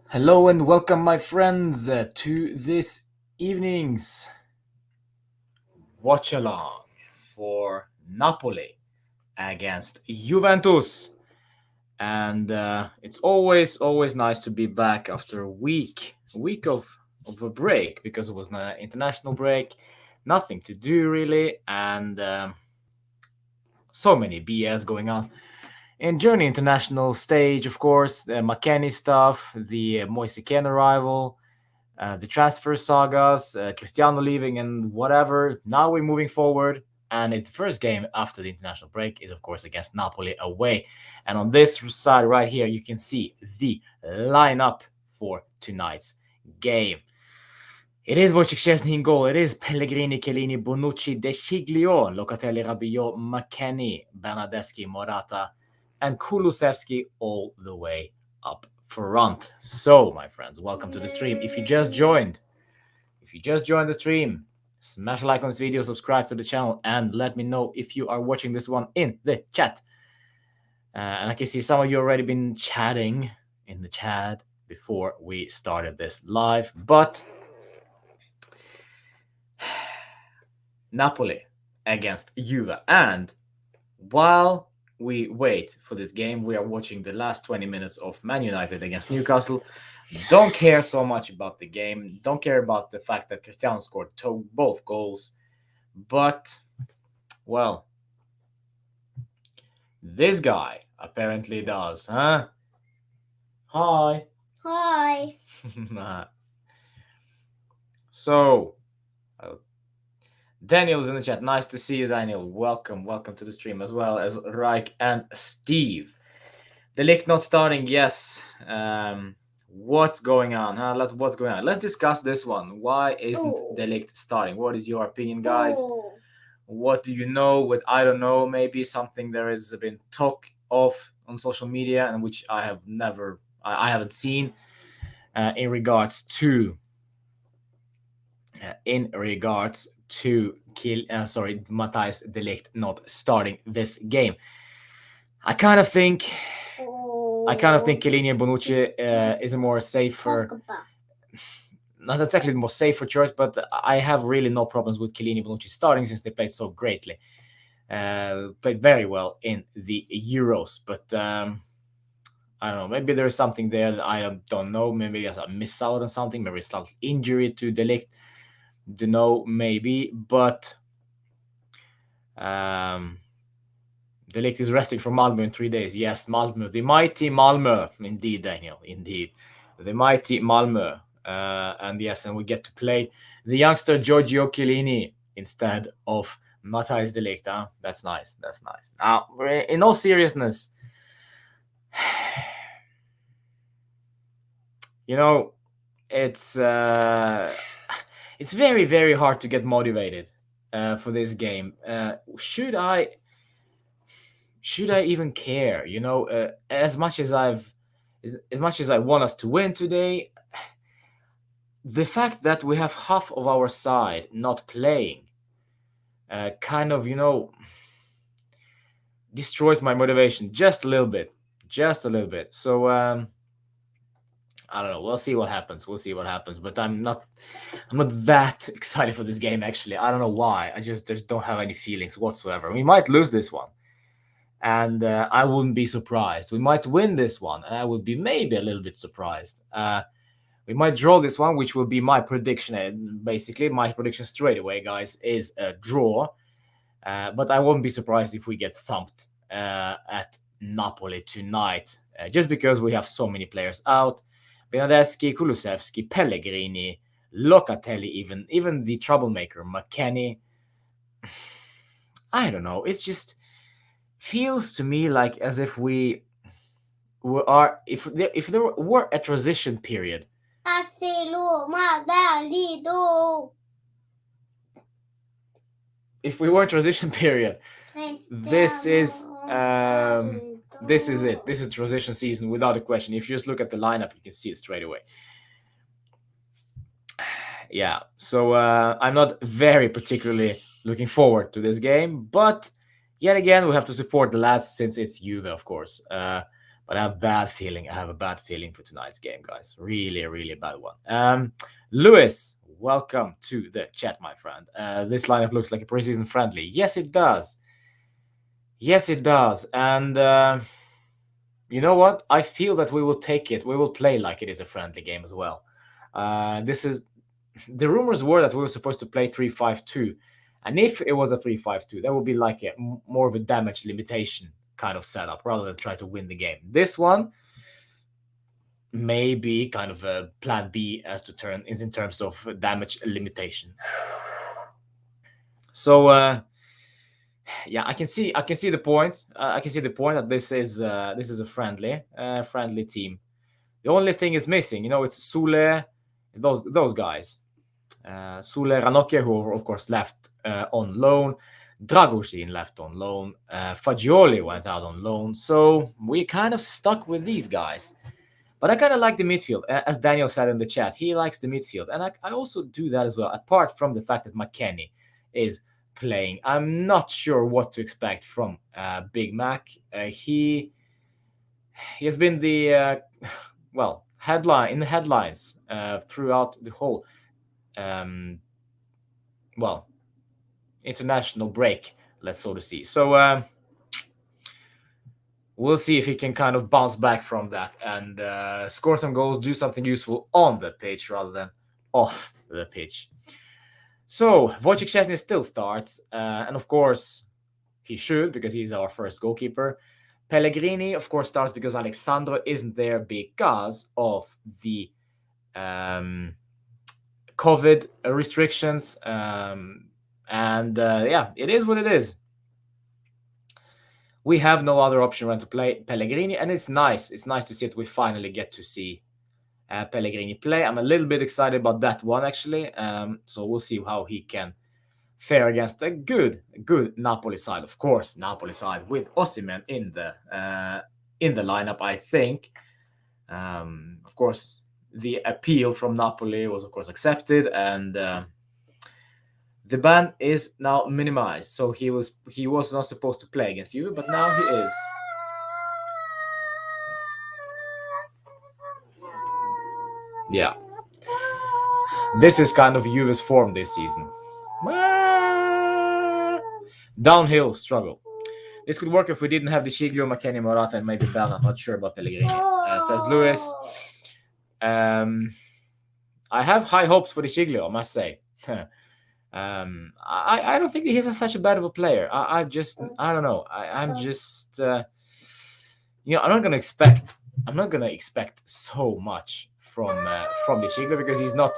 Hello and welcome, my friends, to this evening's watch along for Napoli against Juventus. And it's always nice to be back after a week of a break because it was an international break, nothing to do really, and so many BS going on. And during the international stage, of course, the McKennie stuff, the Moise Kean arrival, the transfer sagas, Cristiano leaving, and whatever. Now we're moving forward, and its first game after the international break is, of course, against Napoli away. And on this side right here, you can see the lineup for tonight's game. It is Wojciech Szczesny in goal. It is Pellegrini, Chiellini, Bonucci, De Sciglio, Locatelli, Rabiot, McKennie, Bernardeschi, Morata, and Kulusevski all the way up front. So, my friends, welcome to the stream. If you just joined the stream, smash a like on this video, subscribe to the channel, and let me know if you are watching this one in the chat. And I can see some of you already been chatting in the chat before we started this live, but Napoli against Juve. And while we wait for this game, we are watching the last 20 minutes of Man United against Newcastle. Don't care so much about the game. Don't care about the fact that Cristiano scored both goals. But, well, this guy apparently does, huh? Hi. Hi. So, Daniel is in the chat. Nice to see you, Daniel. Welcome to the stream, as well as Reich and Steve. De Ligt not starting, yes. What's going on? What's going on? Let's discuss this one. Why isn't De Ligt starting? What is your opinion, guys? What do you know? What I don't know? Maybe something there has been talk of on social media and which I haven't seen in regards to Matthijs de Ligt not starting this game. I kind of think Chiellini and Bonucci is a more safer, not exactly the most safer choice, but I have really no problems with Chiellini and Bonucci starting since they played so greatly. Played very well in the Euros, but I don't know. Maybe there's something there that I don't know. Maybe I miss out on something. Maybe it's some injury to De Ligt. Don't know, maybe, but De Ligt is resting from Malmö in 3 days. Yes, Malmö, the mighty Malmö. Indeed, Daniel, indeed. The mighty Malmö. And yes, and we get to play the youngster Giorgio Chiellini instead of Matthijs de Ligt. Huh? That's nice. Now, in all seriousness, you know, it's very, very hard to get motivated for this game. Should I even care? You know, as much as I want us to win today, the fact that we have half of our side not playing, kind of, destroys my motivation just a little bit. So I don't know. We'll see what happens. But I'm not that excited for this game. Actually, I don't know why. I just don't have any feelings whatsoever. We might lose this one, and I wouldn't be surprised. We might win this one, and I would be maybe a little bit surprised. We might draw this one, which will be my prediction. Basically, my prediction straight away, guys, is a draw. But I won't be surprised if we get thumped at Napoli tonight, just because we have so many players out. Bernardeschi, Kulusevski, Pellegrini, Locatelli, even the troublemaker McKennie. I don't know. It just feels to me like as if if there were a transition period. If we were in transition period, this is it. This is transition season without a question. If you just look at the lineup, you can see it straight away. Yeah, so I'm not very particularly looking forward to this game, but yet again, we have to support the lads since it's Juve, of course. But I have a bad feeling. I have a bad feeling for tonight's game, guys. Really, really bad one. Lewis, welcome to the chat, my friend. This lineup looks like a preseason friendly. Yes, it does. Yes, it does. And you know what? I feel that we will take it. We will play like it is a friendly game as well. This is the rumors were that we were supposed to play 3-5-2, and if it was a 3-5-2, that would be like a more of a damage limitation kind of setup rather than try to win the game. This one may be kind of a plan B as to turn in terms of damage limitation. So yeah, I can see the point. I can see the point that this is a friendly team. The only thing is missing, it's Sule, those guys. Sule Ranocchia, who of course left on loan. Dragoshin left on loan. Fagioli went out on loan. So we kind of stuck with these guys. But I kind of like the midfield. As Daniel said in the chat, he likes the midfield. And I also do that as well, apart from the fact that McKennie is playing. I'm not sure what to expect from Big Mac. He has been the, in the headlines throughout the whole international break, let's so to see. So we'll see if he can kind of bounce back from that and score some goals, do something useful on the pitch rather than off the pitch. So Wojciech Szczesny still starts, and of course he should, because he's our first goalkeeper. Pellegrini, of course, starts because Alexandro isn't there because of the COVID restrictions. Yeah, it is what it is. We have no other option than to play Pellegrini, and it's nice. It's nice to see that we finally get to see Pellegrini play. I'm a little bit excited about that one, actually. So we'll see how he can fare against a good Napoli side. Of course, Napoli side with Osimhen in the lineup, I think. Of course, the appeal from Napoli was, of course, accepted, and the ban is now minimized. So he was not supposed to play against Juve, but now he is. Yeah. This is kind of Juve's form this season. Downhill struggle. This could work if we didn't have the Chiglio, McKennie, Morata, and maybe Bell. I'm not sure about Pellegrini, says Lewis. I have high hopes for the Chiglio, I must say. I don't think that he's such a bad of a player. I don't know. I'm just I'm not gonna expect so much from the Chiglio, because he's not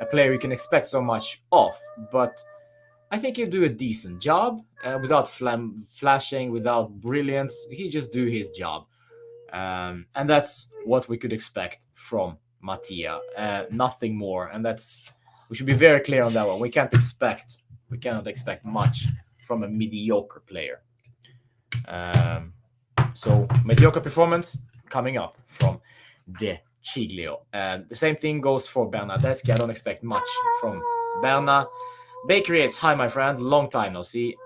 a player you can expect so much of. But I think he'll do a decent job without flashing, without brilliance. He just do his job, and that's what we could expect from Mattia. Nothing more, and we should be very clear on that one. We cannot expect much from a mediocre player. So mediocre performance coming up from De Chiglio. The same thing goes for Bernardeschi. I don't expect much from Berna. Bakery, it's hi, my friend. Long time no see.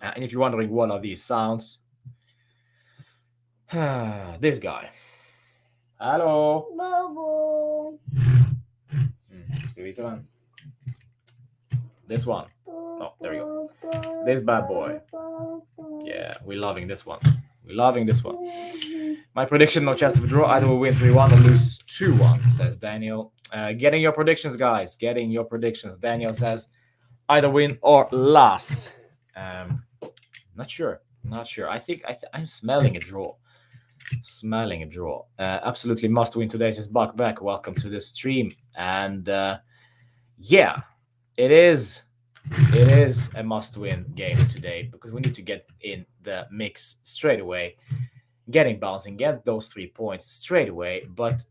And if you're wondering what are these sounds, this guy. Hello. Bobo. This one. Oh, there we go. This bad boy. Yeah, we're loving this one. My prediction, no chance of a draw. Either we'll win 3-1 or lose 2-1, says Daniel. Getting your predictions, guys. Daniel says either win or loss. Not sure. I think I'm smelling a draw. Absolutely must win today, says Buck Beck. Welcome to the stream. And yeah, it is a must-win game today, because we need to get in the mix straight away, get those 3 points straight away. But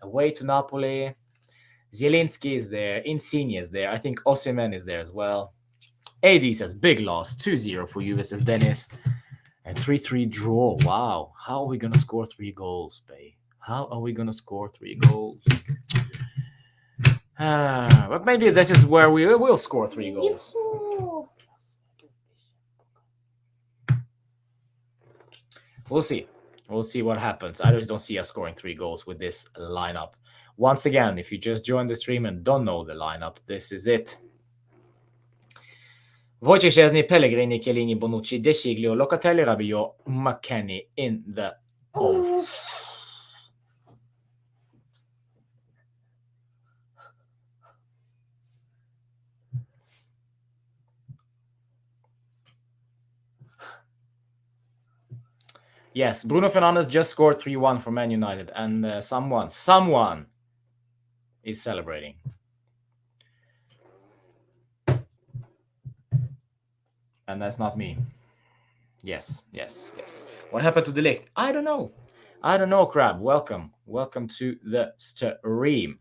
away to Napoli, Zielinski is there, Insigne is there, I think Osimhen is there as well. AD says big loss, 2-0 for Juve, says Dennis, and 3-3 draw. Wow, how are we gonna score 3 goals, babe? But maybe this is where we will score 3 goals. We'll see. We'll see what happens. I just don't see us scoring 3 goals with this lineup. Once again, if you just joined the stream and don't know the lineup, this is it. Wojciech Szczesny, Pellegrini, Chiellini, Bonucci, De Sciglio, Locatelli, Rabiot, McKennie in the goal. Yes, Bruno Fernandes just scored 3-1 for Man United, and someone is celebrating. And that's not me. Yes. What happened to De Ligt? I don't know, Crab. Welcome to the stream.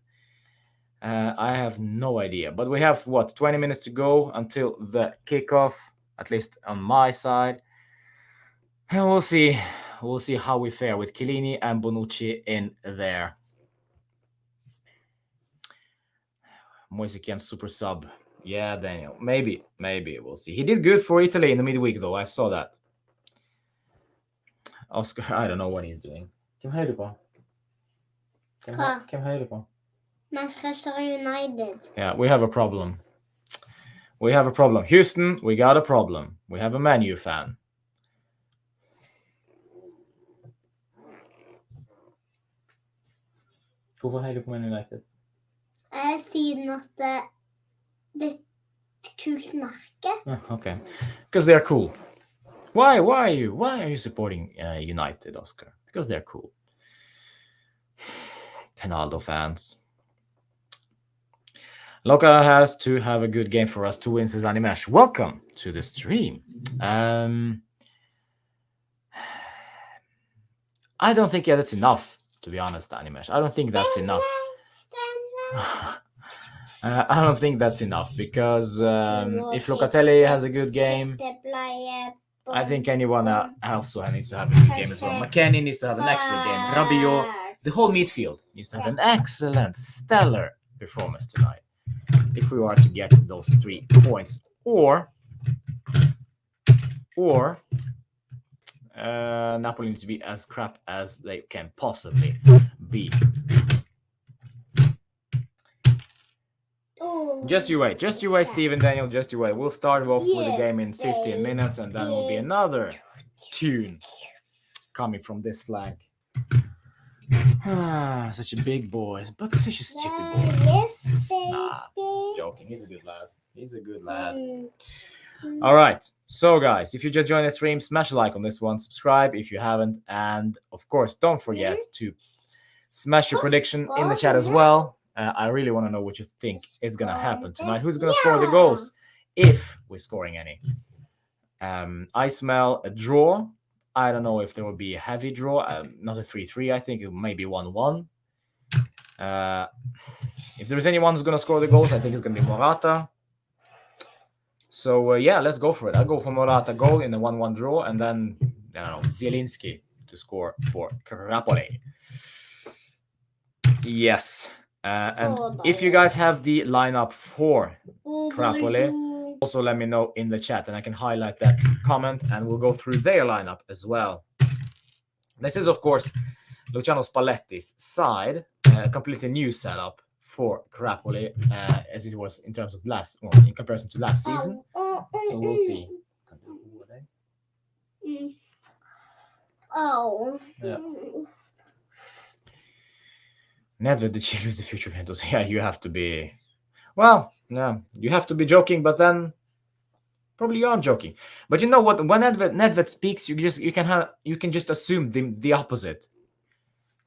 I have no idea, but we have 20 minutes to go until the kickoff, at least on my side, and we'll see how we fare with Chiellini and Bonucci in there. Moise Kean super sub. Yeah, Daniel. Maybe. We'll see. He did good for Italy in the midweek, though. I saw that. Oscar, I don't know what he's doing. Hvem hører du på? Hvem hører du på? Manchester United. Yeah, we have a problem. Houston, we got a problem. We have a Man U fan. Hvorfor heier du på Man United? Siden at det er et kult merke. Okay. Because they're cool. Why are you supporting United, Oscar? Because they're cool. Penaldo fans. Loka has to have a good game for us. 2 wins as Animesh. Welcome to the stream. I don't think that's enough, to be honest, Animesh. I don't think that's enough. I don't think that's enough because if Locatelli has a good game, I think anyone also needs to have a good game as well. McKennie needs to have an excellent game. Rabiot, the whole midfield needs to have an excellent, stellar performance tonight if we are to get those 3 points. Or Napoli needs to be as crap as they can possibly be. Just you wait, Stephen, Daniel, just you wait. We'll start off with the game in 15 minutes, and then will be another tune coming from this flank. Such a big boy, but such a stupid boy. Nah, joking. He's a good lad. All right. So, guys, if you just joined the stream, smash a like on this one, subscribe if you haven't, and of course, don't forget to smash your prediction in the chat as well. I really want to know what you think is going to happen tonight. Who's going to score the goals, if we're scoring any? I smell a draw. I don't know if there will be a heavy draw. Not a 3-3. I think it may be 1-1. If there's anyone who's going to score the goals, I think it's going to be Morata. So, yeah, let's go for it. I'll go for Morata goal in a 1-1 draw, and then, I don't know, Zielinski to score for Napoli. Yes. And if you guys have the lineup for Napoli, also let me know in the chat, and I can highlight that comment, and we'll go through their lineup as well. This is, of course, Luciano Spalletti's side, a completely new setup for Napoli, as it was in terms of in comparison to last season. So we'll see. Yeah. Nedved, the Chile is the future of Juventus. Yeah, you have to be. Well, yeah, you have to be joking, but then probably you aren't joking. But you know what? When Nedved speaks, you can just assume the opposite.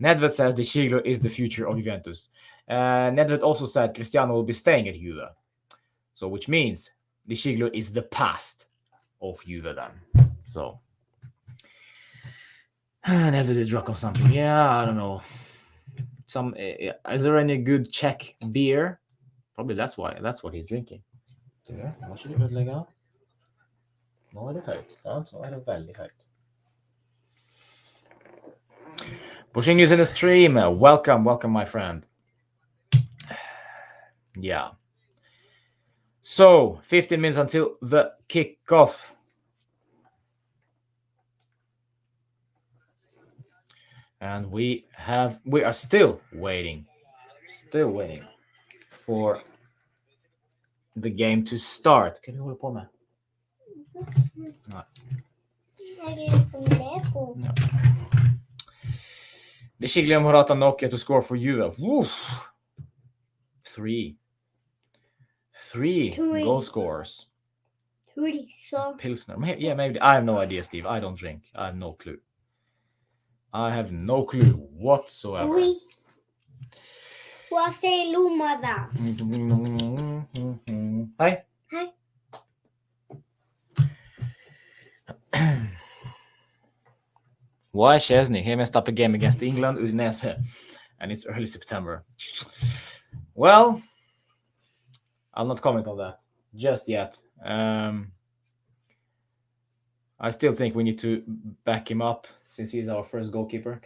Nedved says De Sciglio is the future of Juventus. Nedved also said Cristiano will be staying at Juve, so which means De Sciglio is the past of Juve then. So Nedved is drunk on something. Yeah, I don't know. Is there any good Czech beer? Probably that's what he's drinking. Ja, måste du lägga? Nu är det högt. Så är det väldigt högt. Pushing is in the stream. Welcome, my friend. Yeah. So, 15 minutes until the kickoff. And we are still waiting for the game to start. Hva er det du holder på med? Nei. Jeg er på Lego. Ja. Det er skikkelig om Morata Nokia to score for Juve. Woof. Three goal scorers. So Pilsner. Yeah, maybe. I have no idea, Steve. I don't drink. I have no clue. Whatsoever. oui. Hva sier lomma da? Hei. Hei. Why Chesney? He messed up a game against England, Udinese, and it's early September. Well, I'll not comment on that just yet. I still think we need to back him up since he's our first goalkeeper.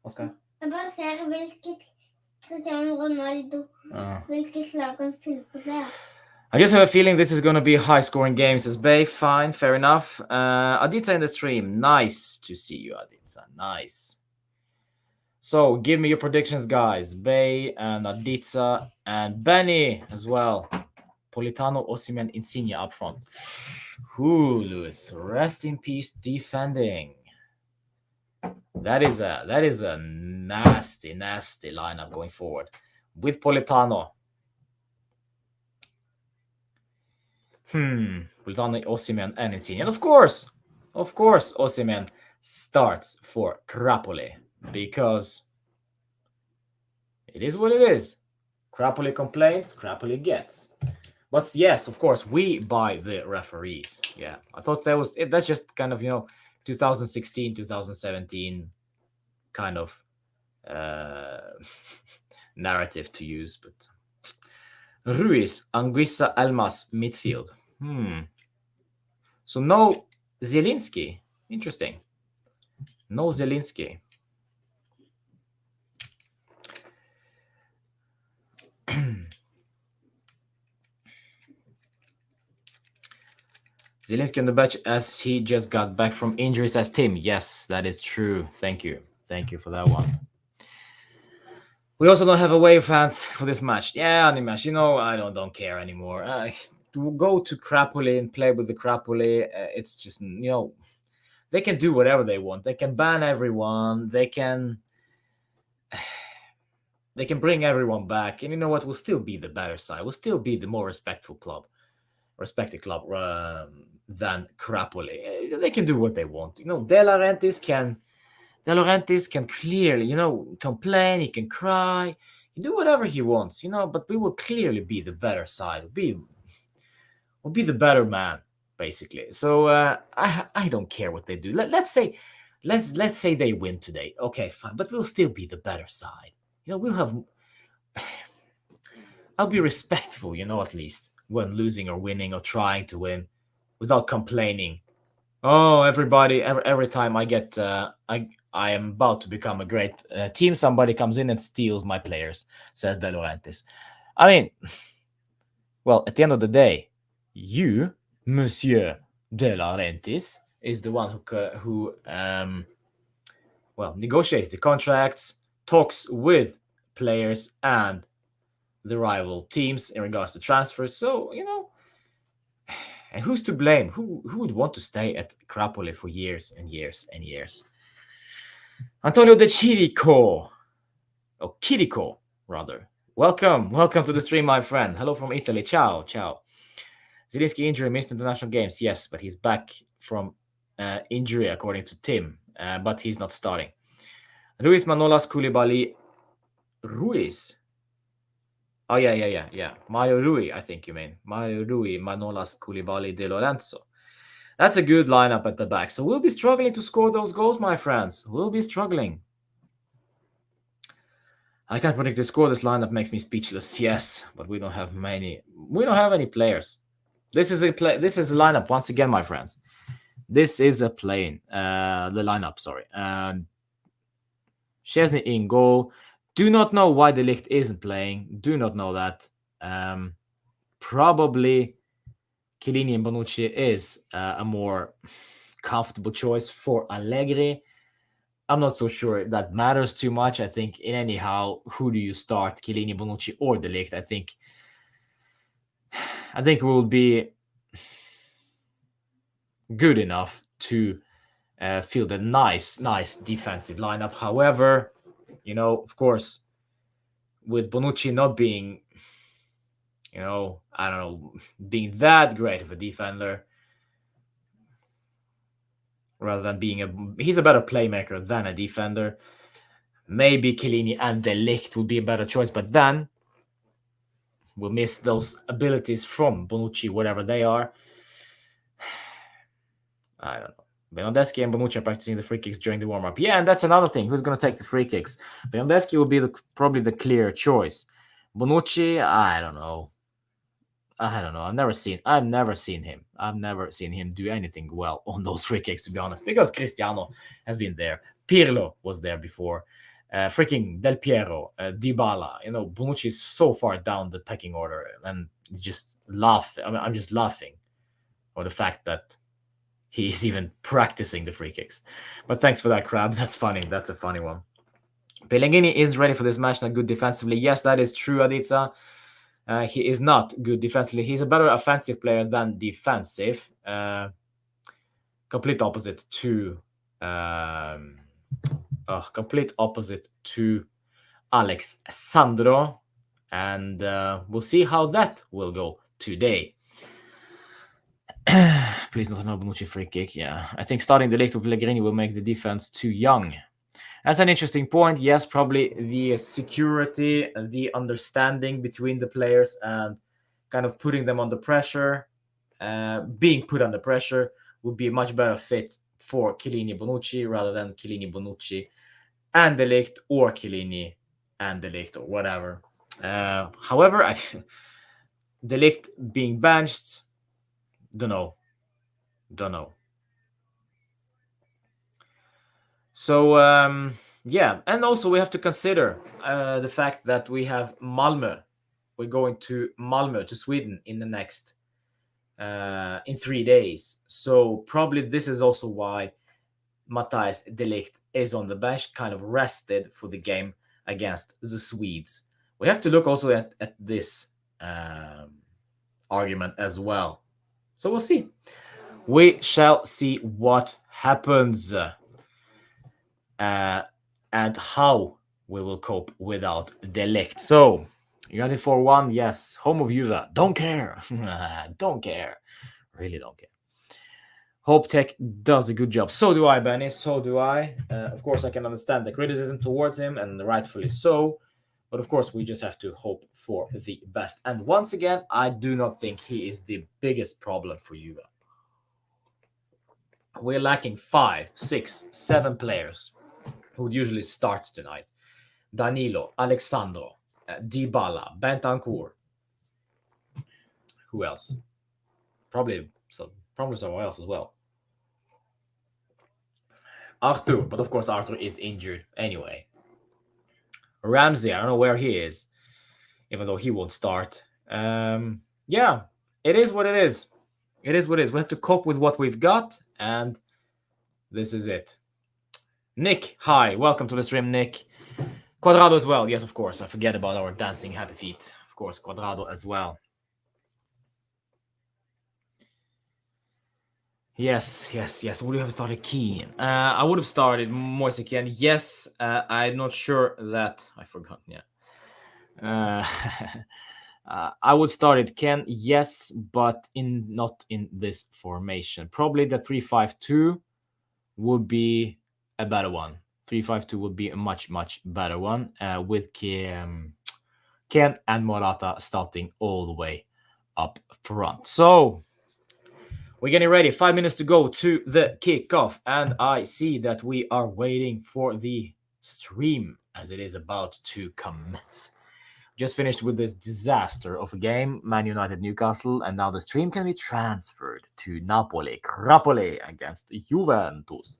Oscar? Jeg bare ser hvilket Cristiano Ronaldo, hvilket lag han spiller på det. I just have a feeling this is going to be high-scoring game, says Bay. Fine, fair enough. Aditsa in the stream. Nice to see you, Aditsa. Nice. So, give me your predictions, guys. Bay and Aditsa and Benny as well. Politano, Osimhen, Insigne up front. Ooh, Lewis. Rest in peace defending. That is a nasty lineup going forward. With Politano. Politano, Osimhen, and Insigne. And of course, Osimhen starts for Crapoli because it is what it is. Crapoli complains, Crapoli gets. But yes, of course, we buy the referees. Yeah, I thought that's just kind of 2016, 2017 kind of narrative to use, but. Ruiz, Anguissa, Elmas, midfield. So no Zielinski. Interesting. No Zielinski. Zielinski on the bench as he just got back from injuries as Tim. Yes, that is true. Thank you. Thank you for that one. We also don't have away fans for this match. Yeah, Animash, I don't care anymore. To go to Crapoli and play with the Crapoli, it's just, they can do whatever they want. They can ban everyone. They can bring everyone back. And you know what? We'll still be the better side. We'll still be the more respected club than Crapoli. They can do what they want. De Laurentiis can clearly, complain. He can cry. He can do whatever he wants, but we will clearly be the better side. We'll be the better man, basically. So I don't care what they do. Let's say they win today. Okay, fine, but we'll still be the better side. We'll have. I'll be respectful, at least when losing or winning or trying to win, without complaining. Oh, everybody! Every time I get, I am about to become a great team. Somebody comes in and steals my players, says De Laurentiis. I mean, well, at the end of the day, you, Monsieur De Laurentiis, is the one who negotiates the contracts, talks with players and the rival teams in regards to transfers. So, and who's to blame? Who would want to stay at Crapoli for years and years and years? Antonio De Chirico. Oh, Kiriko, rather. Welcome to the stream, my friend. Hello from Italy. Ciao. Zielinski injury, missed international games. Yes, but he's back from injury, according to Tim. But he's not starting. Ruiz, Manolas, Koulibaly. Ruiz? Oh, yeah. Mario Rui, I think you mean. Mario Rui, Manolas, Koulibaly, De Lorenzo. That's a good lineup at the back. So we'll be struggling to score those goals, my friends. We'll be struggling. I can't predict the score. This lineup makes me speechless. Yes, but we don't have many. We don't have any players. This is a lineup once again, my friends. This is a the lineup. Sorry. Chesney in goal. Do not know why De Ligt isn't playing. Do not know that. Probably Chiellini and Bonucci is a more comfortable choice for Allegri. I'm not so sure that matters too much. I think in anyhow, who do you start, Chiellini, Bonucci, or De Ligt? I think it will be good enough to field a nice defensive lineup. However, of course, with Bonucci not being, I don't know, being that great of a defender, rather than he's a better playmaker than a defender. Maybe Chiellini and De Ligt would be a better choice, but then we'll miss those abilities from Bonucci, whatever they are. I don't know. Bernardeschi and Bonucci are practicing the free kicks during the warm-up. Yeah, and that's another thing. Who's going to take the free kicks? Bernardeschi will be probably the clear choice. Bonucci, I don't know. I've never seen him. I've never seen him do anything well on those free kicks, to be honest, because Cristiano has been there. Pirlo was there before. Freaking Del Piero, Dybala. Bonucci is so far down the pecking order, and just laugh. I'm just laughing for the fact that he is even practicing the free kicks. But thanks for that, Crab. That's funny. That's a funny one. Pellegrini isn't ready for this match, not good defensively. Yes, that is true, Aditsa. He is not good defensively. He's a better offensive player than defensive. Complete opposite to Alex Sandro. And we'll see how that will go today. Please not another Bonucci free kick. Yeah, I think starting De Ligt with Pellegrini will make the defense too young. That's an interesting point. Yes, probably the security, the understanding between the players, and kind of putting them under pressure, being put under pressure, would be a much better fit for Chiellini Bonucci rather than Chiellini Bonucci and De Ligt, or Chiellini and De Ligt, or whatever. However, De Ligt being benched, don't know. So, yeah. And also we have to consider the fact that we have Malmö. We're going to Malmö, to Sweden, in the next, in 3 days. So probably this is also why Matthijs de Ligt is on the bench, kind of rested for the game against the Swedes. We have to look also at this argument as well. So we'll see. We shall see what happens. And how we will cope without De Ligt. So, United 4-1, yes. Home of Juve. Don't care. Don't care. Really don't care. Hope Tech does a good job. So do I, Benny. So do I. Of course, I can understand the criticism towards him, and rightfully so. But of course, we just have to hope for the best. And once again, I do not think he is the biggest problem for Juve. We're lacking 5, 6, 7 players who would usually start tonight. Danilo, Alexandro, Dybala, Bentancur. Who else? Probably someone else as well. Arthur, but of course Arthur is injured anyway. Ramsey, I don't know where he is, even though he won't start. Yeah, it is what it is. It is what it is. We have to cope with what we've got, and this is it. Nick, hi. Welcome to the stream, Nick. Quadrado as well. Yes, of course. I forget about our dancing happy feet. Of course, Quadrado as well. Yes. Would you have started Keane? I would have started Moise Keane. Yes, I'm not sure that... I forgot, yeah. I would start it Ken, yes, but not in this formation. Probably the 3-5-2 would be a better one. 3-5-2 would be a much better one, with Ken and Morata starting all the way up front. So we're getting ready. 5 minutes to go to the kickoff, and I see that we are waiting for the stream as it is about to commence. Just finished with this disaster of a game, Man United Newcastle, and now the stream can be transferred to Napoli, Crapoli against Juventus.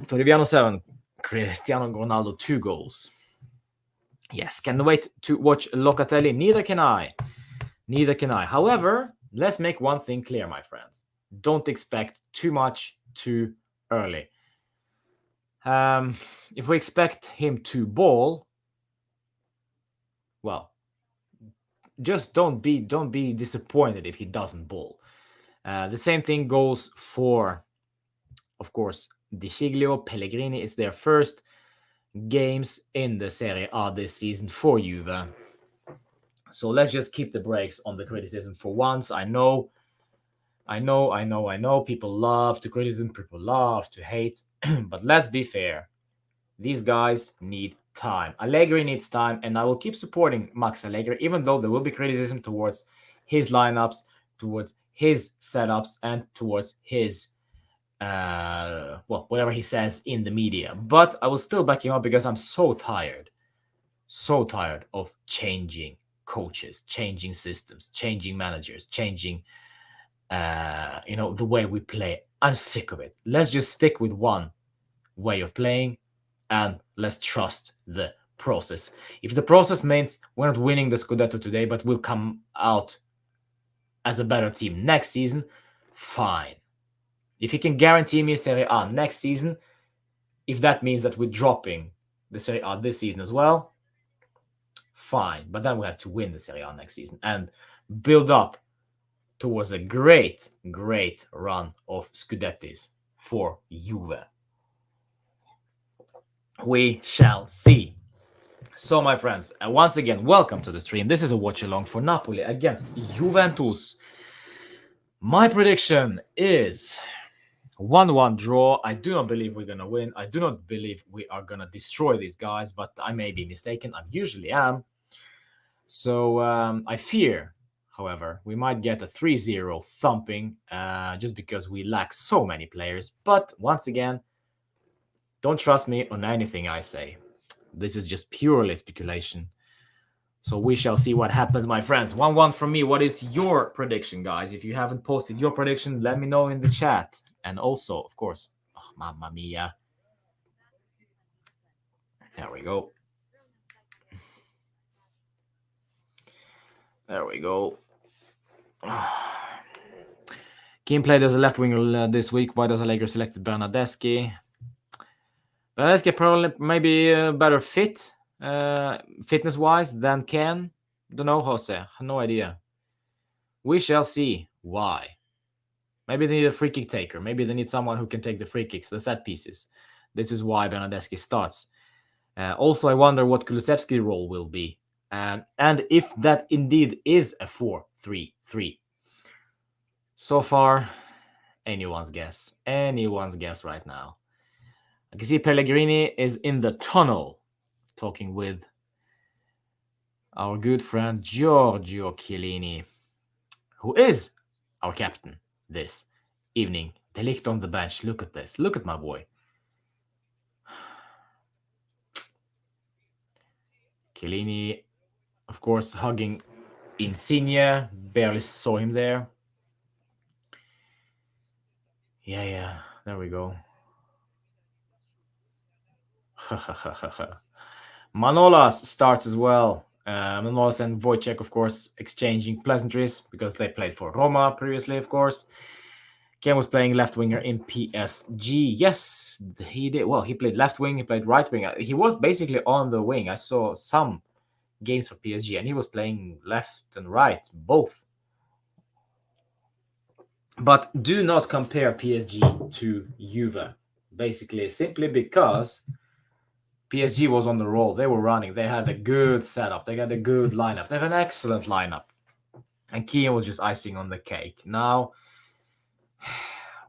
Toriviano 7, Cristiano Ronaldo 2 goals. Yes, can wait to watch Locatelli. Neither can I. However, let's make one thing clear, my friends. Don't expect too much too early. If we expect him to ball, well, just don't be disappointed if he doesn't ball. The same thing goes for, of course, Di Giglio, Pellegrini. It's their first games in the Serie A this season for Juve. So let's just keep the brakes on the criticism for once. I know. People love to criticism, people love to hate, but let's be fair. These guys need time. Allegri needs time, and I will keep supporting Max Allegri, even though there will be criticism towards his lineups, towards his setups, and towards his whatever he says in the media. But I will still back him up because I'm so tired of changing coaches, changing systems, changing managers, changing the way we play. I'm sick of it. Let's just stick with one way of playing and let's trust the process. If the process means we're not winning the Scudetto today, but we'll come out as a better team next season, fine. If you can guarantee me Serie A next season, if that means that we're dropping the Serie A this season as well, fine. But then we have to win the Serie A next season and build up towards a great run of Scudettis for Juve. We shall see. So, my friends, once again, welcome to the stream. This is a watch-along for Napoli against Juventus. My prediction is 1-1 draw. I do not believe we're going to win. I do not believe we are going to destroy these guys, but I may be mistaken. I usually am. So, I fear, however, we might get a 3-0 thumping just because we lack so many players. But once again, don't trust me on anything I say. This is just purely speculation. So we shall see what happens, my friends. 1-1 from me. What is your prediction, guys? If you haven't posted your prediction, let me know in the chat. And also, of course, mamma mia. There we go. There we go. Kim played as a left winger this week. Why does Allegri select Bernardeschi? Bernardeschi probably maybe a better fit, fitness-wise, than Ken. Don't know, Jose. No idea. We shall see why. Maybe they need a free kick taker. Maybe they need someone who can take the free kicks, the set pieces. This is why Bernardeschi starts. Also, I wonder what Kulusevski's role will be. And if that indeed is a 4-3-3. So far, anyone's guess. Anyone's guess right now. I can see Pellegrini is in the tunnel talking with our good friend Giorgio Chiellini, who is our captain this evening. De Ligt on the bench. Look at this. Look at my boy. Chiellini, of course, hugging Insigne. Barely saw him there. Yeah. There we go. Manolas starts as well. Manolas and Wojciech, of course, exchanging pleasantries because they played for Roma previously, of course. Ken was playing left winger in PSG. Yes, he did. Well, he played left wing, he played right wing. He was basically on the wing. I saw some games for PSG, and he was playing left and right, both. But do not compare PSG to Juve, basically, simply because PSG was on the roll. They were running. They had a good setup. They got a good lineup. They have an excellent lineup. And Kian was just icing on the cake. Now,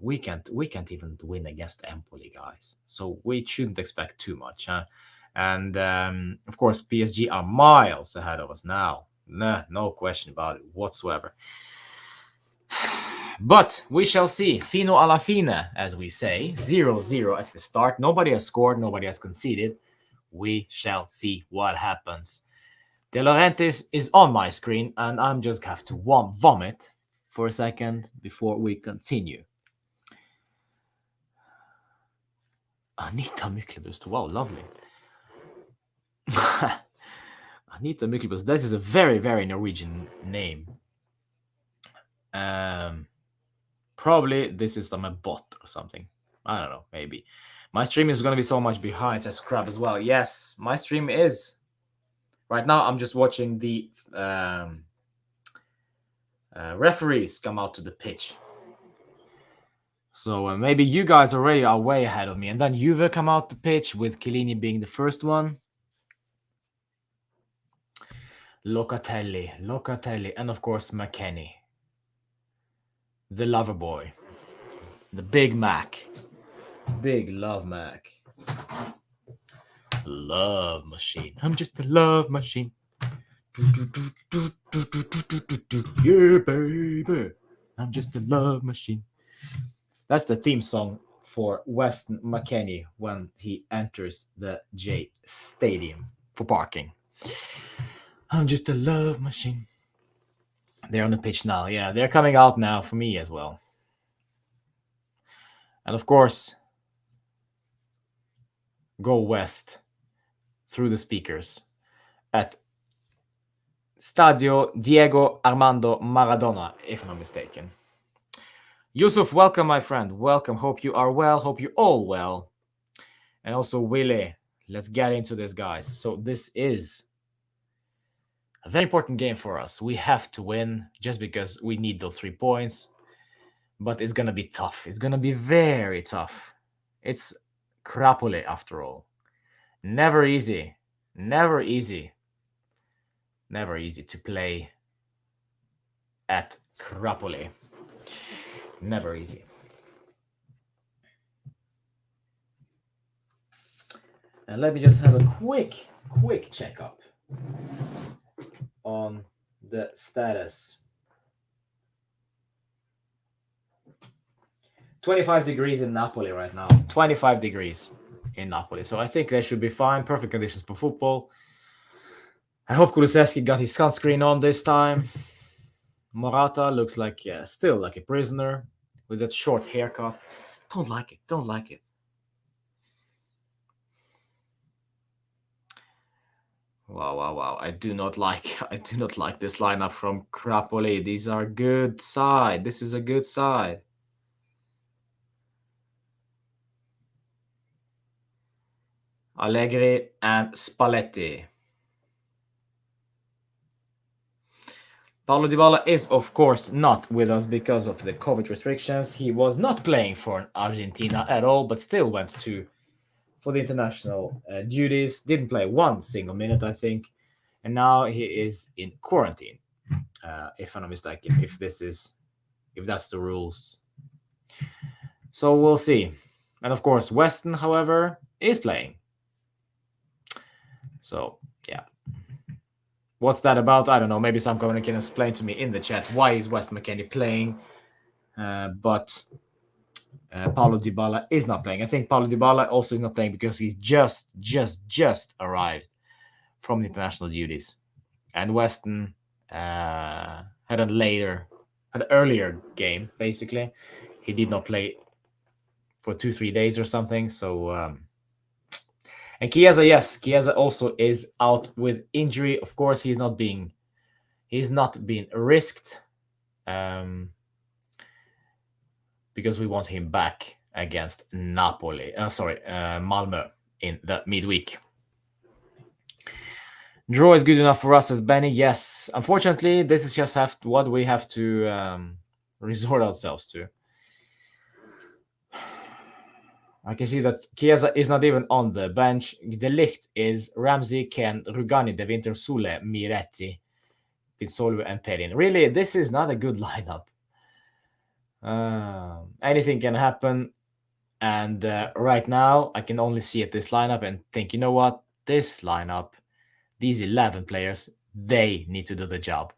we can't even win against Empoli, guys. So we shouldn't expect too much. Huh? And, of course, PSG are miles ahead of us now. Nah, no question about it whatsoever. But we shall see. Fino alla fine, as we say. 0-0 at the start. Nobody has scored. Nobody has conceded. We shall see what happens. De Laurentiis is on my screen, and I'm just have to vomit for a second before we continue. Anita Myklebust. Wow, lovely. Anita Myklebust. This is a very, very Norwegian name. Probably this is a bot or something. I don't know, maybe. My stream is going to be so much behind, says Crab as well. Yes, my stream is. Right now, I'm just watching the referees come out to the pitch. So maybe you guys already are way ahead of me. And then Juve come out the pitch with Chiellini being the first one. Locatelli, and of course McKennie. The lover boy. The Big Mac. Big Love Mac. Love machine. I'm just a love machine. Yeah, baby. I'm just a love machine. That's the theme song for Weston McKennie when he enters the J Stadium for parking. I'm just a love machine. They're on the pitch now. Yeah, they're coming out now for me as well. And of course, go west through the speakers at Stadio Diego Armando Maradona, if I'm not mistaken. Yusuf, welcome, my friend. Welcome. Hope you are well. Hope you're all well. And also, Willie, let's get into this, guys. So this is a very important game for us. We have to win just because we need those 3 points. But it's going to be tough. It's going to be very tough. It's Crapole, after all. Never easy. Never easy. Never easy to play at Crapole. Never easy. And let me just have a quick checkup on the status. 25 degrees in Napoli right now. 25 degrees in Napoli. So I think they should be fine. Perfect conditions for football. I hope Kulusevski got his sunscreen on this time. Morata looks like, still like a prisoner with that short haircut. Don't like it. Don't like it. Wow. I do not like this lineup from Crapoli. These are good side. This is a good side. Allegri and Spalletti. Paulo Dybala is, of course, not with us because of the COVID restrictions. He was not playing for Argentina at all, but still went for the international duties. Didn't play one single minute, I think. And now he is in quarantine, if I'm not mistaken, if that's the rules. So we'll see. And of course, Weston, however, is playing. So, yeah. What's that about? I don't know. Maybe someone can explain to me in the chat why is Weston McKennie playing, but Paulo Dybala is not playing. I think Paulo Dybala also is not playing because he's just arrived from the international duties, and Weston had an earlier game. Basically, he did not play for 2-3 days or something. So. And Chiesa also is out with injury. Of course, he's not being risked because we want him back against Malmö in the midweek. Draw is good enough for us as Benny. Yes, unfortunately, this is just what we have to resort ourselves to. I can see that Chiesa is not even on the bench. De Ligt is Ramsey, Ken, Rugani, De Winter, Sule, Miretti, Pizzolo, and Perin. Really, this is not a good lineup. Anything can happen. And right now, I can only see at this lineup and think, you know what? This lineup, these 11 players, they need to do the job.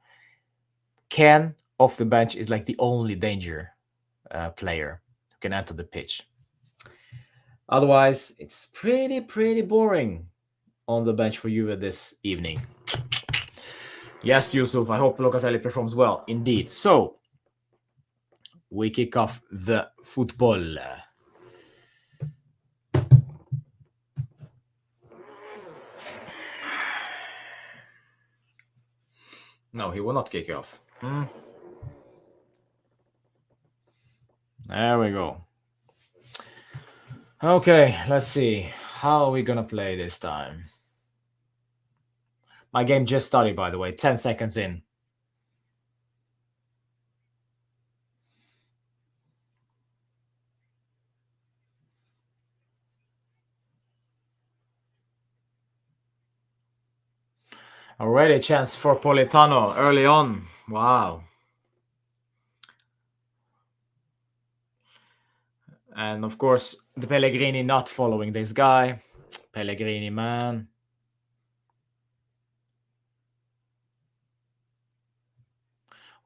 Ken, off the bench, is like the only danger player who can enter the pitch. Otherwise, it's pretty boring on the bench for Juve this evening. Yes, Yusuf, I hope Locatelli performs well. Indeed. So, we kick off the football. No, he will not kick off. There we go. Okay, let's see. How are we gonna play this time? My game just started, by the way. 10 seconds in. Already a chance for Politano early on. Wow. And of course, the Pellegrini not following this guy. Pellegrini, man.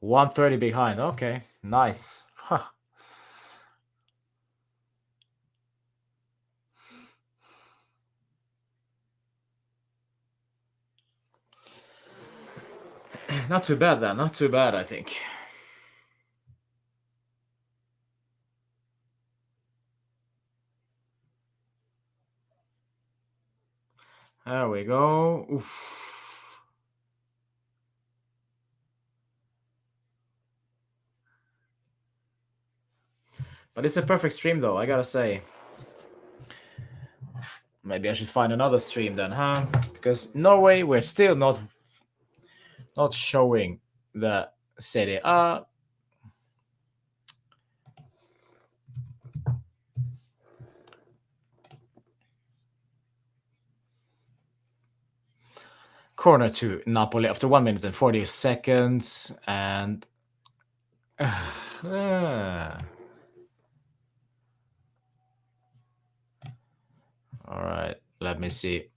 130 behind. Okay, nice. Huh. Not too bad then. Not too bad, I think. There we go. Oof. But it's a perfect stream, though, I gotta say. Maybe I should find another stream then, huh? Because Norway, we're still not showing the Serie A. Corner to Napoli after 1 minute and 40 seconds. And all right, let me see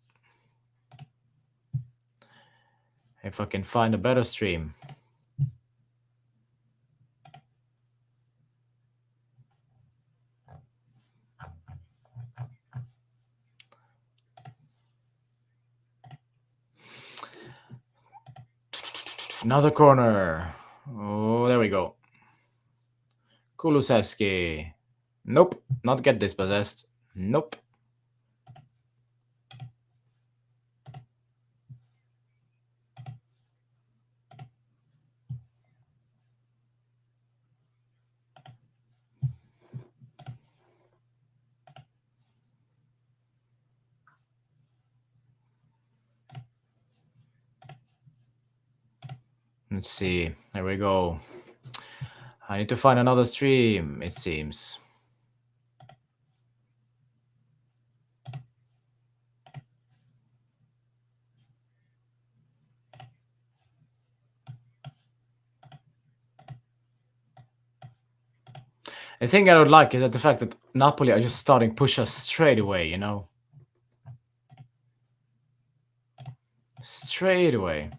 if I can find a better stream. Another corner. Oh, there we go. Kulusevski. Nope, not get dispossessed. Nope. Let's see. There we go. I need to find another stream, it seems. The thing I don't like is that the fact that Napoli are just starting push us straight away, you know? Straight away.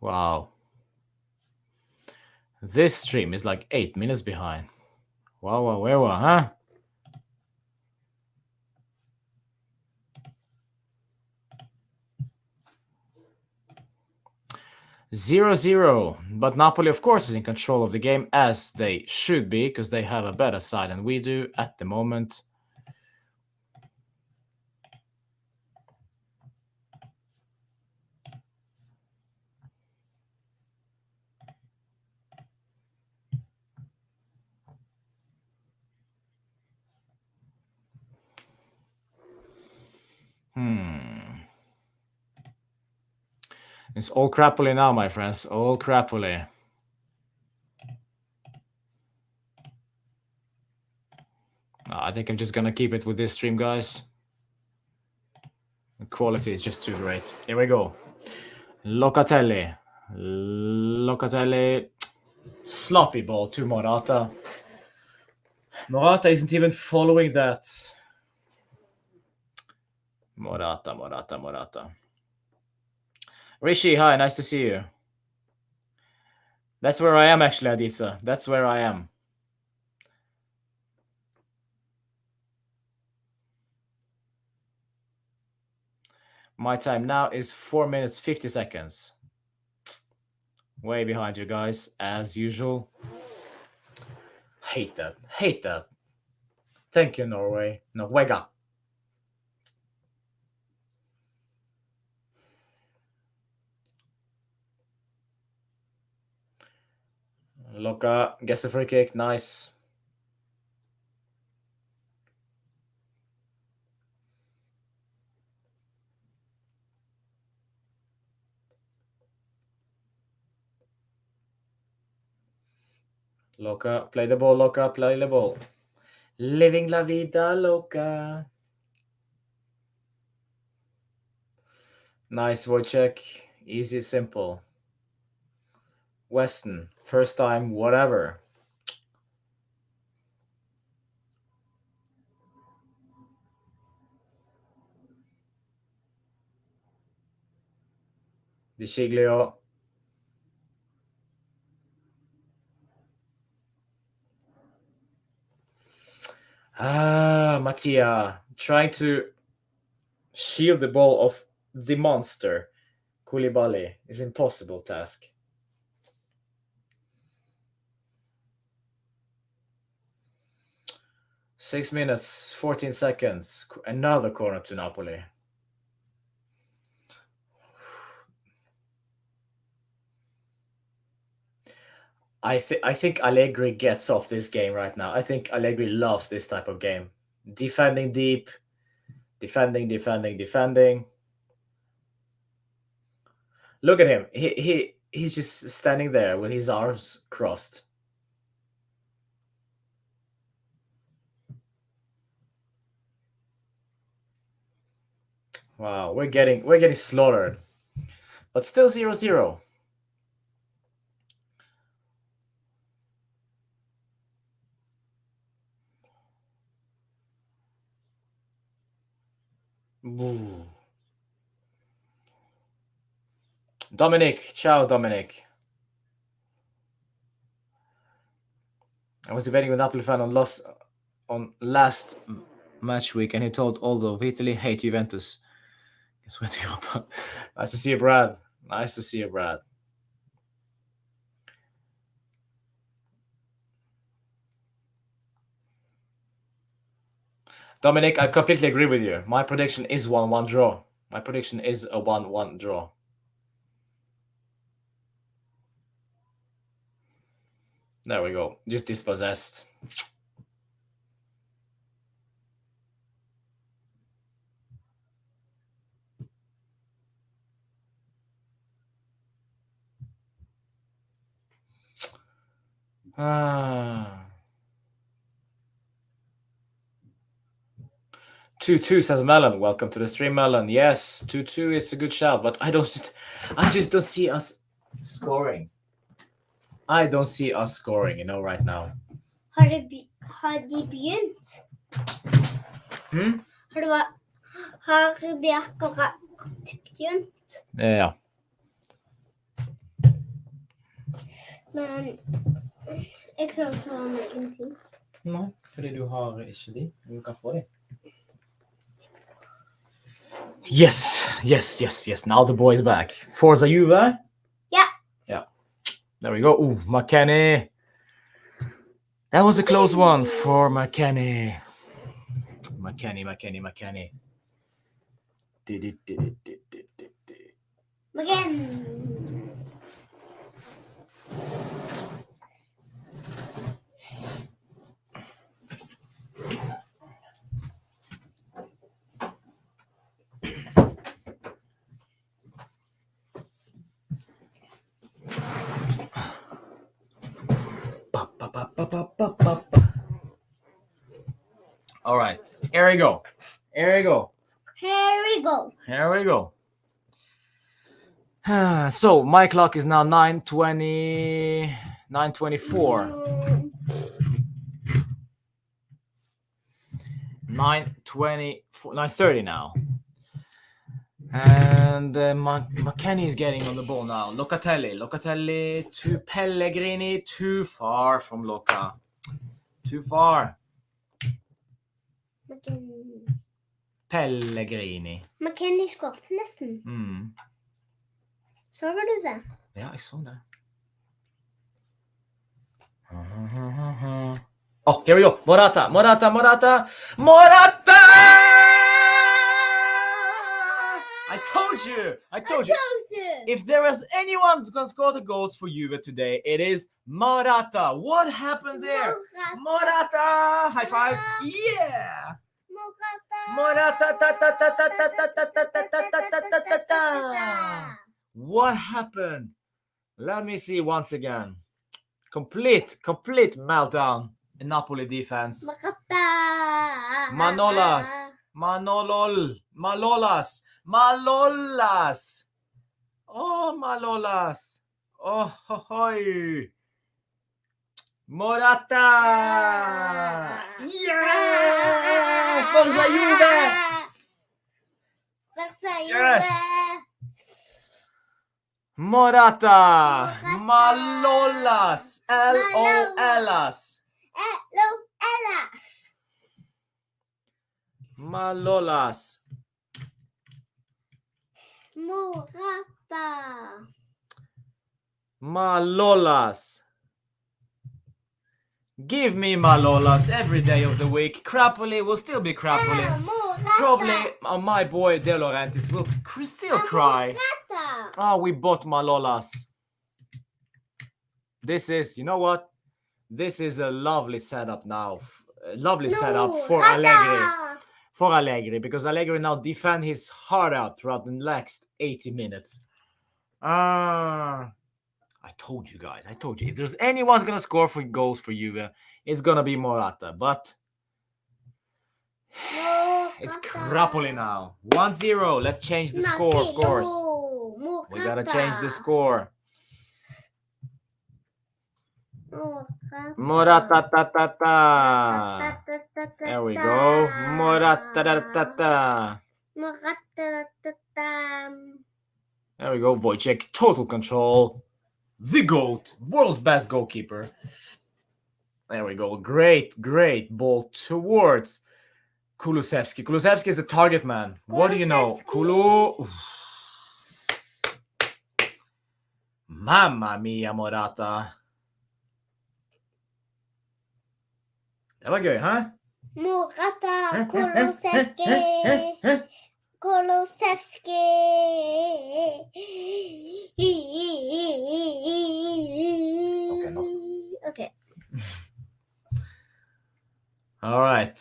Wow. This stream is like 8 minutes behind. Wow, where were, huh? Zero zero. But Napoli, of course, is in control of the game, as they should be, because they have a better side than we do at the moment. It's all crappily now, my friends. All crappily. I think I'm just gonna keep it with this stream, guys. The quality is just too great. Here we go. Locatelli. Locatelli. Sloppy ball to Morata. Morata isn't even following that. Morata. Rishi, hi, nice to see you. That's where I am, actually, Adisa. That's where I am. My time now is 4 minutes 50 seconds. Way behind you guys, as usual. Hate that. Hate that. Thank you, Norway. Norwega. Loka gets the free kick. Nice. Loka, play the ball. Loka, play the ball. Living la vida loca. Nice Wojciech. Easy, simple. Weston, first time, whatever. Di Sciglio. Mattia trying to shield the ball of the monster. Koulibaly is impossible task. Six minutes, 14 seconds. Another corner to Napoli. I think Allegri gets off this game right now. I think Allegri loves this type of game. Defending deep, defending. Look at him. He's just standing there with his arms crossed. Wow, we're getting slaughtered. But still 0-0. Ooh. Dominic, ciao Dominic. I was debating with Napoli fan on last match week, and he told all of Italy hate Juventus. Guess what, Europa? Nice to see you, Brad. Nice to see you, Brad. Dominic, I completely agree with you. My prediction is 1-1 draw. My prediction is a 1-1 draw. There we go. Just dispossessed. Ah. 2-2 says Melon. Welcome to the stream, Melon. Yes, 2-2 is a good shout, but I just don't see us scoring. I don't see us scoring, right now. Har de begynt? Har de akkurat begynt? Ja. Men jeg klarer ikke å ha noen ting. Nei, fordi du har ikke de. Du kan få de. Yes. Now the boy's back. Forza Juve? Yeah. There we go. Ooh, McKennie. That was a close one for McKennie. McKennie. Did it. McKennie. All right, here we go. So my clock is now 9:20, 9:24. 9:30 now. And McKennie is getting on the ball now. Locatelli to Pellegrini. Too far from Loca. Too far. Pellegrini. McKennie skåret nesten. Så du det? Ja, jeg så det. Oh, here we go. Morata! I told you. If there is anyone who's gonna score the goals for Juve today, it is Morata. What happened there? Morata. High five. Yeah. Morata. What happened? Let me see once again. Complete meltdown in Napoli defense. Manolas. Oh, Malolas. Oh, hoy. Morata. Yeah! Forza Juve! Yes! Morata. Malolas. L-O-L-S. Malolas. Malolas. Give me Malolas every day of the week. Crapoli will still be Crapoli. Probably my boy De Laurentiis will still cry. Oh, we bought Malolas. This is, you know what? This is a lovely setup now. A lovely setup for Allegri. For Allegri, because Allegri now defend his heart out throughout the next 80 minutes. I told you guys. If there's anyone's gonna score for goals for Juve, it's gonna be Morata. But it's Crapoli now. 1-0. Let's change the score, of course. We gotta change the score. Morata. There we go. Morata. There we go. Wojciech, total control. The GOAT, world's best goalkeeper. There we go. Great ball towards Kulusevski. Kulusevski is a target man. What do you know? Kulu. Mamma mia, Morata. Det var gøy, hæ? Morata, Kulusevski. Okay, no. Okay. All right.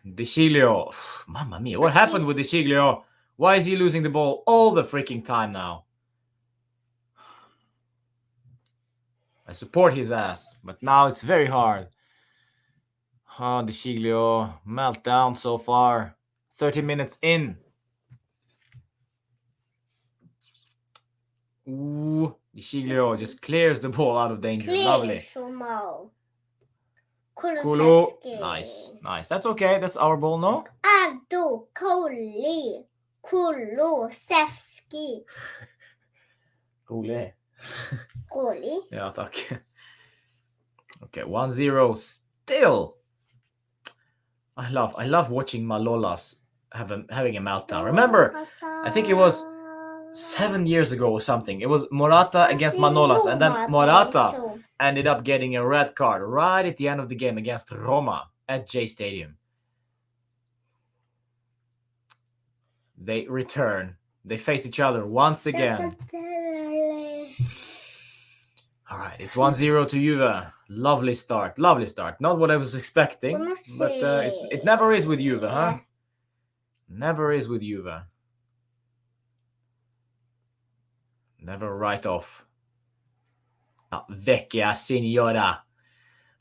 De Sciglio. Mamma mia, what happened with De Sciglio? Why is he losing the ball all the freaking time now? I support his ass, but now it's very hard. Oh, De Sciglio, meltdown so far. 30 minutes in. Ooh, De Sciglio just clears the ball out of danger. Lovely. Kulu. Nice. That's okay. That's our ball, no? Kulusevski. Kule. Ja, tack. Okay, 1-0 still. I love watching Malolas having a meltdown. Remember, I think it was 7 years ago or something. It was Morata against Manolas, and then Morata ended up getting a red card right at the end of the game against Roma at J Stadium. They return. They face each other once again. All right, it's 1-0 to Juve. Lovely start. Not what I was expecting, but it never is with Juve, huh? Never is with Juve. Never write off. Vecchia Signora.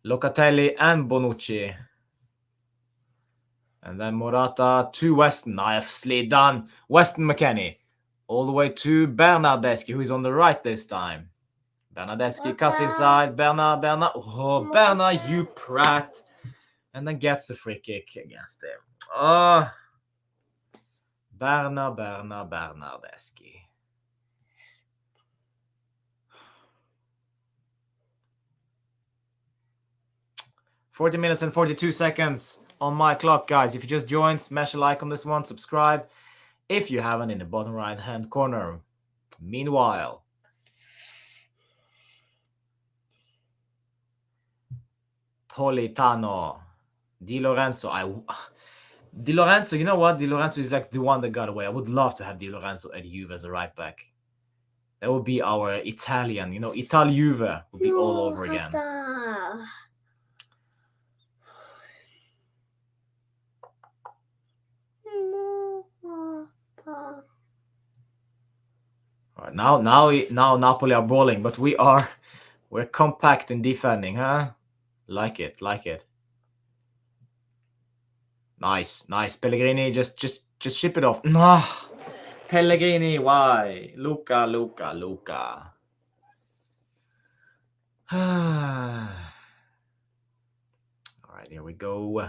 Locatelli and Bonucci. And then Morata to Weston. Nicely done. Weston McKennie. All the way to Bernardeschi, who is on the right this time. Bernardeschi cuts inside. Berna. Oh, Berna, you prat. And then gets the free kick against him. Oh. Bernardeschi. $40 minutes and 42 seconds on my clock, guys. If you just joined, smash a like on this one, subscribe if you haven't in the bottom right hand corner. Meanwhile, Politano, Di Lorenzo. Di Lorenzo, you know what? Di Lorenzo is like the one that got away. I would love to have Di Lorenzo at Juve as a right back. That would be our Italian, Ital Juve would be all over again. All right, now Napoli are brawling, but we're compact in defending, huh? Like it. Nice. Pellegrini, just ship it off. No, Pellegrini, why? Luca. All right, here we go.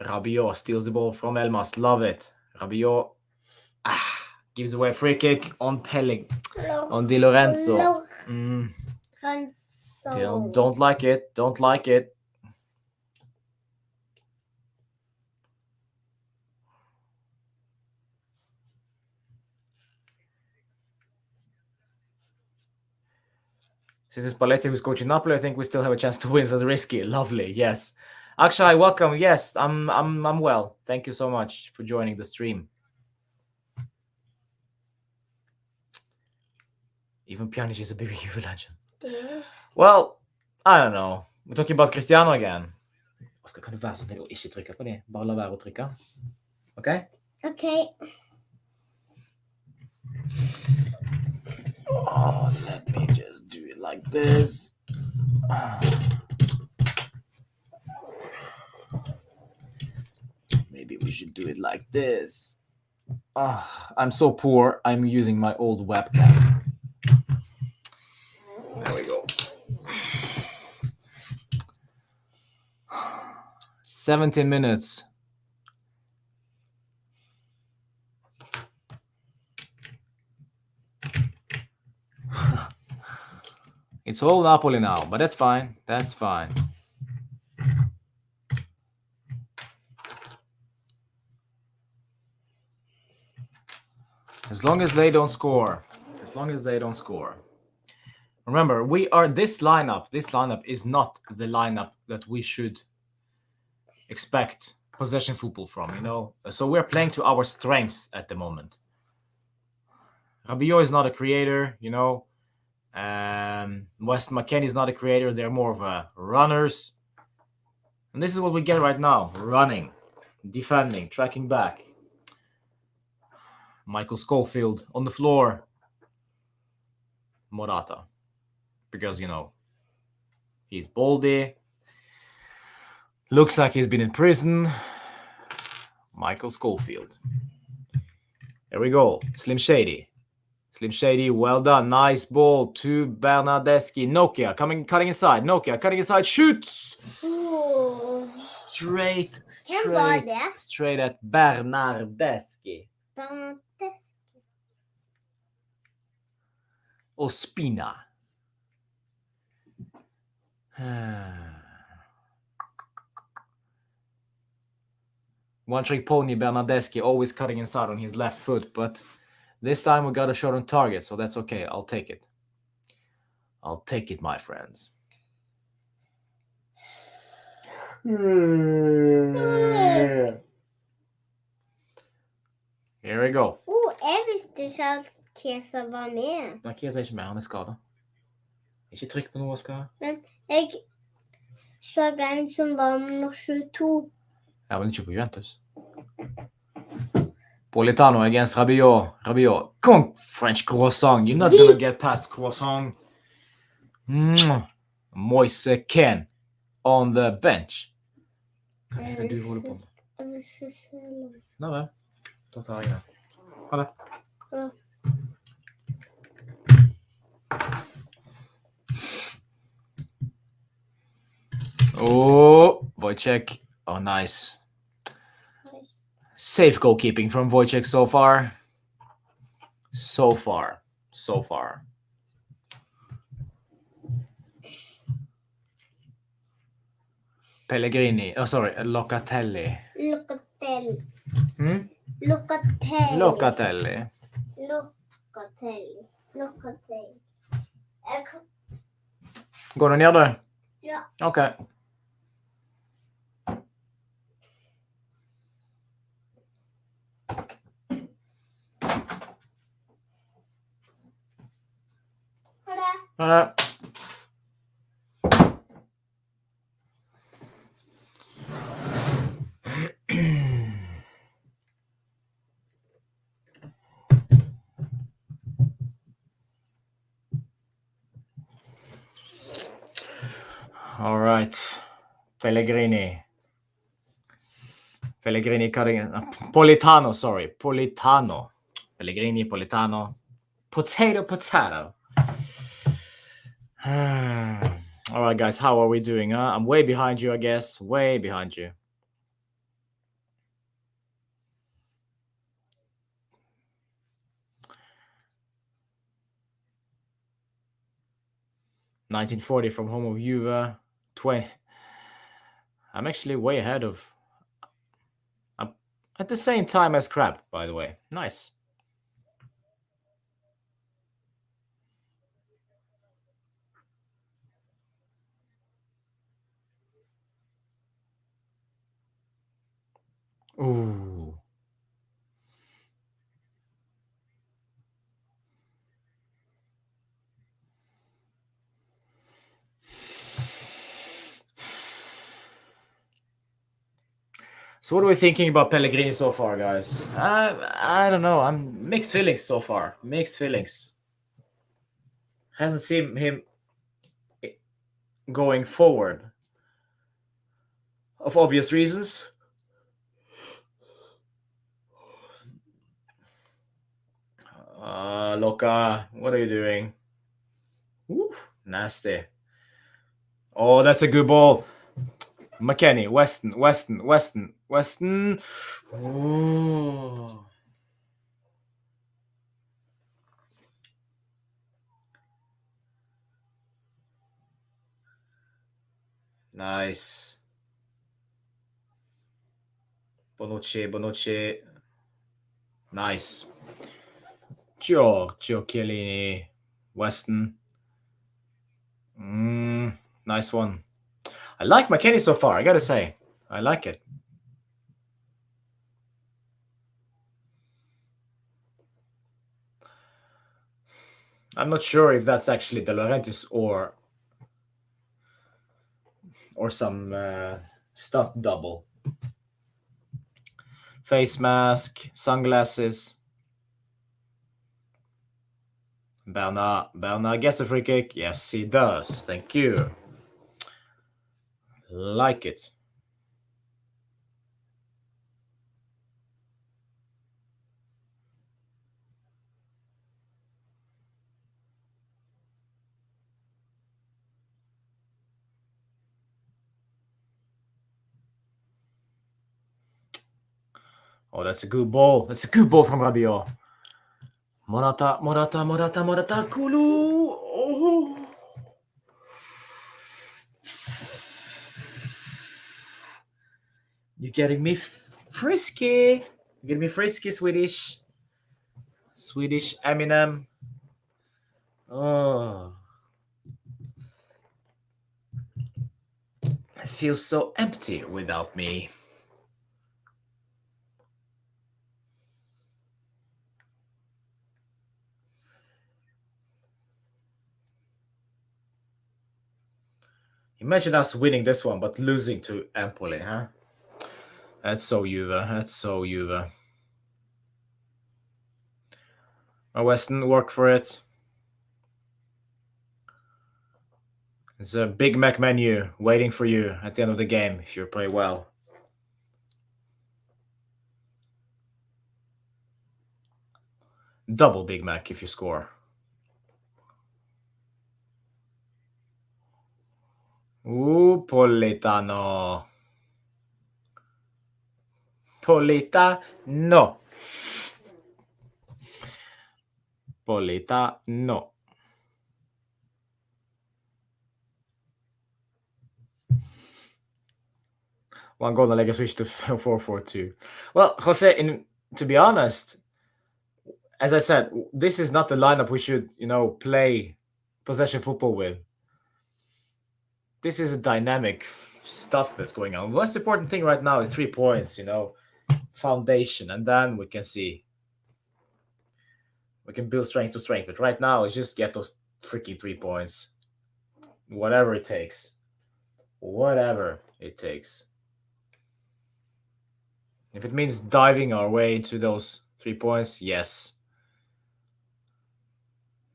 Rabiot steals the ball from Elmas. Love it. Rabiot gives away a free kick on on Di Lorenzo. Don't like it. Since it's Spalletti who's coaching Napoli, I think we still have a chance to win. So it's risky. Lovely. Yes. Akshay, welcome. Yes, I'm well. Thank you so much for joining the stream. Even Pjanic is a big Juve legend. Yeah. Well, I don't know. We're talking about Cristiano again. Oskar, kan du være så snill å ikke trykke på det? Bare la være å trykke. Okay? Okay. Oh, let me just do it like this. Maybe we should do it like this. I'm so poor. I'm using my old webcam. There we go. 17 minutes. It's all Napoli now, but that's fine. That's fine. As long as they don't score. Remember, this lineup is not the lineup that we should expect possession football from, So we're playing to our strengths at the moment. Rabiot is not a creator, West McKennie is not a creator. They're more of runners. And this is what we get right now. Running, defending, tracking back. Michael Schofield on the floor. Morata. Because, he's baldy. Looks like he's been in prison. Michael Schofield. Here we go. Slim Shady, well done. Nice ball to Bernardeschi. Nokia cutting inside. Shoots. Ooh. Straight at Bernardeschi. Ospina. One trick pony Bernardeschi, always cutting inside on his left foot, but this time we got a shot on target, so that's okay. I'll take it. My friends. Here we go. Jeg visste ikke at Kesa var med. Nei, Kesa er ikke med, han er skadet. Ikke trykk på noe, Oskar. Men jeg så en som var nummer 22. Ja, men ikke på Juventus. Politano against Rabiot. Come on, French croissant. You're not gonna get past croissant. Moise Ken on the bench. Hva er det du holder på med? Jeg vil ikke se noe. Nå vel. Da tar jeg det. Ha det. Ja. Oh, Wojciech. Oh, nice. Safe goalkeeping from Wojciech so far. Pellegrini. Oh, sorry. Locatelli. Locatelli. Går du ned, du? Ja. Okay. All right. Pellegrini cutting. Politano, sorry. Politano. Pellegrini, Politano. Potato. All right, guys. How are we doing? I'm way behind you, I guess. Way behind you. $19.40 from home of Juve. 20. I'm actually way ahead of. I'm at the same time as Crab, by the way. Nice. Ooh. So what are we thinking about Pellegrini so far, guys? I don't know. I'm mixed feelings so far. Mixed feelings. Haven't seen him going forward. Of obvious reasons. Loka, what are you doing? Woo, nasty. Oh, that's a good ball. McKennie, Weston. Ooh. Nice. Bonucci. Nice. Giorgio Chiellini. Weston. Nice one. I like McKennie so far, I gotta say. I like it. I'm not sure if that's actually De Laurentiis or some stunt double. Face mask, sunglasses. Bernard gets a free kick. Yes, he does. Thank you. Like it. Oh, that's a good ball. That's a good ball from Rabiot. Morata, Kulu. Oh. You're getting me frisky. You're getting me frisky, Swedish Eminem. Oh. It feels so empty without me. Imagine us winning this one, but losing to Empoli, huh? That's so Juve. Weston, work for it. There's a Big Mac menu waiting for you at the end of the game if you play well. Double Big Mac if you score. Ooh, Politano. Politano. One goal and Lega switch to 4-4-2. Well, Jose, to be honest, as I said, this is not the lineup we should, play possession football with. This is a dynamic stuff that's going on. The most important thing right now is 3 points, foundation, and then we can see. We can build strength to strength, but right now it's just get those freaking 3 points. Whatever it takes. Whatever it takes. If it means diving our way into those 3 points, yes.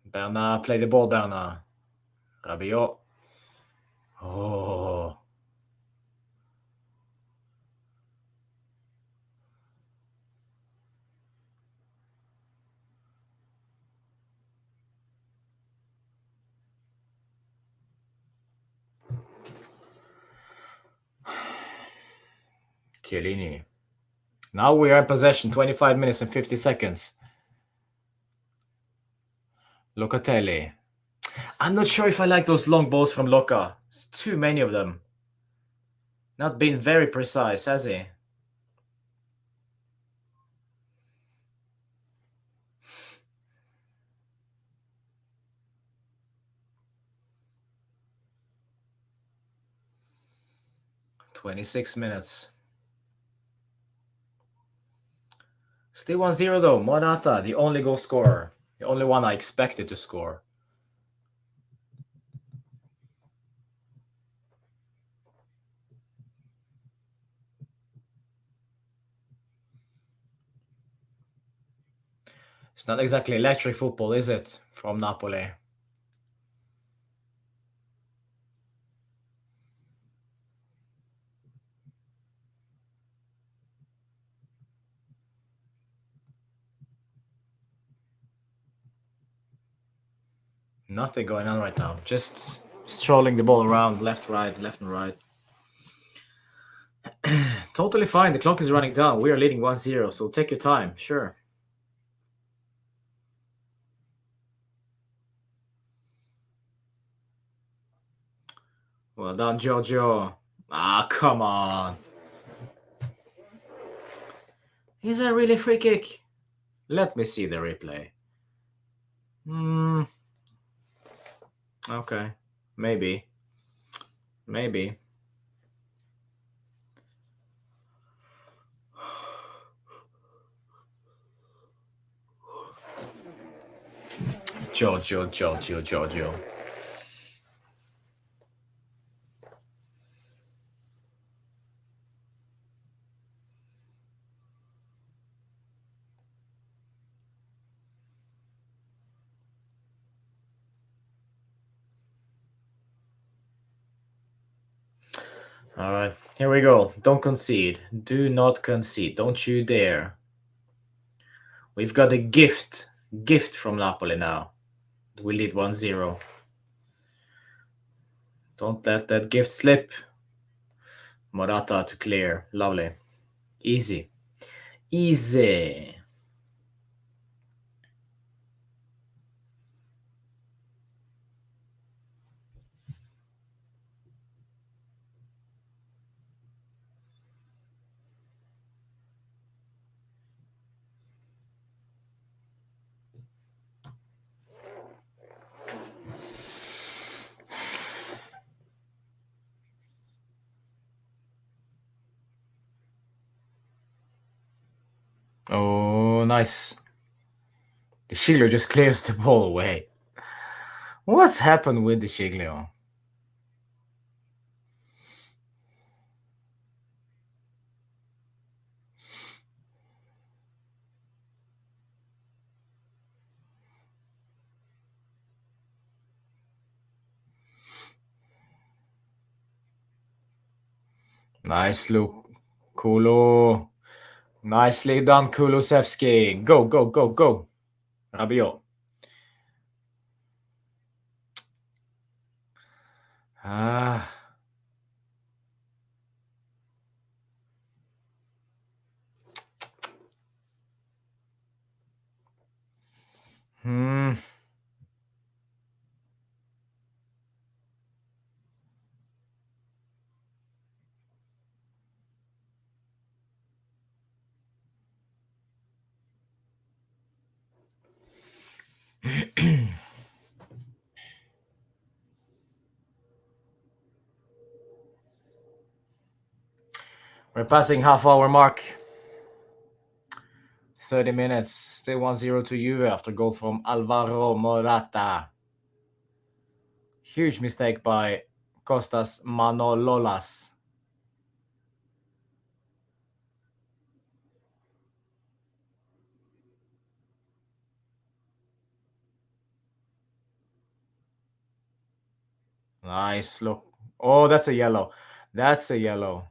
Berna, play the ball, Berna. Rabiot. Oh. Chiellini. Now we are in possession, 25 minutes and 50 seconds. Locatelli. I'm not sure if I like those long balls from Loca. It's too many of them. Not being very precise, has he? $26 Still 1-0 though. Morata, the only goal scorer. The only one I expected to score. It's not exactly electric football, is it? From Napoli. Nothing going on right now. Just strolling the ball around left, right, left and right. Totally fine. The clock is running down. We are leading 1-0, so take your time. Sure. Well done, Giorgio. Ah, come on. Is that really free kick? Let me see the replay. Okay. Maybe. Maybe. Giorgio. All right, here we go. Don't concede. Do not concede. Don't you dare. We've got a gift from Napoli now. We lead 1-0. Don't let that gift slip. Morata to clear. Lovely. Easy. Easy. Oh, nice. The Shiglio just clears the ball away. What's happened with the Shiglio? Nice look. Kulu. Nicely done, Kulusevski. Go. Rabiot. Ah. We're passing half-hour mark. 30 minutes. Still 1-0 to Juve after goal from Alvaro Morata. Huge mistake by Costas Manololas. Nice look. Oh, that's a yellow. That's a yellow.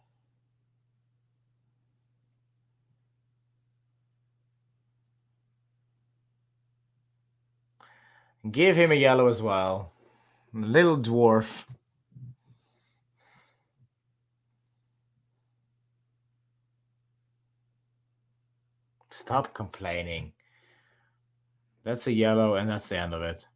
Give him a yellow as well. Little dwarf. Stop complaining. That's a yellow, and that's the end of it.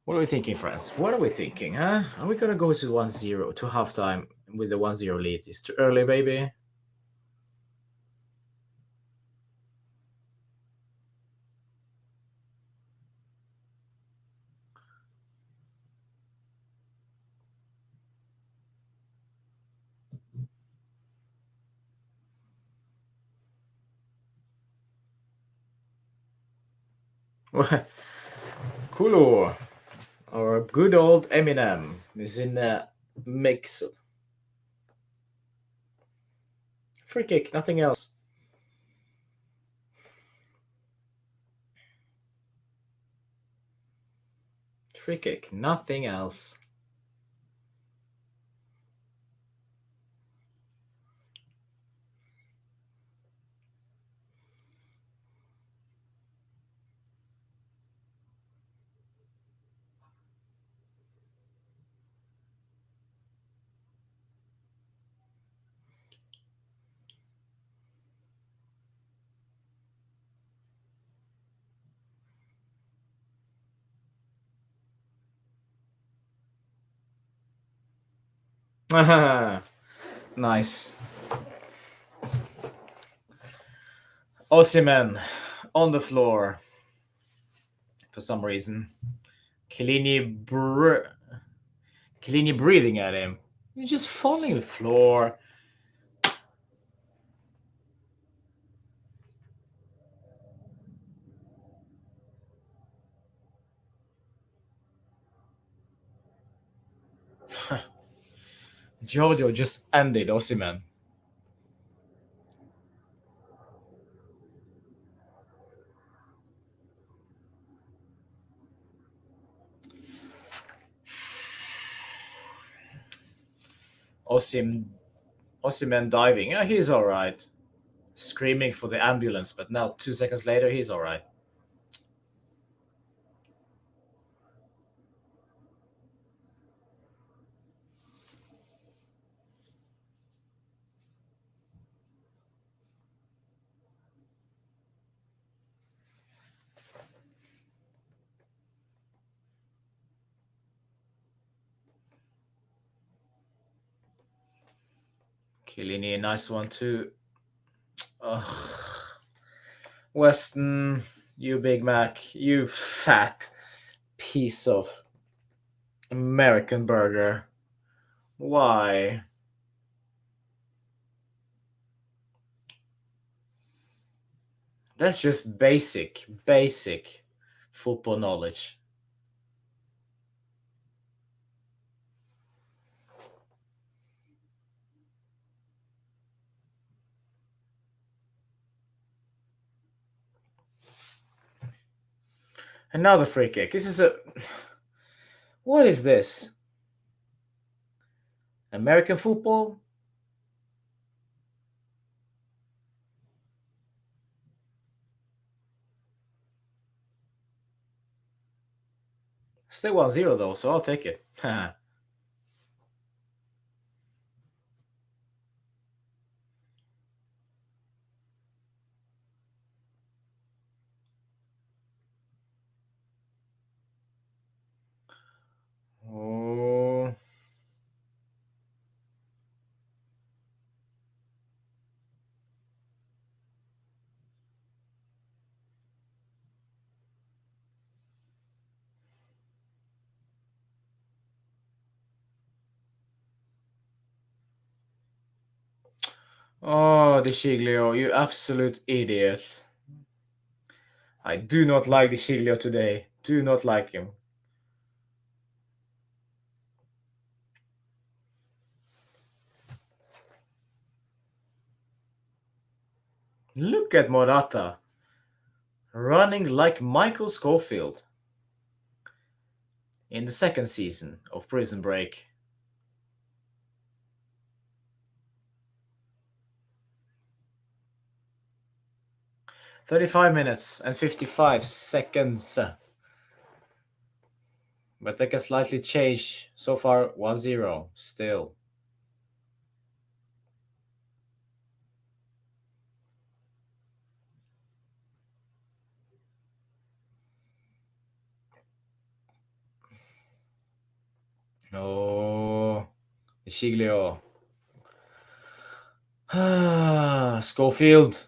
What are we thinking, friends? What are we thinking, huh? Are we gonna go to 1-0 to halftime with the 1-0 lead? It's too early, baby. Kulu, our good old Eminem, is in the mix. Free kick, nothing else. Free kick, nothing else. Nice. Osimhen on the floor for some reason. Chiellini breathing at him. He's just falling on the floor. Jojo just ended Osimhen. Osimhen diving. Yeah, he's all right. Screaming for the ambulance, but now 2 seconds later, he's all right. Chiellini, nice one too. Weston, you Big Mac, you fat piece of American burger. Why? That's just basic football knowledge. Another free kick. This is a. What is this? American football? Still 1-0 though, so I'll take it. Oh. Oh, De Sciglio, you absolute idiot. I do not like De Sciglio today. Do not like him. Look at Morata. Running like Michael Schofield in the second season of Prison Break. $35 and 55 seconds. But they can slightly change. So far, 1-0 still. Oh, Giglio. Schofield.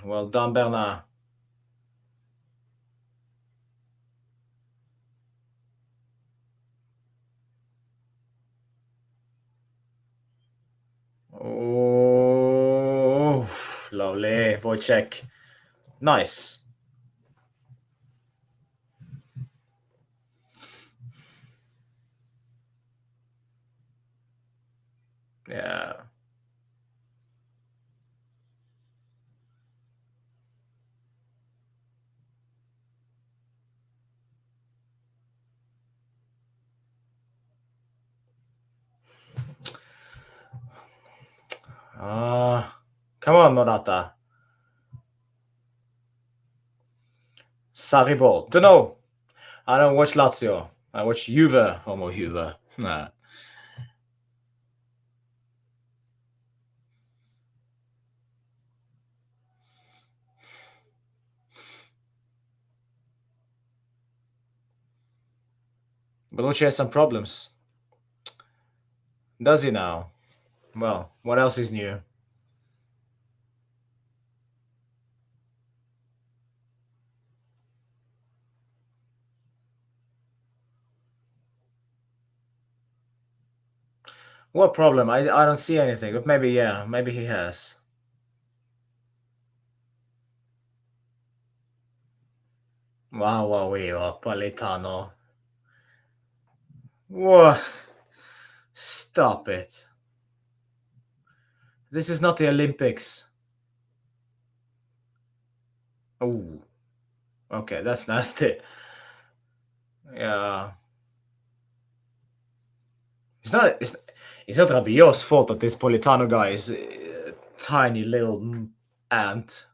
Well done, Bernard. Oh, lovely. Wojciech. Nice. Yeah. Come on, Morata. Sarri ball. Dunno. I don't watch Lazio. I watch Juve. Homo Juve. Nah. Bonucci has some problems. Does he now? Well, what else is new? What problem? I don't see anything, but maybe, yeah, maybe he has. Wow, wow, Politano. Whoa. Stop it. This is not the Olympics. Oh. Okay, that's nasty. Yeah. It's not Rabiot's fault that this Politano guy is a tiny little ant.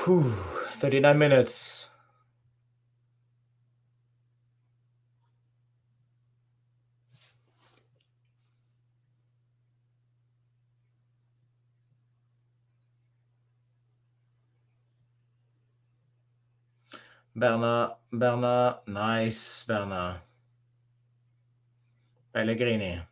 Whew, 39 minutes. Bernard, nice, Bernard. Pellegrini.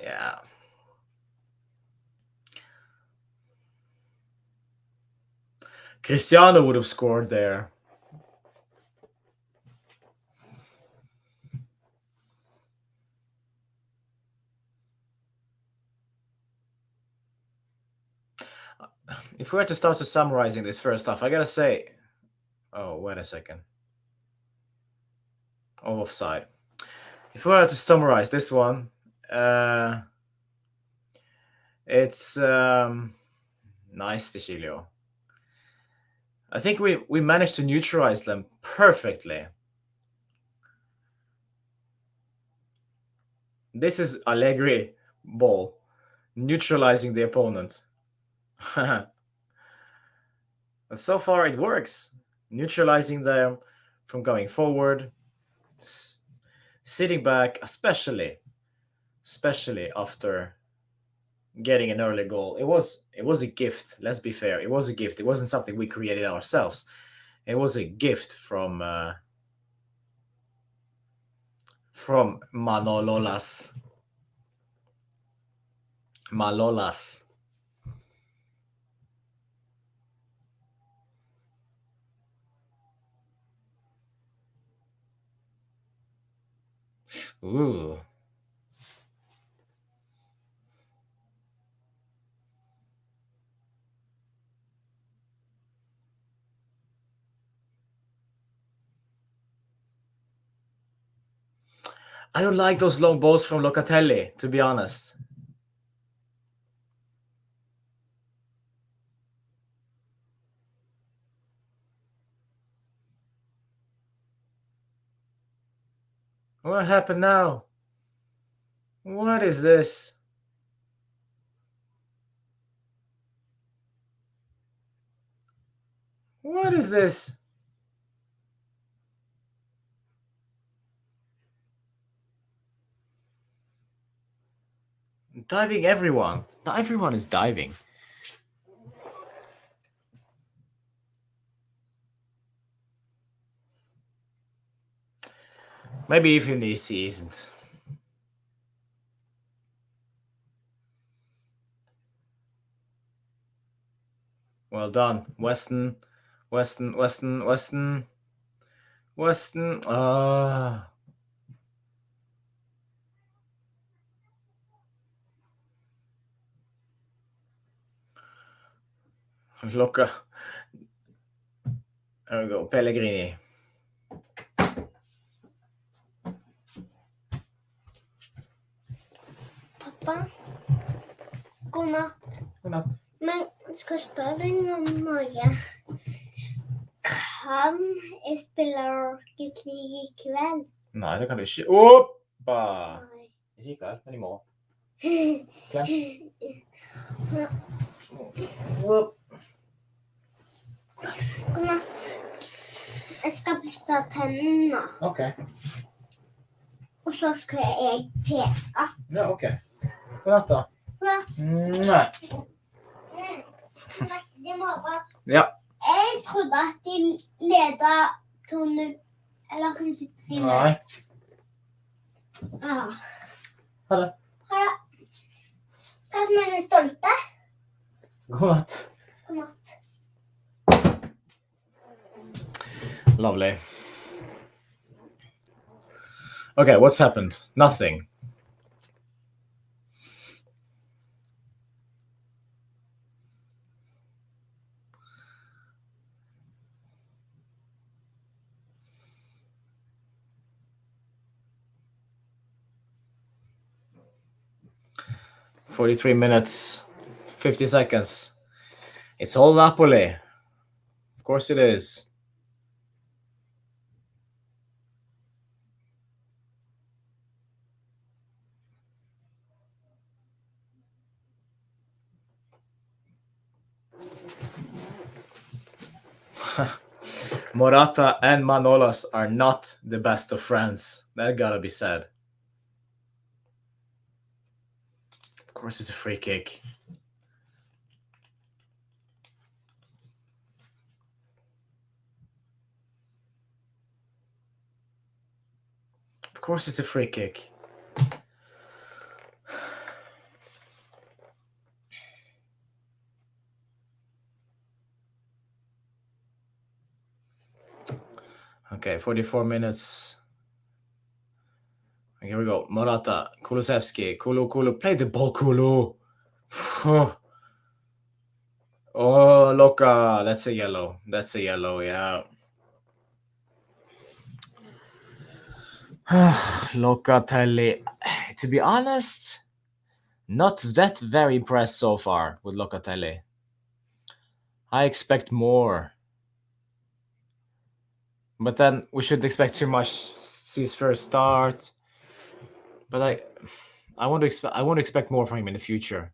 Yeah. Cristiano would have scored there. If we were to start to summarizing this first off, I gotta say, oh, wait a second. Oh, offside. If we were to summarize this one, it's nice, Ticilio. I think we managed to neutralize them perfectly. This is Allegri ball, neutralizing the opponent. So far, it works, neutralizing them from going forward, sitting back, especially after getting an early goal. It was a gift. Let's be fair. It was a gift. It wasn't something we created ourselves. It was a gift from Malolas. Ooh. I don't like those long balls from Locatelli, to be honest. What happened now? What is this? What is this? Diving everyone. Everyone is diving. Maybe even he isn't. Well done. Weston. Look. There we go. Pellegrini. Pappa, god natt. God natt. Men skal jeg spørre deg om noe? Kan jeg spille Rocket League i kveld? Nei, det kan du ikke. Oppa! Nei. Ikke i kveld, men i morgen. God natt. Jeg skal pusse tennene. Ok. Og så skal jeg peke. Ja, ok. God natt da. God natt. Nei. I morgen. Ja. Jeg trodde at de ledet 2-0, eller kanskje 3-0. Nei. Ja. Ha det. Ha det. Hva som er en stolpe? God natt. God natt. Lovely. Okay, what's happened? Nothing. "43 minutes, 50 seconds. It's all Napoli. Of course it is." Morata and Manolas are not the best of friends. That gotta be said. Of course it's a free kick. Of course it's a free kick. Okay, 44 minutes. Here we go. Morata, Kulusevski, Kulu. Play the ball, Kulu. Oh, Loca. That's a yellow. Yeah. Locatelli. To be honest, not that very impressed so far with Locatelli. I expect more. But then we shouldn't expect too much. It's his first start. But I want to expect more from him in the future.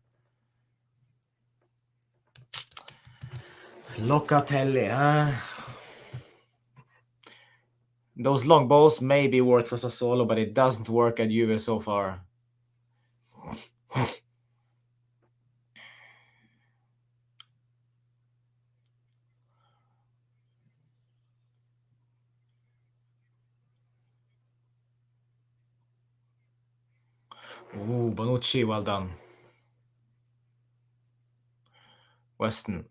Locatelli, those long balls maybe work for Sassuolo, but it doesn't work at Juve so far. Ooh, Bonucci, well done. Weston.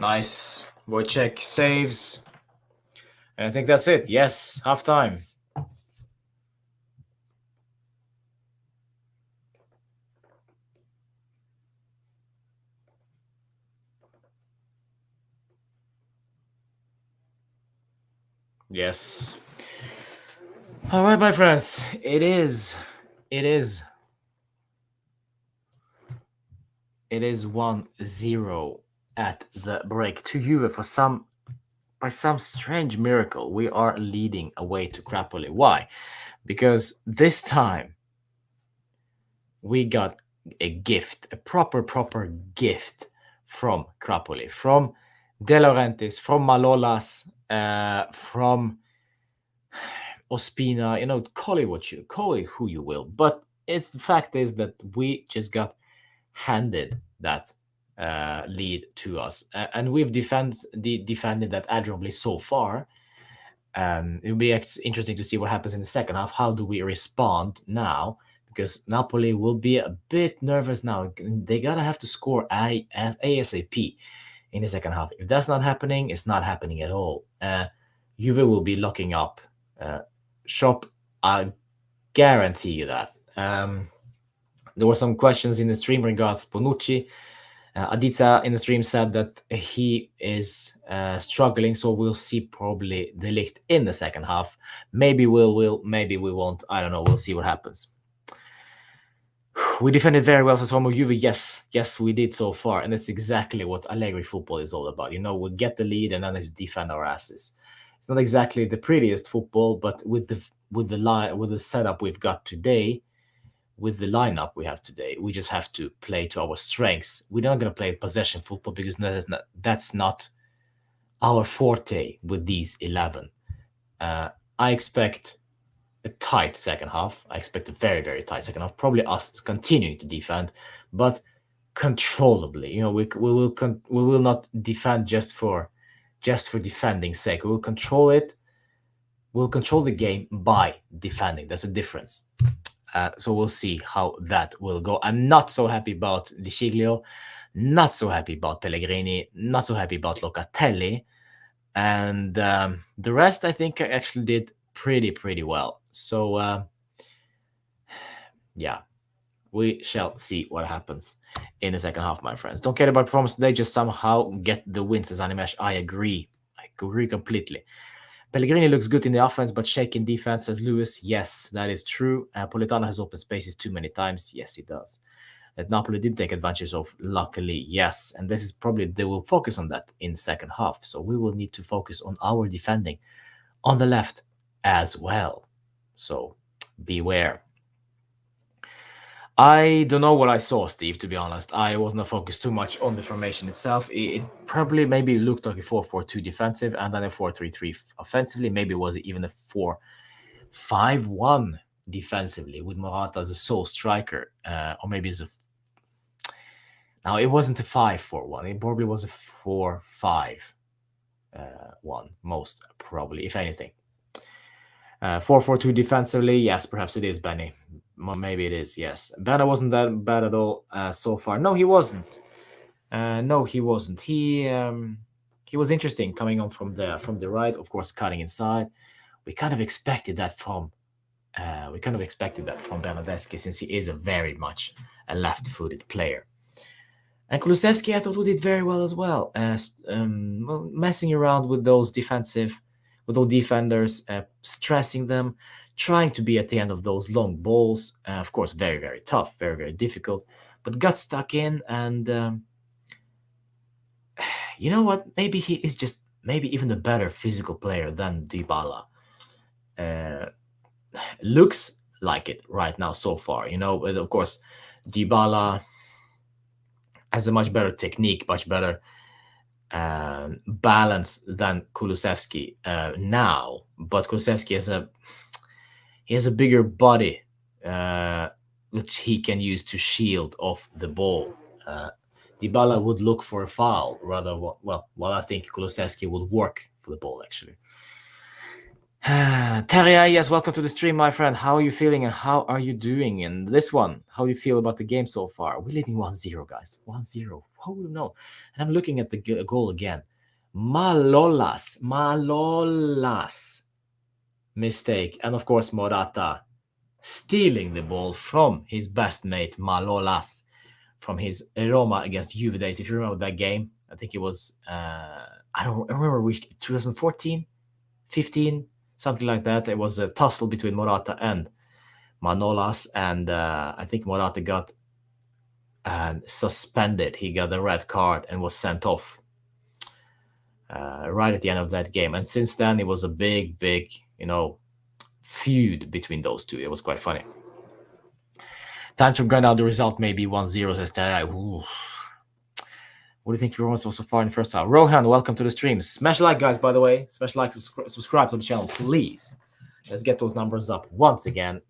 Nice. Wojciech saves. And I think that's it. Yes, half time. Yes. All right, my friends. It is 1-0 at the break to Juve by some strange miracle. We are leading away to Napoli. Why? Because this time we got a gift, a proper gift from Napoli, from De Laurentiis, from Malolas, from Ospina, call it who you will. But the fact is that we just got handed that lead to us, and we've defended that admirably so far. It'll be interesting to see what happens in the second half. How do we respond now? Because Napoli will be a bit nervous now. They gotta have to score ASAP in the second half. If that's not happening, it's not happening at all. Juve will be locking up shop. I guarantee you that. There were some questions in the stream regards Bonucci. Aditya in the stream said that he is struggling, so we'll see probably De Ligt in the second half. Maybe we'll, maybe we won't. I don't know. We'll see what happens. We defended very well as Homo Juve. Yes, we did so far, and that's exactly what Allegri football is all about. We get the lead and then just defend our asses. It's not exactly the prettiest football, but with the setup we've got today, with the lineup we have today, we just have to play to our strengths. We're not going to play possession football because that's not our forte with these 11. I expect a tight second half. I expect a very, very tight second half. Probably us continuing to defend, but controllably. We will not defend just for defending's sake. We will control it. We'll control the game by defending. That's a difference. So we'll see how that will go. I'm not so happy about Di Sciglio, not so happy about Pellegrini, not so happy about Locatelli. And the rest, I think, I actually did pretty well. So, yeah, we shall see what happens in the second half, my friends. Don't care about performance today, just somehow get the wins, as Animesh. I agree completely. Pellegrini looks good in the offense, but shaky in defense, says Lewis. Yes, that is true. Politano has open spaces too many times. Yes, he does. That Napoli did take advantage of, luckily, yes. And this is probably, they will focus on that in the second half. So we will need to focus on our defending on the left as well. So beware. I don't know what I saw, Steve, to be honest. I was not focused too much on the formation itself. It probably maybe looked like a 4-4-2 defensive and then a 4-3-3 offensively. Maybe it was even a 4-5-1 defensively with Morata as a sole striker. Or maybe it's a... Now, it wasn't a 5-4-1. It probably was a 4-5-1, most probably, if anything. 4-4-2 defensively, yes, perhaps it is, Benny. Maybe it is, yes. Bana wasn't that bad at all so far. No, he wasn't. He wasn't. He was interesting coming on from the right, of course, cutting inside. We kind of expected that from Bernardeschi, since he is a very much a left-footed player. And Kulusevski, I thought, we did very well as well, messing around with those defenders, stressing them, trying to be at the end of those long balls. Of course, very, very tough, very, very difficult, but got stuck in. And you know what? Maybe he is just even a better physical player than Dybala. Looks like it right now so far. But of course, Dybala, has a much better technique, much better balance than Kulusevski now. But Kulusevski has a bigger body which he can use to shield off the ball. Dybala would look for a foul rather. Well, I think Kulusevski would work for the ball actually. Terry, yes, welcome to the stream, my friend. How are you feeling and how are you doing in this one? How do you feel about the game so far? We're leading 1-0, guys. 1-0. How would you know? And I'm looking at the goal again. Malolas mistake. And of course, Morata stealing the ball from his best mate, Malolas, from his Roma against Juve days. If you remember that game, I think it was, I don't remember which, 2014, 15, something like that. It was a tussle between Morata and Manolas, and I think Morata got suspended. He got a red card and was sent off right at the end of that game. And since then, it was a big, feud between those two. It was quite funny. Time to grind out the result, maybe 1-0, says Terry. What do you think everyone saw so far in the first half? Rohan, welcome to the stream. Smash a like, guys, by the way. Smash a like, subscribe to the channel, please. Let's get those numbers up once again.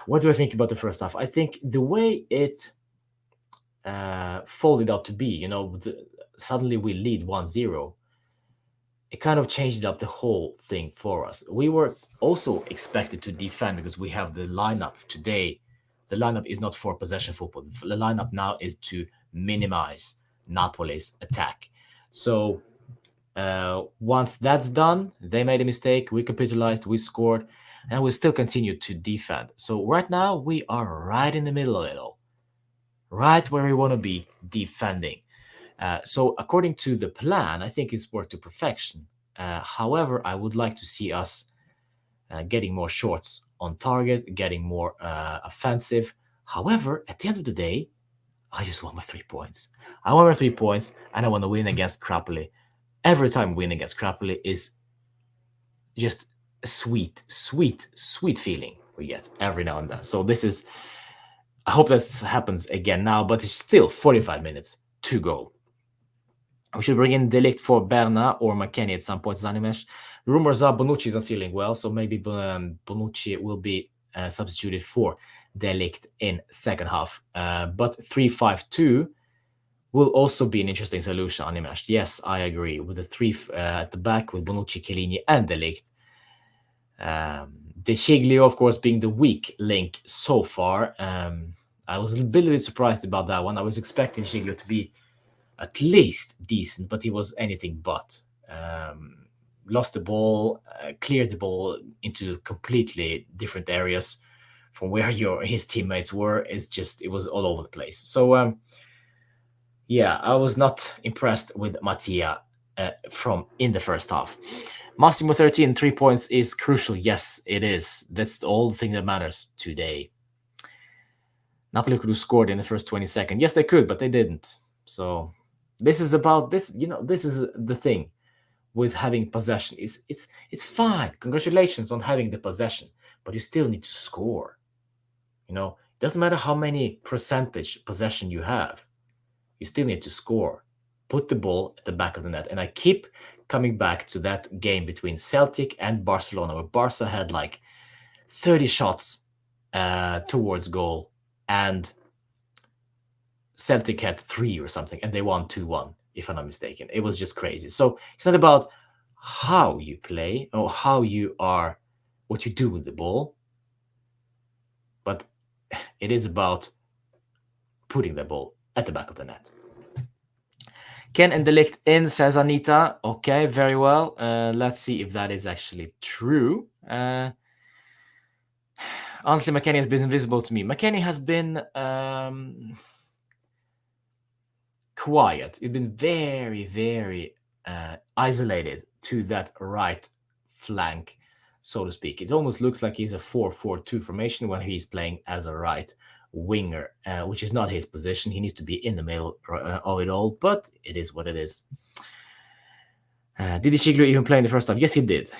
What do I think about the first half? I think the way it folded out to be, suddenly we lead 1-0. It kind of changed up the whole thing for us. We were also expected to defend because we have the lineup today. The lineup is not for possession football. The lineup now is to minimize Napoli's attack. So once that's done, they made a mistake, we capitalized, we scored, and we still continue to defend. So right now, we are right in the middle of it all. Right where we want to be defending. So according to the plan, I think it's worked to perfection. However, I would like to see us getting more shots on target, getting more offensive. However, at the end of the day, I just want my 3 points. I want my 3 points, and I want to win against Napoli. Every time we win against Napoli is just a sweet feeling we get every now and then. So I hope that happens again now, but it's still 45 minutes to go. We should bring in De Ligt for Berna or McKennie at some point, Zanimesh. Rumors are Bonucci isn't feeling well, so maybe Bonucci will be substituted for De Ligt in second half. But 3-5-2 will also be an interesting solution, Animesh. Yes, I agree. With the three at the back with Bonucci, Chiellini, and De Ligt. De Sciglio, of course, being the weak link so far. I was a little bit surprised about that one. I was expecting Sciglio to be at least decent, but he was anything but. Lost the ball, cleared the ball into completely different areas from where his teammates were. It was all over the place. So, yeah, I was not impressed with Mattia from in the first half. Massimo 13, 3 points is crucial. Yes, it is. That's the only thing that matters today. Napoli could have scored in the first 20 seconds. Yes, they could, but they didn't. So this is about this. This is the thing with having possession. It's fine. Congratulations on having the possession, but you still need to score. It doesn't matter how many percentage possession you have. You still need to score. Put the ball at the back of the net. And I keep coming back to that game between Celtic and Barcelona, where Barca had like 30 shots towards goal, and Celtic had 3 or something, and they won 2-1, if I'm not mistaken. It was just crazy. So it's not about how you play or what you do with the ball, but it is about putting the ball at the back of the net. Ken and De Ligt in, says Anita. Okay, very well. Let's see if that is actually true. Honestly, McKennie has been invisible to me. McKennie has been quiet. He's been very, very isolated to that right flank, so to speak. It almost looks like he's a 4-4-2 formation when he's playing as a right winger, which is not his position. He needs to be in the middle of it all, but it is what it is. Did Sciglio even play in the first half? Yes, he did.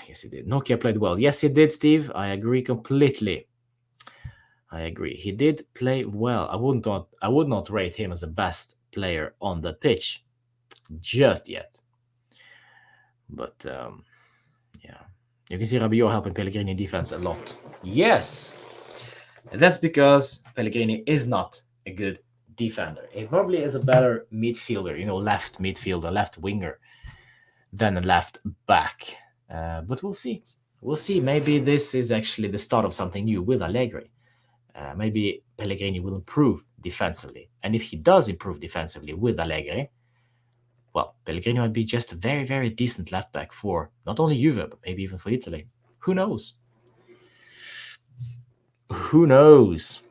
Nokia played well. Yes, he did, Steve. I agree completely. I agree. He did play well. I would not rate him as the best player on the pitch just yet. But yeah, you can see Rabiot helping Pellegrini defense a lot. Yes, and that's because Pellegrini is not a good defender. He probably is a better midfielder, left midfielder, left winger than a left back. But we'll see. We'll see. Maybe this is actually the start of something new with Allegri. Maybe Pellegrini will improve defensively. And if he does improve defensively with Allegri, well, Pellegrini might be just a very, very decent left back for not only Juve, but maybe even for Italy. Who knows? Who knows?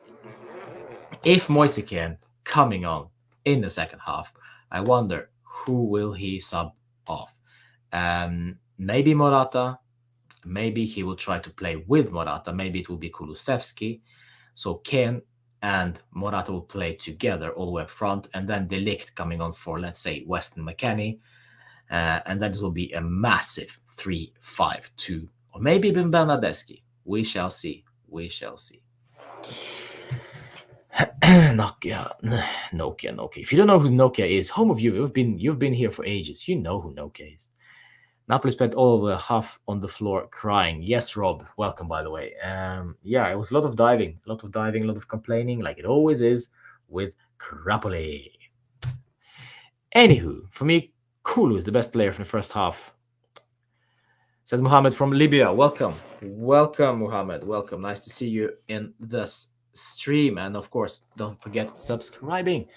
If Moise Kean coming on in the second half, I wonder who will he sub off. Maybe Morata. Maybe he will try to play with Morata. Maybe it will be Kulusevski. So Kean and Morata will play together all the way up front, and then De Ligt coming on for, let's say, Weston McKennie. And that will be a massive 3-5-2. Or maybe even Bernardeschi. We shall see. We shall see. Nokia. If you don't know who Nokia is, home of Juve, you've been here for ages. You know who Nokia is. Napoli spent all of the half on the floor crying. Yes, Rob. Welcome, by the way. Yeah, it was a lot of diving, a lot of complaining, like it always is with Crapoli. Anywho, for me, Kulu is the best player from the first half. Says Mohammed from Libya. Welcome. Welcome, Mohammed. Welcome. Nice to see you in this stream. And of course, don't forget subscribing.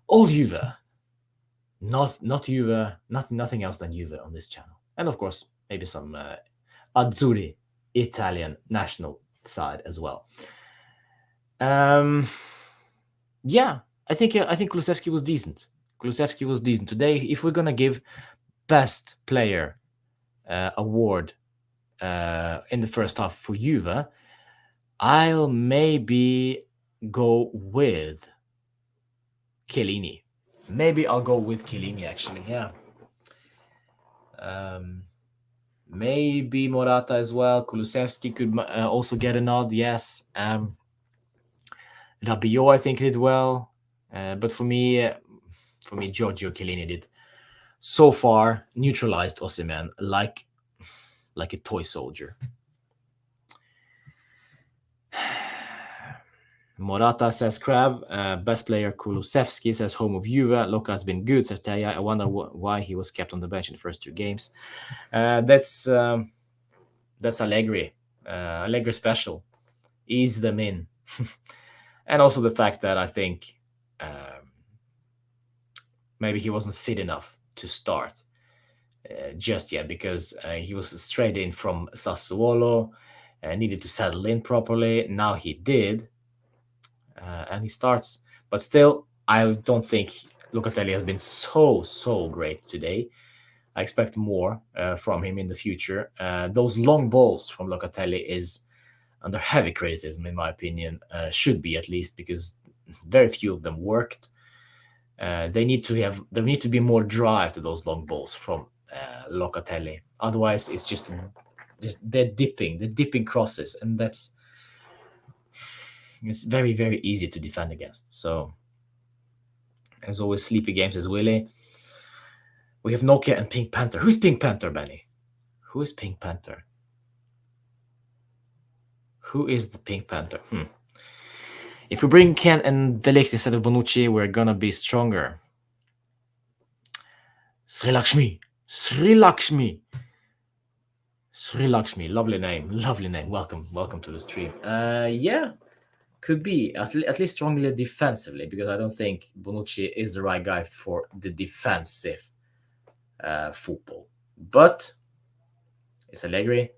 All Juve. Not Juve, nothing else than Juve on this channel. And of course, maybe some Azzurri Italian national side as well. Yeah, I think Kulusevski was decent. Kulusevski was decent today. If we're gonna give best player award in the first half for Juve, I'll maybe go with Chiellini. Maybe I'll go with Chiellini, actually, yeah. Maybe Morata as well. Kulusevski could also get a nod, yes. Rabiot, I think, did well. But for me, Giorgio Chiellini did so far neutralized Osimhen like a toy soldier. Morata says Crab. Best player Kulusevski says home of Juve. Loka has been good, says Taya. I wonder why he was kept on the bench in the first 2 games. That's Allegri. Allegri special. Ease them in. And also the fact that I think maybe he wasn't fit enough to start just yet, because he was straight in from Sassuolo, needed to settle in properly. Now he did. And he starts. But still, I don't think Locatelli has been so great today. I expect more from him in the future. Those long balls from Locatelli is under heavy criticism, in my opinion. Should be, at least, because very few of them worked. There need to be more drive to those long balls from Locatelli. Otherwise, it's just they're dipping crosses, and it's very, very easy to defend against. So, as always, sleepy games as Willie. We have Nokia and Pink Panther. Who's Pink Panther, Benny? Who is Pink Panther? Who is the Pink Panther? If we bring Ken and De Ligt instead of Bonucci, we're gonna be stronger. Sri Lakshmi. Lovely name. Welcome to the stream. Yeah. Could be, at least strongly defensively, because I don't think Bonucci is the right guy for the defensive football. But it's Allegri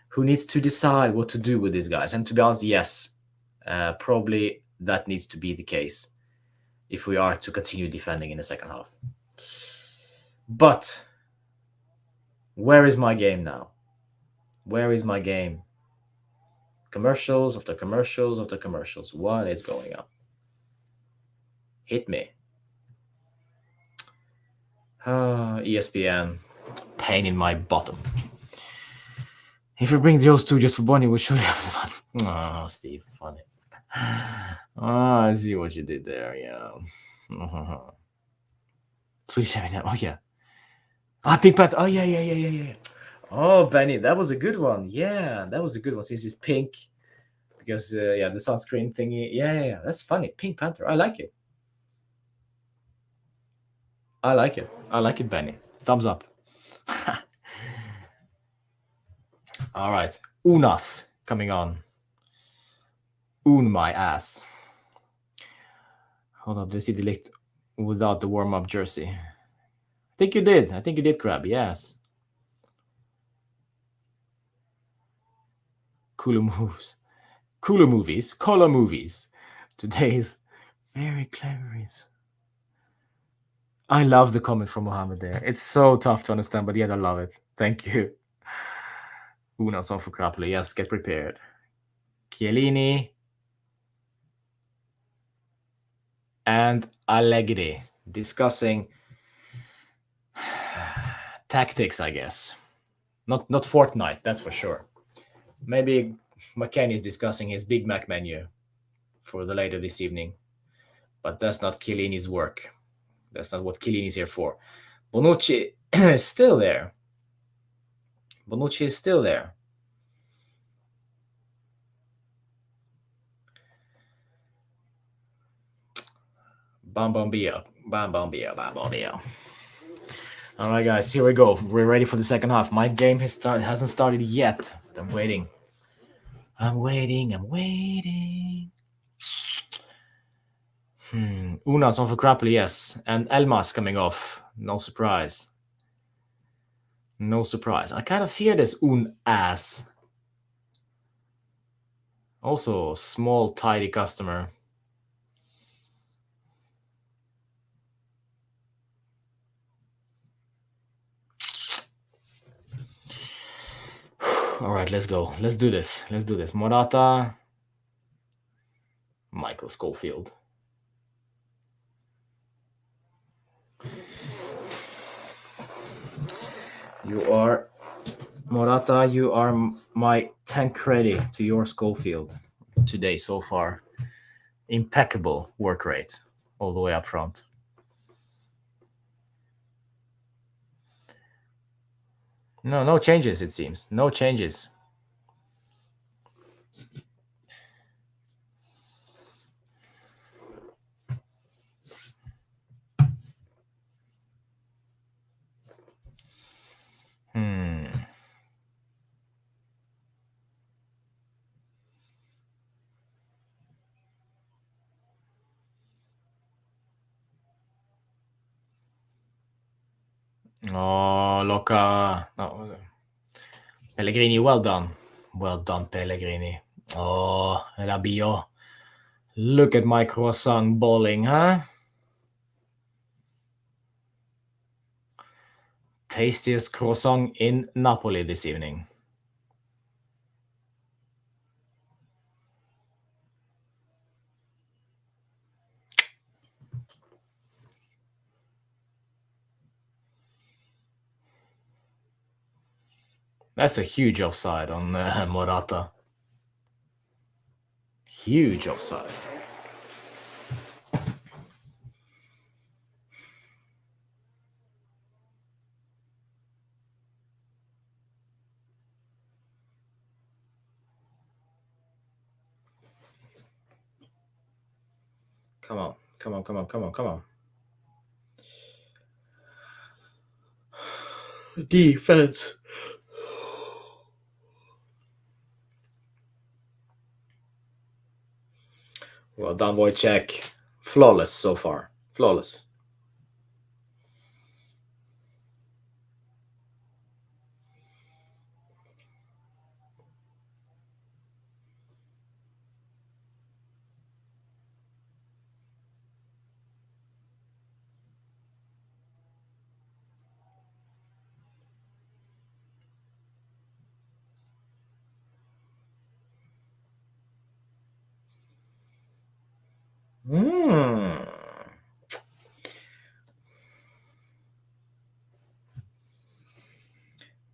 who needs to decide what to do with these guys. And to be honest, yes, probably that needs to be the case if we are to continue defending in the second half. But where is my game now? Where is my game? Commercials after commercials after commercials. What is going on? Hit me. ESPN. Pain in my bottom. If we bring those two just for Bonnie, we surely have fun. Oh, Steve, funny. I see what you did there. Yeah. Swedish Eminem. Oh yeah. Ah, Pink Panther. Oh yeah. Oh, Benny, that was a good one. Yeah, that was a good one. Since it's pink, because yeah, the sunscreen thingy. Yeah. That's funny. Pink Panther. I like it. I like it. I like it, Benny. Thumbs up. All right. Unas coming on. Un my ass. Hold up. Did I see the licht without the warm up jersey? I think you did, Crab. Yes. Cooler moves. Cooler movies. Color movies. Today's very clever is. I love the comment from Mohammed there. It's so tough to understand, but yet I love it. Thank you. Una son for Crapoli. Yes, get prepared. Chiellini and Allegri discussing tactics, I guess. Not Fortnite, that's for sure. Maybe McKennie is discussing his Big Mac menu for the later this evening. But that's not Chiellini's work. That's not what Chiellini's here for. Bonucci is still there. Bonucci is still there. Bam bam bia. Bam bam bia. Bam bam bia. All right, guys, here we go. We're ready for the second half. My game hasn't started yet. I'm waiting. I'm waiting. Unas on for Crapoli, yes. And Elmas coming off. No surprise. No surprise. I kind of fear this ass. Also, small, tidy customer. All right, let's go. Let's do this. Morata. Michael Schofield. Morata, you are my Tancredi to your Schofield today so far. Impeccable work rate all the way up front. No changes, it seems. No changes. Oh, Loca. No. Pellegrini, well done. Well done, Pellegrini. Oh, Rabiot. Look at my croissant bowling, huh? Tastiest croissant in Napoli this evening. That's a huge offside on Morata. Huge offside. Come on. Defense. Well done, Wojciech. Flawless so far. Flawless.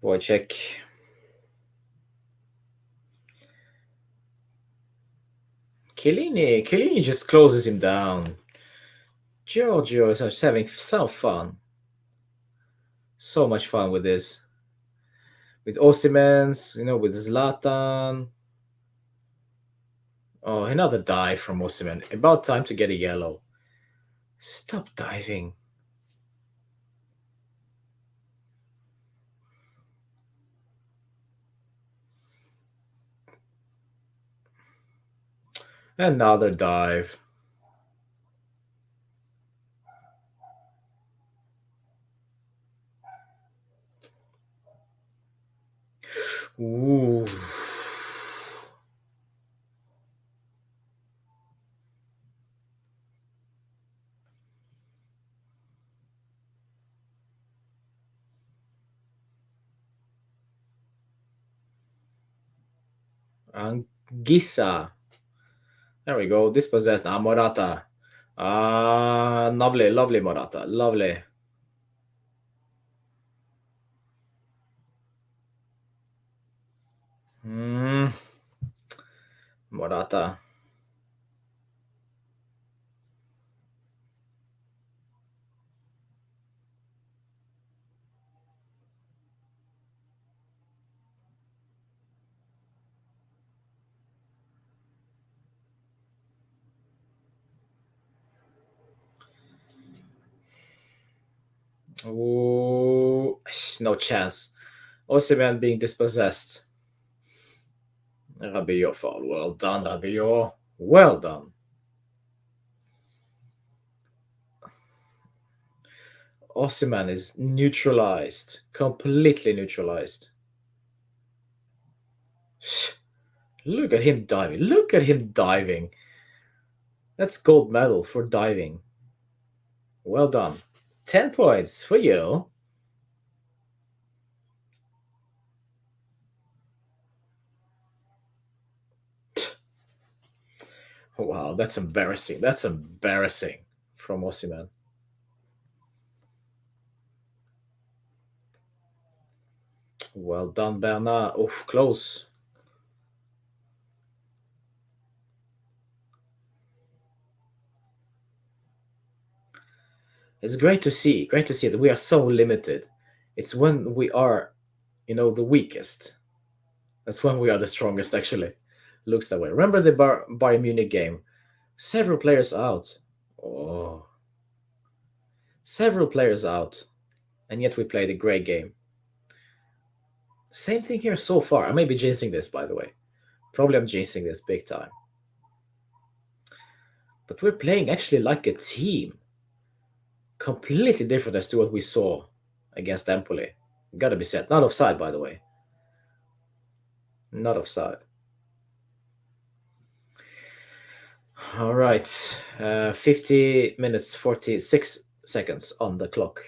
Wojciech. Chiellini just closes him down. Giorgio is just having some fun. So much fun with this. With Osimhen's, with Zlatan. Oh, another dive from Osimhen. About time to get a yellow. Stop diving. Another dive. Ooh. Anguissa. There we go. Dispossessed. Ah, Morata. Ah, lovely, lovely Morata. Lovely. Morata. Oh, no chance. Osimhen being dispossessed. Rabiot foul. Well done, Rabiot. Well done. Osimhen is neutralized. Completely neutralized. Look at him diving. Look at him diving. That's gold medal for diving. Well done. 10 points for you. Wow, that's embarrassing. That's embarrassing from Osimhen. Well done, Bernard. Oof, close. It's great to see. Great to see that we are so limited. It's when we are, the weakest. That's when we are the strongest, actually. Looks that way. Remember the Bayern Munich game? Several players out. Oh. Several players out. And yet we played a great game. Same thing here so far. I may be jinxing this, by the way. Probably I'm jinxing this big time. But we're playing actually like a team. Completely different as to what we saw against Napoli. Gotta be said. Not offside, by the way. Not offside. All right. 50 minutes, 46 seconds on the clock.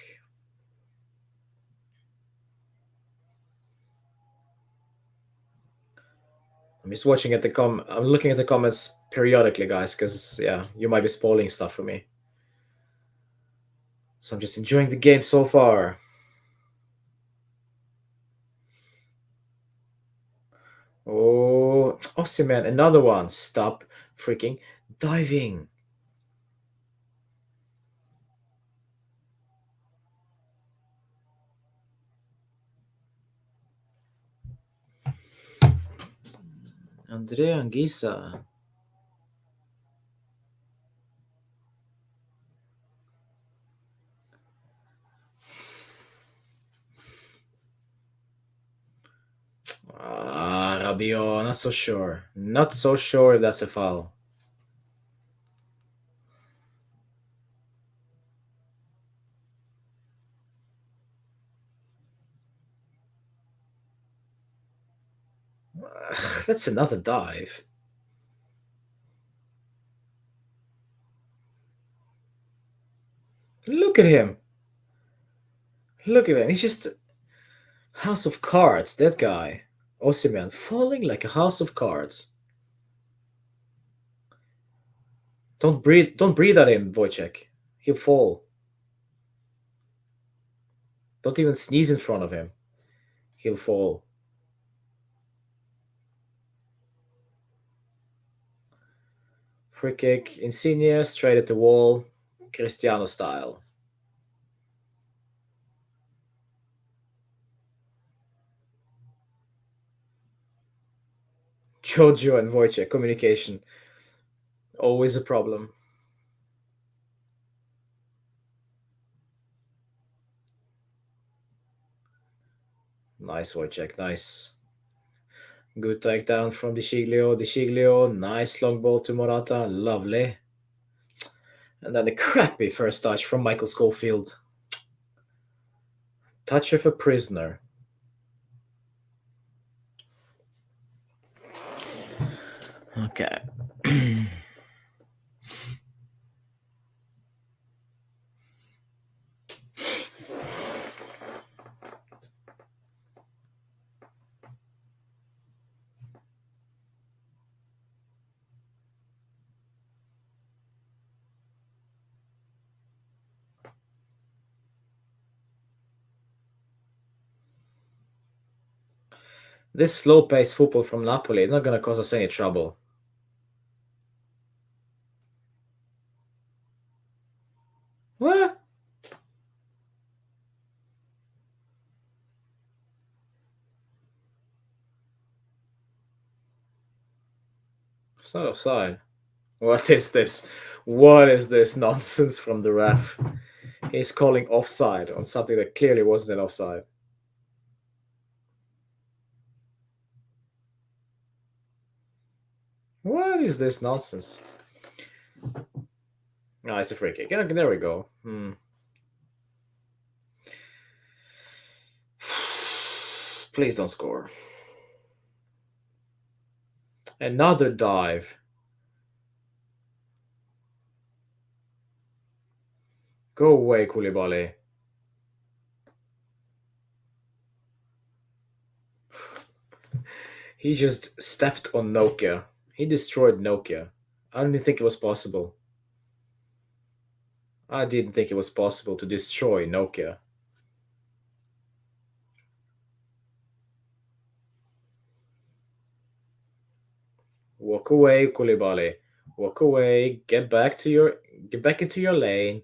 I'm just watching I'm looking at the comments periodically, guys, because yeah, you might be spoiling stuff for me. So I'm just enjoying the game so far. Oh, Osimhen, another one. Stop freaking diving. Andrea Anguissa. Ah, Rabiot, not so sure. Not so sure if that's a foul. That's another dive. Look at him. Look at him. He's just house of cards, that guy. Osimhen falling like a house of cards. Don't breathe at him, Wojciech. He'll fall. Don't even sneeze in front of him. He'll fall. Free kick, Insigne, straight at the wall, Cristiano style. Giorgio and Wojciech, communication. Always a problem. Nice, Wojciech, nice. Good takedown from Di Sciglio, nice long ball to Morata, lovely. And then the crappy first touch from Michael Schofield. Touch of a prisoner. Okay. This slow-paced football from Napoli is not going to cause us any trouble. What? It's not offside. What is this? What is this nonsense from the ref? He's calling offside on something that clearly wasn't an offside. What is this nonsense? No, it's a free kick. Yeah, there we go. Please don't score. Another dive. Go away, Koulibaly. He just stepped on Nokia. He destroyed Nokia. I didn't think it was possible. I didn't think it was possible to destroy Nokia. Walk away, Koulibaly. Walk away. Get back into your lane.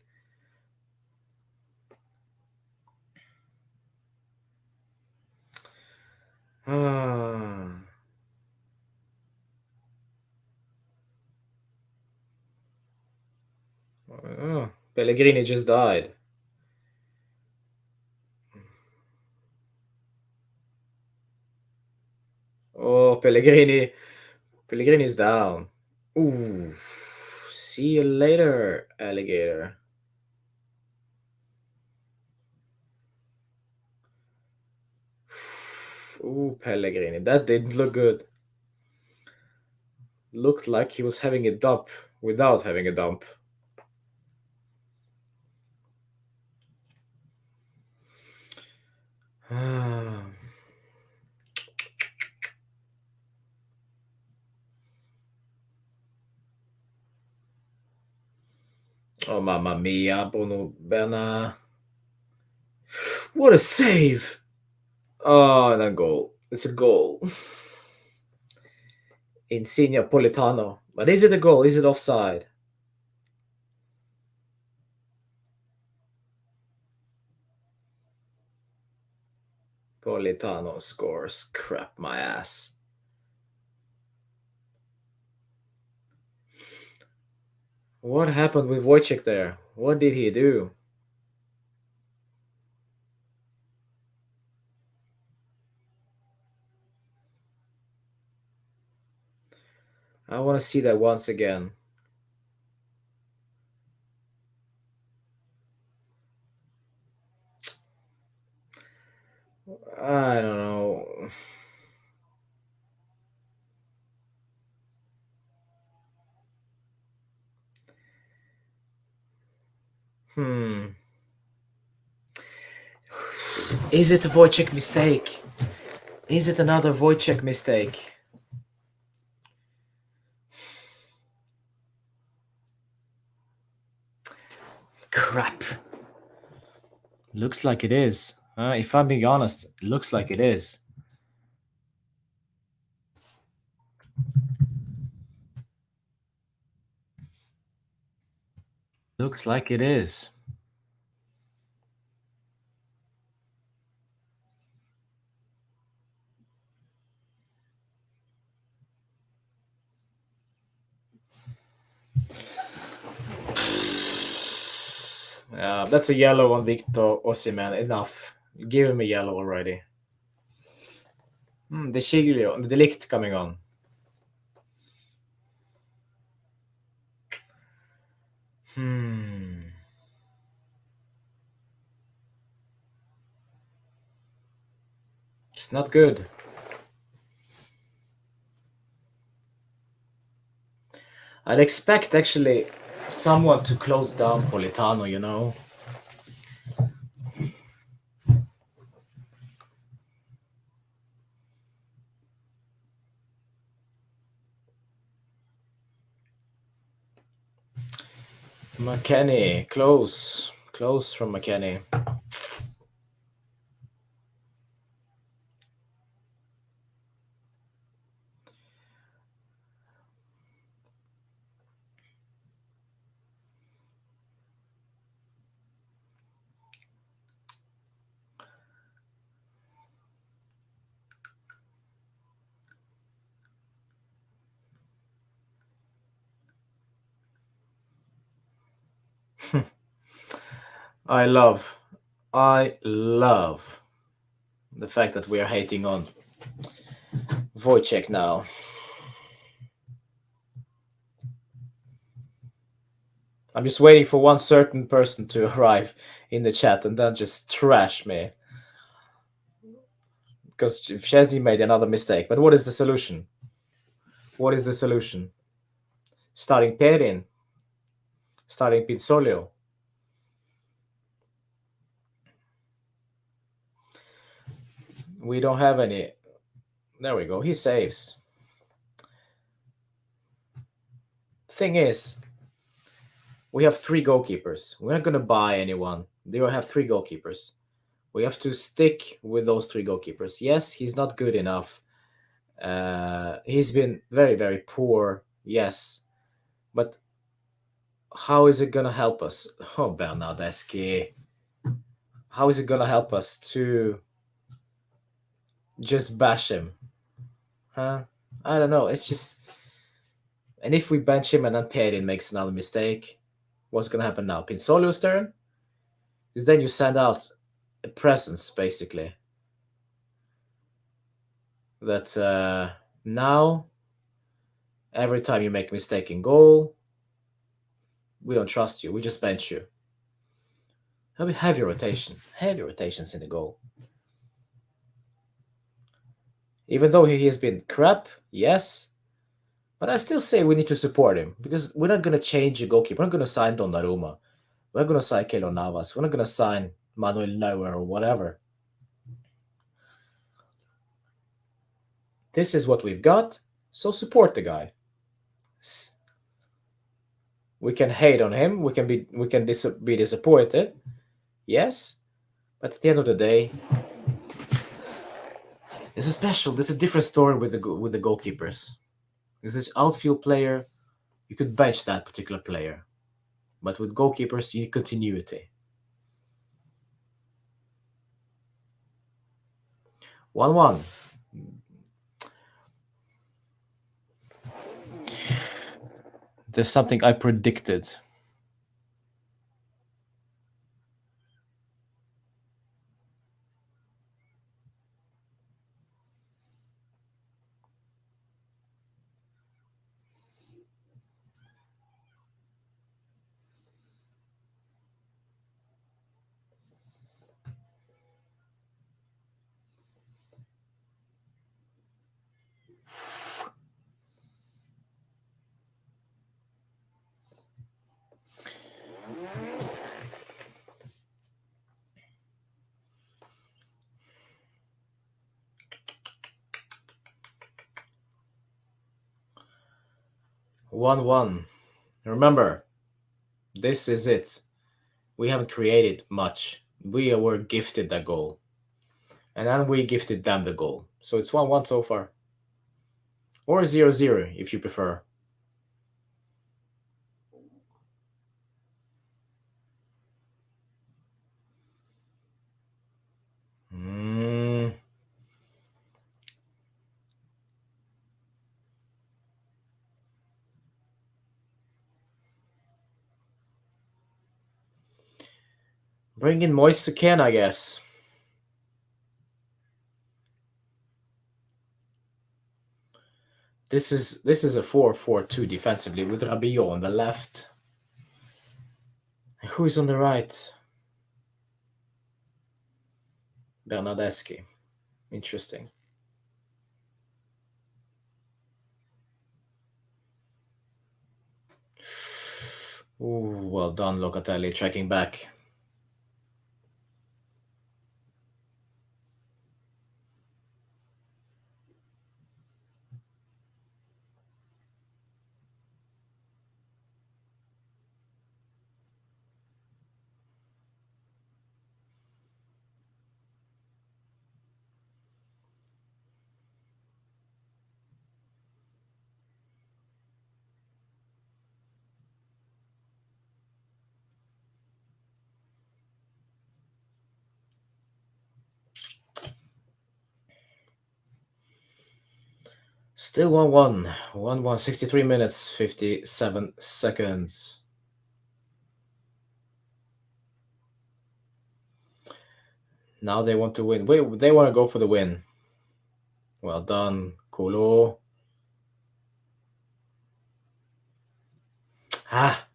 Oh, Pellegrini just died. Oh, Pellegrini's down. Ooh. See you later, alligator. Ooh, Pellegrini. That didn't look good. Looked like he was having a dump without having a dump. Oh, mamma mia, Bruno Bernard. What a save! Oh, and a goal. It's a goal. Insigne Politano. But is it a goal? Is it offside? Politano scores. Crap my ass. What happened with Wojciech there? What did he do? I want to see that once again. I don't know. Is it a Wojciech mistake? Is it another Wojciech mistake? Crap. Looks like it is. If I'm being honest, it looks like it is. Looks like it is. That's a yellow on Victor Osimhen. Enough. Give him a yellow already. The Chiglio, the Delict coming on. It's not good. I'd expect actually someone to close down Politano, you know. McKennie, close from McKennie. I love the fact that we are hating on Wojciech now. I'm just waiting for one certain person to arrive in the chat and then just trash me. Because Chesney made another mistake. But what is the solution? What is the solution? Starting Perin? Starting Pizzolio? We don't have any. There we go. He saves. Thing is, we have 3 goalkeepers. We're not going to buy anyone. They will have 3 goalkeepers. We have to stick with those 3 goalkeepers. Yes, he's not good enough. He's been very, very poor. Yes. But how is it going to help us? Oh, Bernardeschi. How is it going to help us to just bash him? Huh? I don't know. It's just... And if we bench him and then Perin makes another mistake, what's going to happen now? Pinsolio's turn? Because then you send out a presence, basically. That now, every time you make a mistake in goal, we don't trust you. We just bench you. Heavy rotation. Heavy rotations in the goal. Even though he has been crap, yes. But I still say we need to support him. Because we're not going to change a goalkeeper. We're not going to sign Donnarumma. We're not going to sign Keylor Navas. We're not going to sign Manuel Neuer or whatever. This is what we've got. So support the guy. We can hate on him. We can be disappointed. Yes. But at the end of the day, there's a different story with the goalkeepers. Because this outfield player, you could bench that particular player. But with goalkeepers, you need continuity. 1-1. There's something I predicted. One. Remember, this is it. We haven't created much. We were gifted that goal. And then we gifted them the goal. So it's 1-1 so far. Or 0-0 if you prefer. Bring in Moise again, I guess. This is a 4-4-2 defensively with Rabiot on the left. Who is on the right? Bernardeschi. Interesting. Ooh, well done, Locatelli, tracking back. Still 1-1. 1-1, 63 minutes, 57 seconds. Now they want to win. Wait, they want to go for the win. Well done, Kolo. Ah.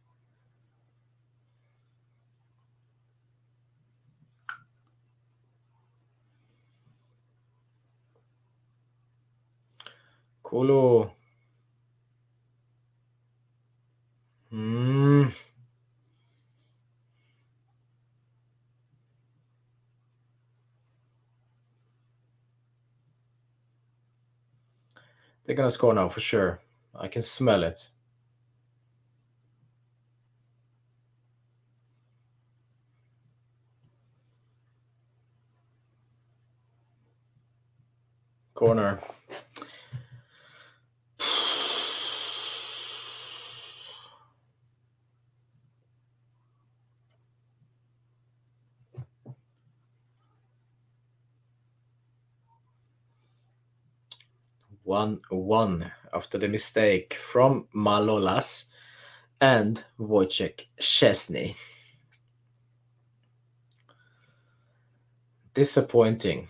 Kolo. Hmm. They're gonna score now for sure. I can smell it. Corner. One after the mistake from Malolas and Wojciech Szczesny. Disappointing.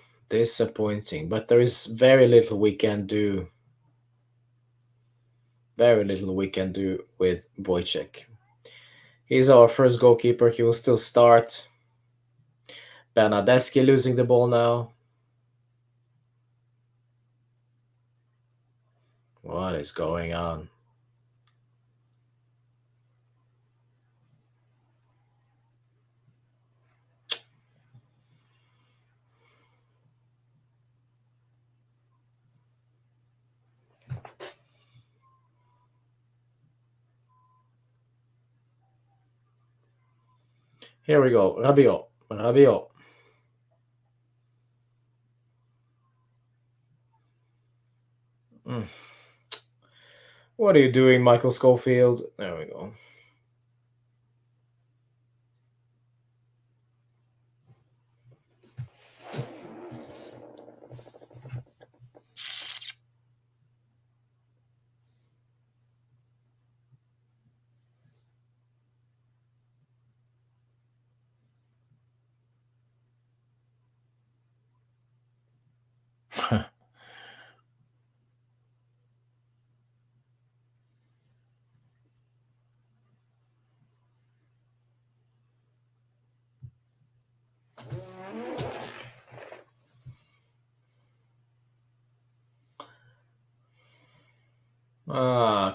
But there is very little we can do. Very little we can do with Wojciech. He's our first goalkeeper. He will still start. Bernardeschi losing the ball now. What is going on? Here we go. Rabiot. What are you doing, Michael Schofield? There we go.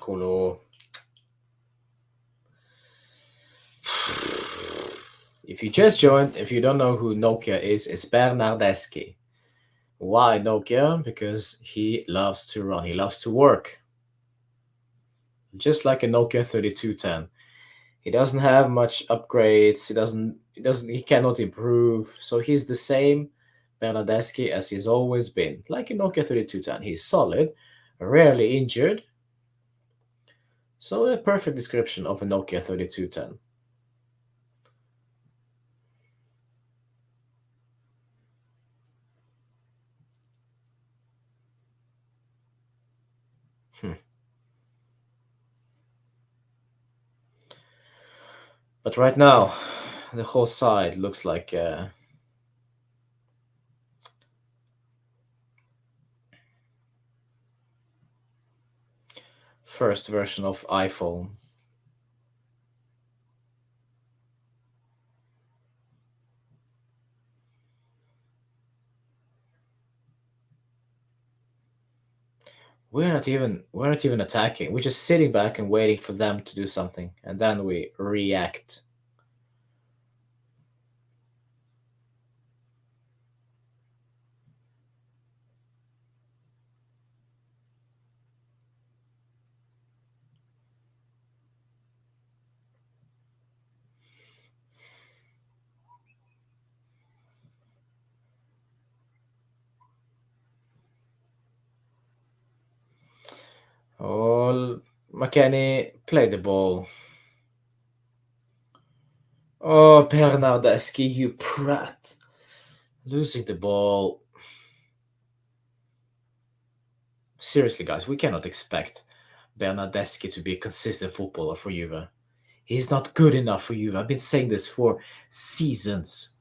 Kolo. If you just joined, if you don't know who Nokia is, it's Bernardeschi. Why Nokia? Because he loves to run. He loves to work. Just like a Nokia 3210. He doesn't have much upgrades. He cannot improve. So he's the same Bernardeschi as he's always been. Like a Nokia 3210. He's solid, rarely injured. So a perfect description of a Nokia 3210. But right now, the whole side looks like first version of iPhone. We're not even attacking. We're just sitting back and waiting for them to do something, and then we react. Oh, McKenny, play the ball. Oh, Bernardeschi, you prat. Losing the ball. Seriously, guys, we cannot expect Bernardeschi to be a consistent footballer for Juve. He's not good enough for Juve. I've been saying this for seasons.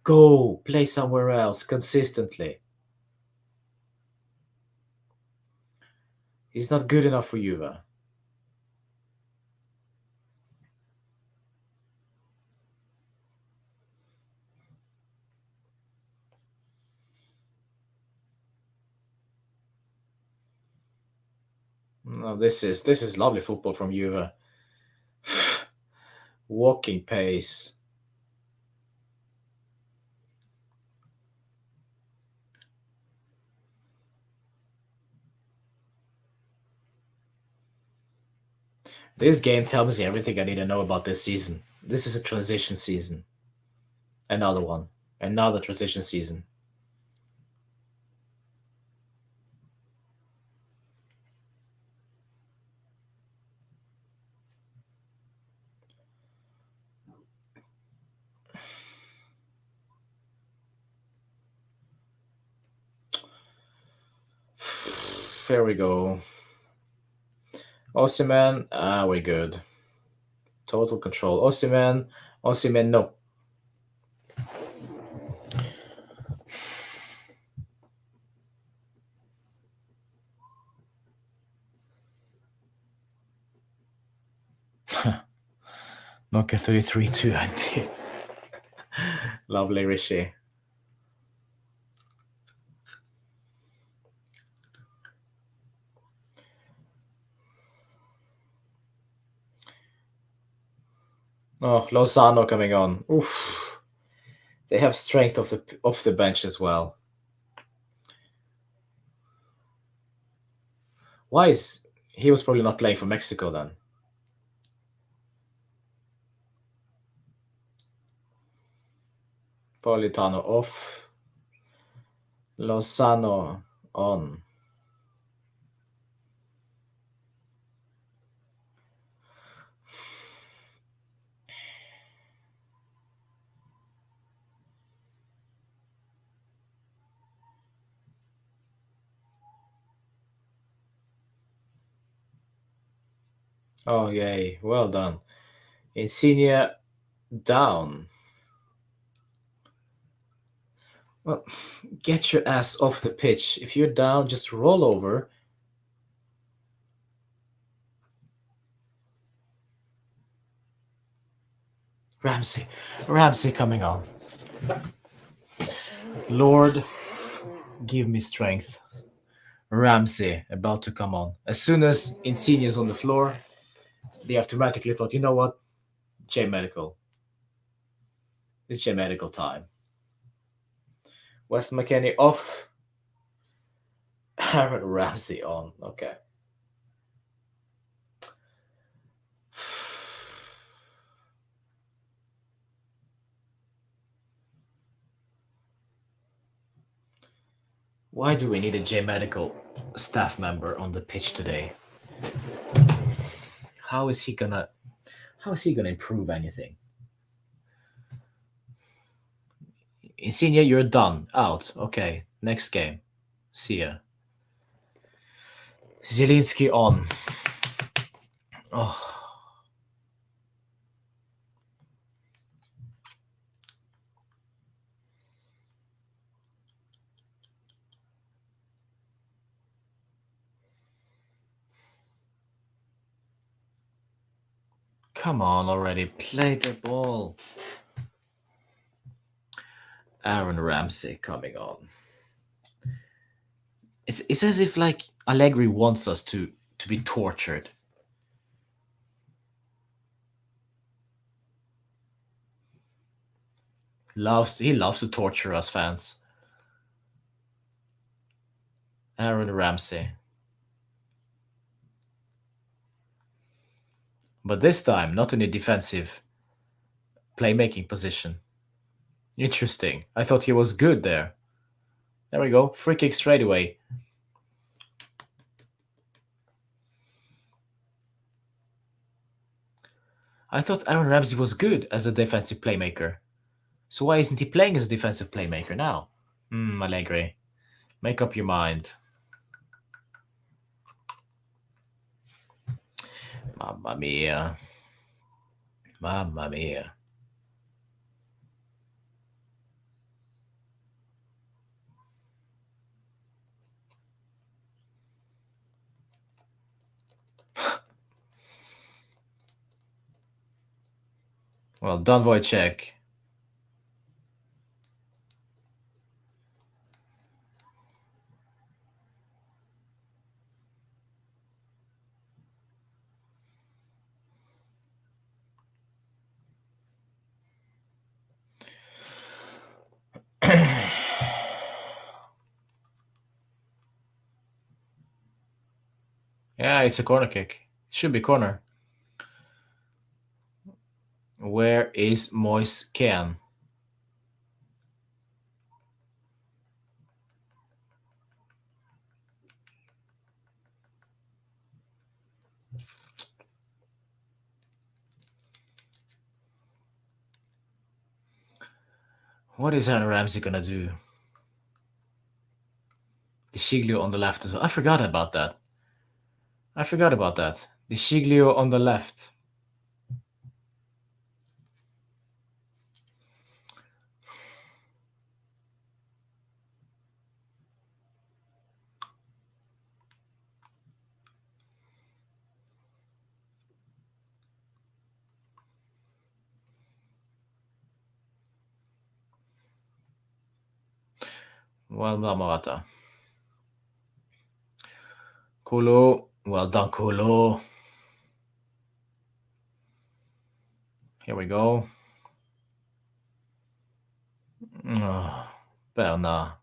Go, play somewhere else consistently. He's not good enough for Juve. No, this is lovely football from Juve. Walking pace. This game tells me everything I need to know about this season. This is a transition season. Another one. Another transition season. There we go. Osimhen, we're good. Total control. Osimhen, no. Nokia 33-2. Lovely, Rishi. Oh, Lozano coming on. Oof. They have strength off the bench as well. Why is he was probably not playing for Mexico then? Politano off. Lozano on. Oh, yay. Well done. Insignia down. Well, get your ass off the pitch. If you're down, just roll over. Ramsey coming on. Lord, give me strength. Ramsey about to come on. As soon as Insignia's on the floor, they automatically thought, you know what? J Medical. It's J Medical time. West McKennie off. Aaron Ramsey on. Okay. Why do we need a J Medical staff member on the pitch today? How is he gonna improve anything? Insignia, you're done. Out. Okay. Next game. See ya. Zielinski on. Oh. Come on already, play the ball. Aaron Ramsey coming on. It's as if like Allegri wants us to be tortured. He loves to torture us fans. Aaron Ramsey. But this time, not in a defensive playmaking position. Interesting. I thought he was good there. There we go. Free kick straight away. I thought Aaron Ramsey was good as a defensive playmaker. So why isn't he playing as a defensive playmaker now? Allegri. Make up your mind. Mamma mia. Mamma mia. Well done, Wojciech. Yeah, it's a corner kick. Should be corner. Where is Moise Kean? What is Aaron Ramsey gonna do? The Shiglio on the left as well. I forgot about that. The Shiglio on the left. Well done, Mawata. Kolo. Well done, Kolo. Here we go. Oh, Berna.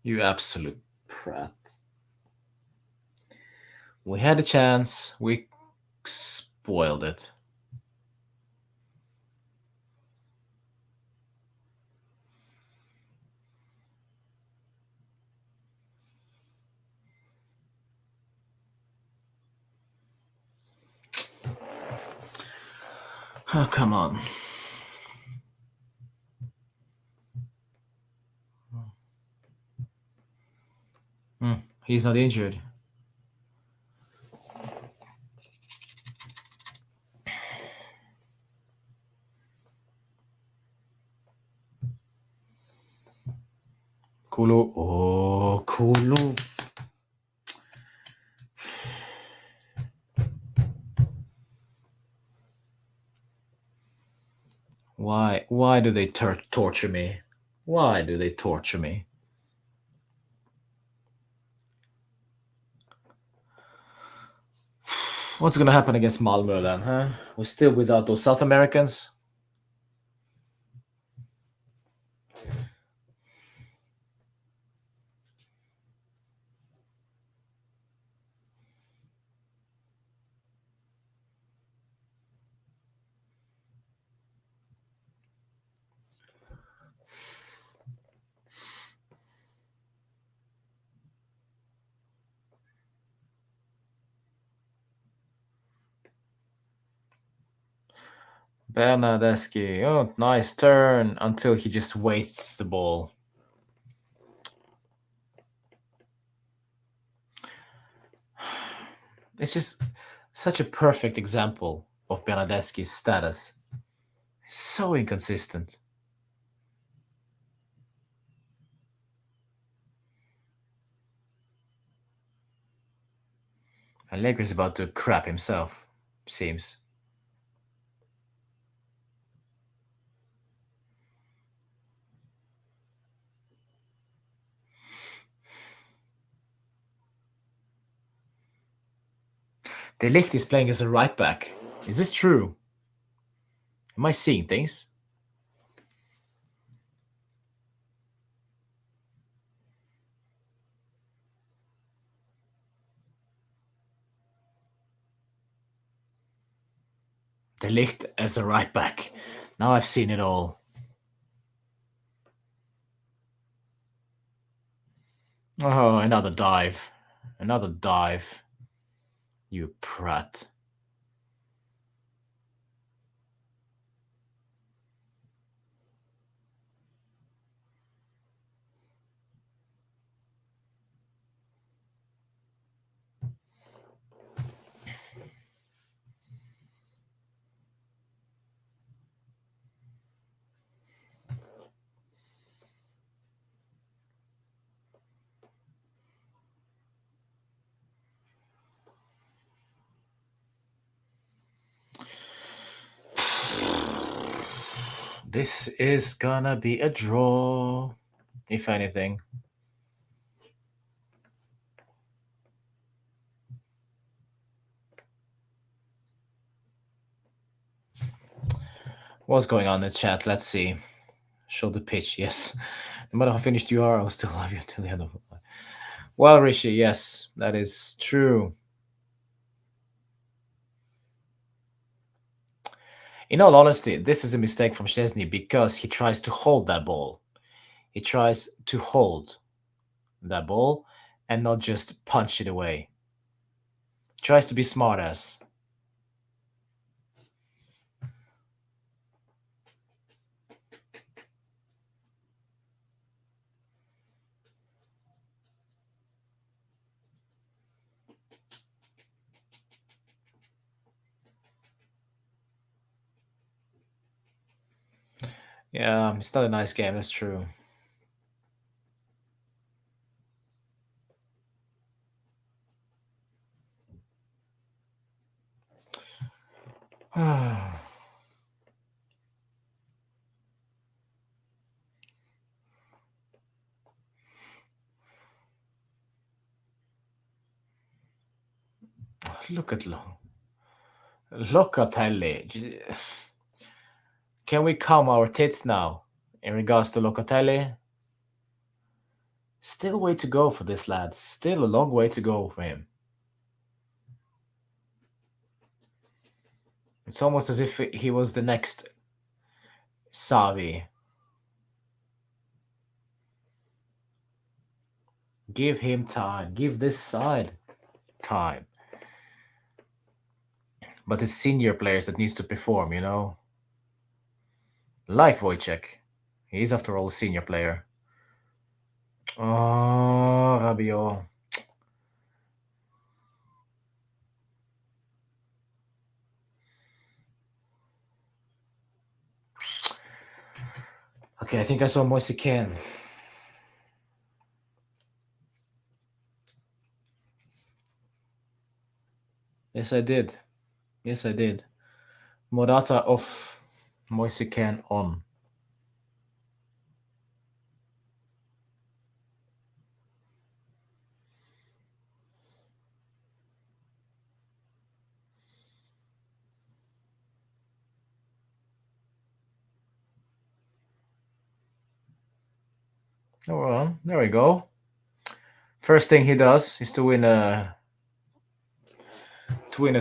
You absolute prat. We had a chance. We spoiled it. Oh, come on. He's not injured. Kolo. Oh, Kolo. Why do they torture me? Why do they torture me? What's gonna happen against Malmö then, huh? We're still without those South Americans? Bernardeschi. Oh, nice turn until he just wastes the ball. It's just such a perfect example of Bernardeschi's status. So inconsistent. Allegri's about to crap himself, seems. De Ligt is playing as a right back. Is this true? Am I seeing things? De Ligt as a right back. Now I've seen it all. Oh, another dive. Another dive. You prat. This is gonna be a draw, if anything. What's going on in the chat? Let's see. Show the pitch, yes. No matter how finished you are, I will still love you until the end of life. Well, Rishi, yes, that is true. In all honesty, this is a mistake from Szczesny because he tries to hold that ball. He tries to hold that ball and not just punch it away. He tries to be smart ass. Yeah, it's not a nice game, that's true. Look at Locatelli. Can we calm our tits now in regards to Locatelli? Still way to go for this lad. Still a long way to go for him. It's almost as if he was the next Savi. Give him time. Give this side time. But it's senior players that needs to perform, you know? Like Wojciech. He's after all a senior player. Oh, Rabiot. Okay, I think I saw Moise Kean. Yes, I did. Yes, I did. Morata off. Moise Kean on. Oh, well, there we go. First thing he does is to win a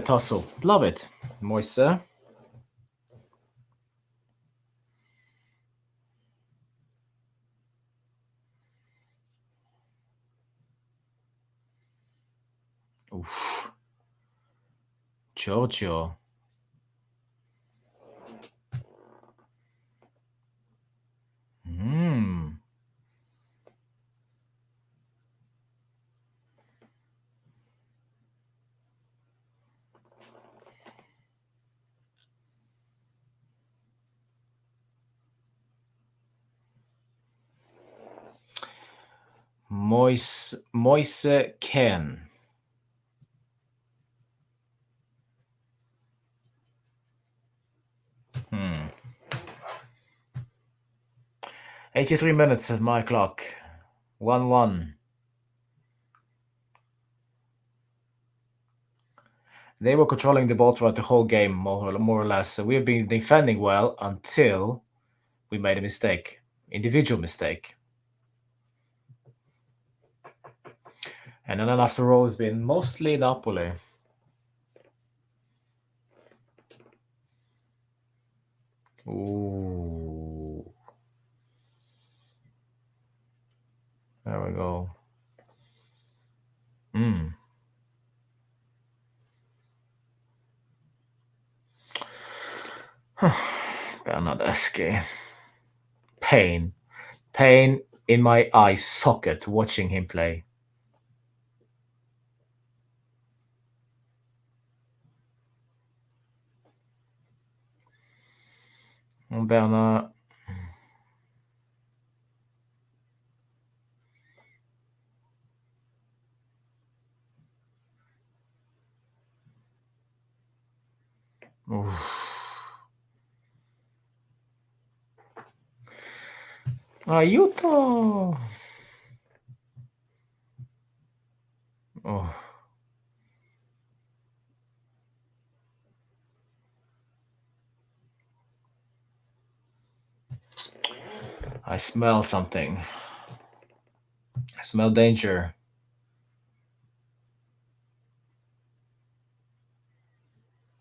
tussle. Love it, Moise. Oof. Giorgio. Moise Kean. Hmm. 83 minutes at my clock. 1-1. They were controlling the ball throughout the whole game, more or less. So we have been defending well until we made a mistake, individual mistake. And then after all, it's been mostly Napoli. Ooh. There we go. Bernardeschi. Pain. Pain in my eye socket watching him play. Bernard. Aiuto! Oh. I smell something. I smell danger.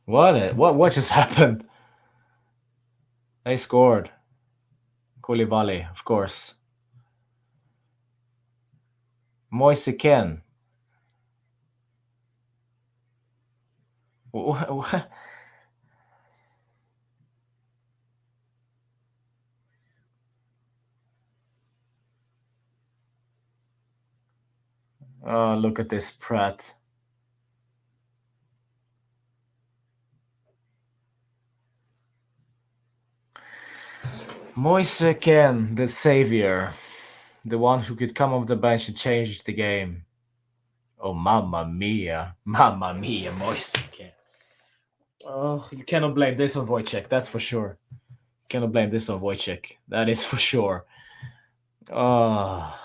What just happened? They scored. Koulibaly, of course. Moise Kean. What? Oh, look at this Pratt. Moise Kean, the savior. The one who could come off the bench and change the game. Oh, mamma mia. Mamma mia, Moise Kean. Oh, you cannot blame this on Wojciech, that's for sure. You cannot blame this on Wojciech. That is for sure. Oh.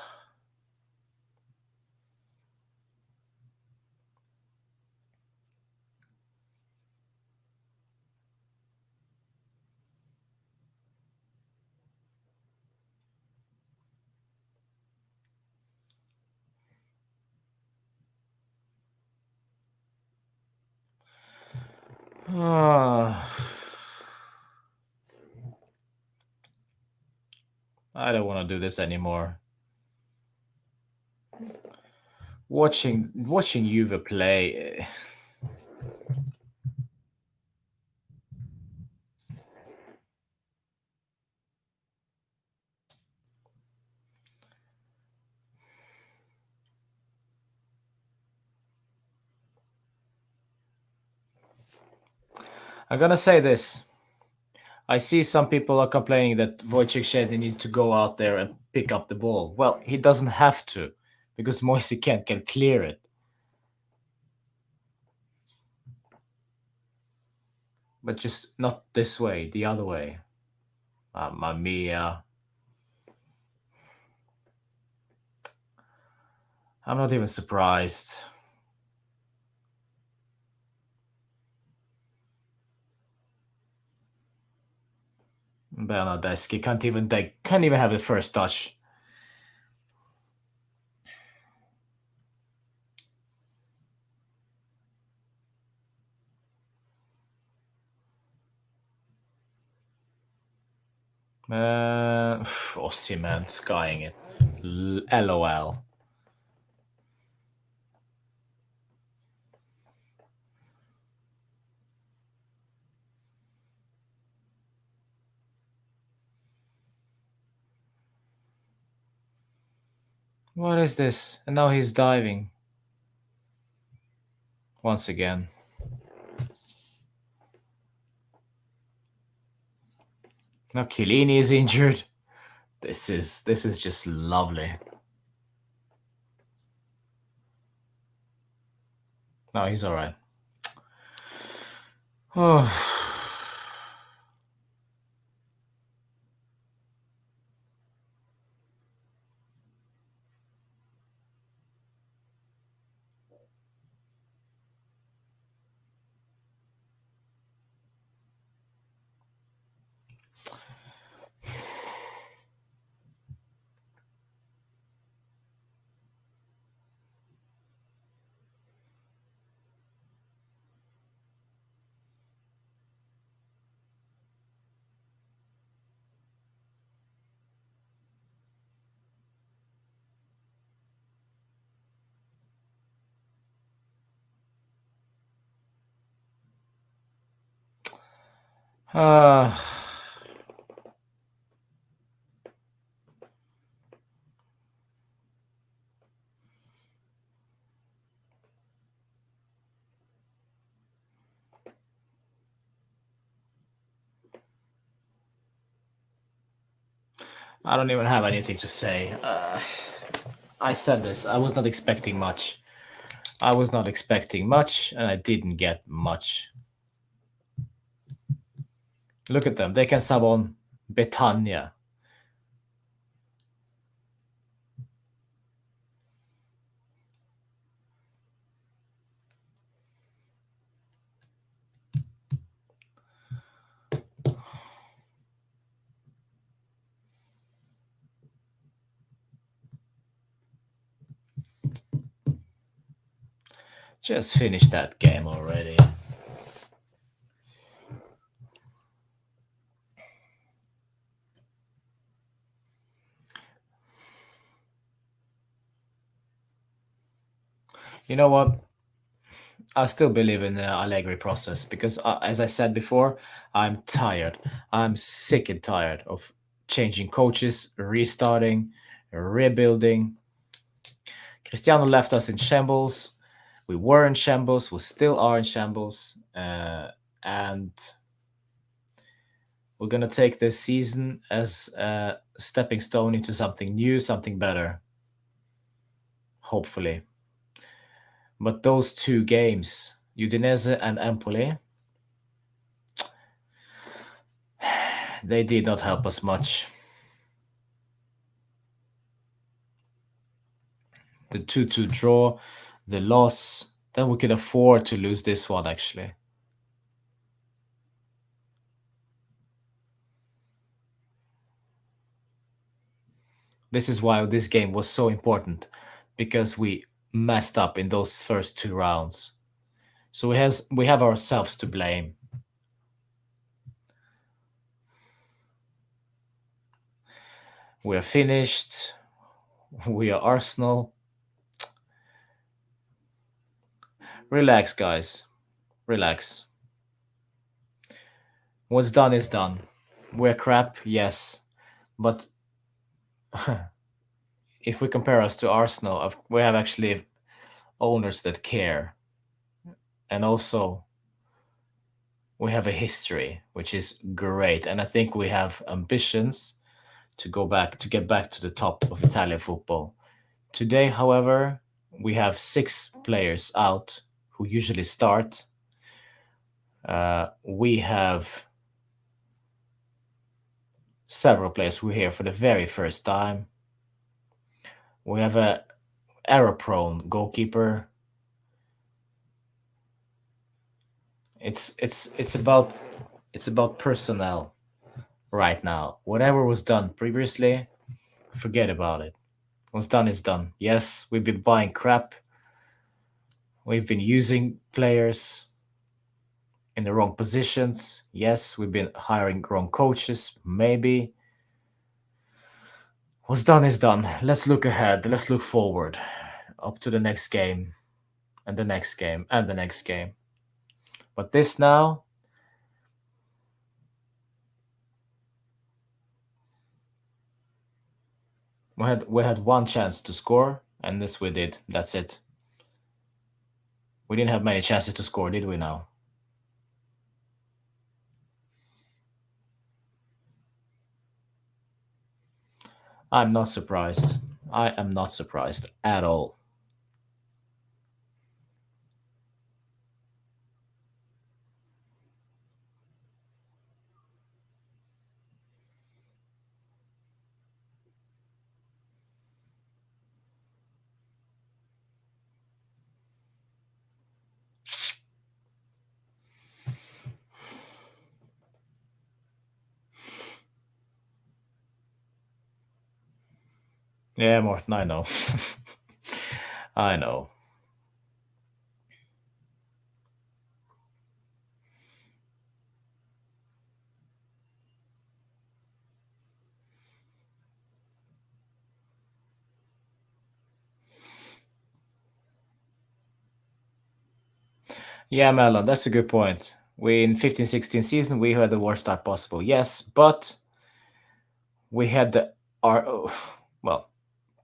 I don't want to do this anymore. Watching Juve play. I'm gonna say this. I see some people are complaining that Wojciech Szczesny needs to go out there and pick up the ball. Well, he doesn't have to, because Moise Kean can clear it. But just not this way, the other way. Mamma mia. I'm not even surprised. Bernardeschi can't even have the first touch. Osimhen skying it. LOL. What is this? And now he's diving. Once again. Now Chiellini is injured. This is just lovely. No, he's alright. Oh. Uh, I don't even have anything to say. I said this. I was not expecting much. I was not expecting much, and I didn't get much. Look at them. They can sub on Betania. Just finish that game already. You know what? I still believe in the Allegri process because, as I said before, I'm tired. I'm sick and tired of changing coaches, restarting, rebuilding. Cristiano left us in shambles. We were in shambles. We still are in shambles. And we're going to take this season as a stepping stone into something new, something better. Hopefully. But those two games, Udinese and Empoli, they did not help us much. The 2-2 draw, the loss, then we could afford to lose this one actually. This is why this game was so important, because we messed up in those first two rounds. So we have ourselves to blame. We are finished. We are Arsenal. Relax, guys. Relax. What's done is done. We're crap, yes. But if we compare us to Arsenal, we have actually owners that care. And also, we have a history, which is great. And I think we have ambitions to get back to the top of Italian football. Today, however, we have 6 players out who usually start. We have several players who are here for the very first time. We have a error-prone goalkeeper. It's about personnel right now. Whatever was done previously, forget about it. What's done is done. Yes, we've been buying crap. We've been using players in the wrong positions. Yes, we've been hiring wrong coaches, maybe. What's done is done. Let's look ahead. Let's look forward. Up to the next game, and the next game, and the next game. But this now, we had one chance to score, and this we did. That's it. We didn't have many chances to score, did we now? I'm not surprised. I am not surprised at all. Yeah, Morten, I know. I know. Yeah, Melon, that's a good point. We in 15-16 season we had the worst start possible, yes, but we had the our well,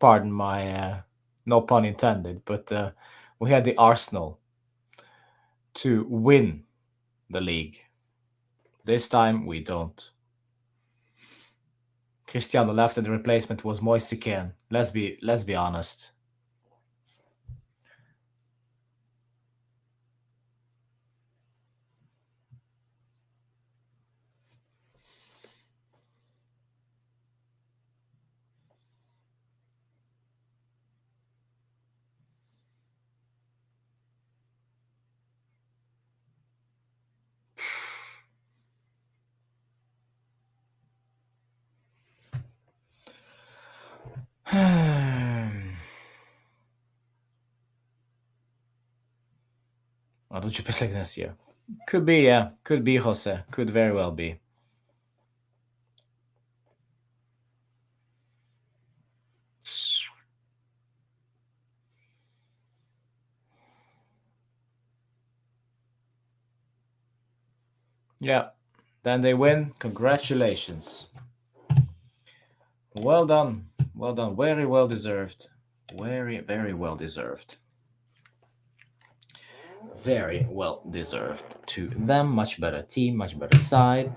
pardon my no pun intended, but we had the Arsenal to win the league. This time we don't. Cristiano left and the replacement was Moise Kean. Let's be honest. Oh, don't you piss like this year? Could be, yeah. Could be, Jose. Could very well be. Yeah. Then they win. Congratulations. Well done. Well done. Very well deserved. Very, very well deserved. Very well deserved to them. Much better team, much better side.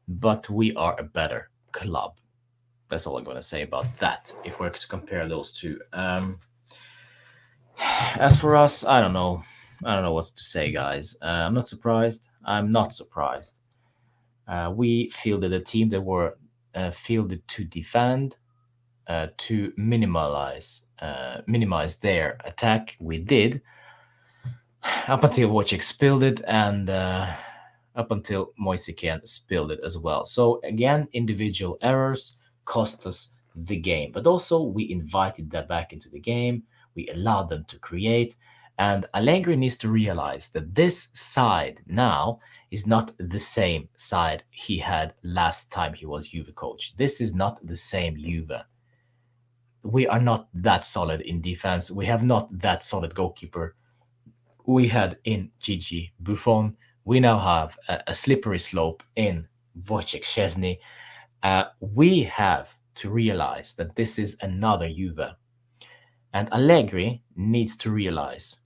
But we are a better club. That's all I'm going to say about that. If we're to compare those two. As for us, I don't know. I don't know what to say, guys. I'm not surprised. I'm not surprised. We fielded a team that were fielded to defend, to minimize their attack. We did up until Wojciech spilled it, and up until Moise Kean spilled it as well. So again, individual errors cost us the game, but also we invited that back into the game. We allowed them to create, and Allegri needs to realize that this side now is not the same side he had last time he was Juve coach. This is not the same Juve. We are not that solid in defense. We have not that solid goalkeeper we had in Gigi Buffon. We now have a slippery slope in Wojciech Szczesny. We have to realize that this is another Juve. And Allegri needs to realize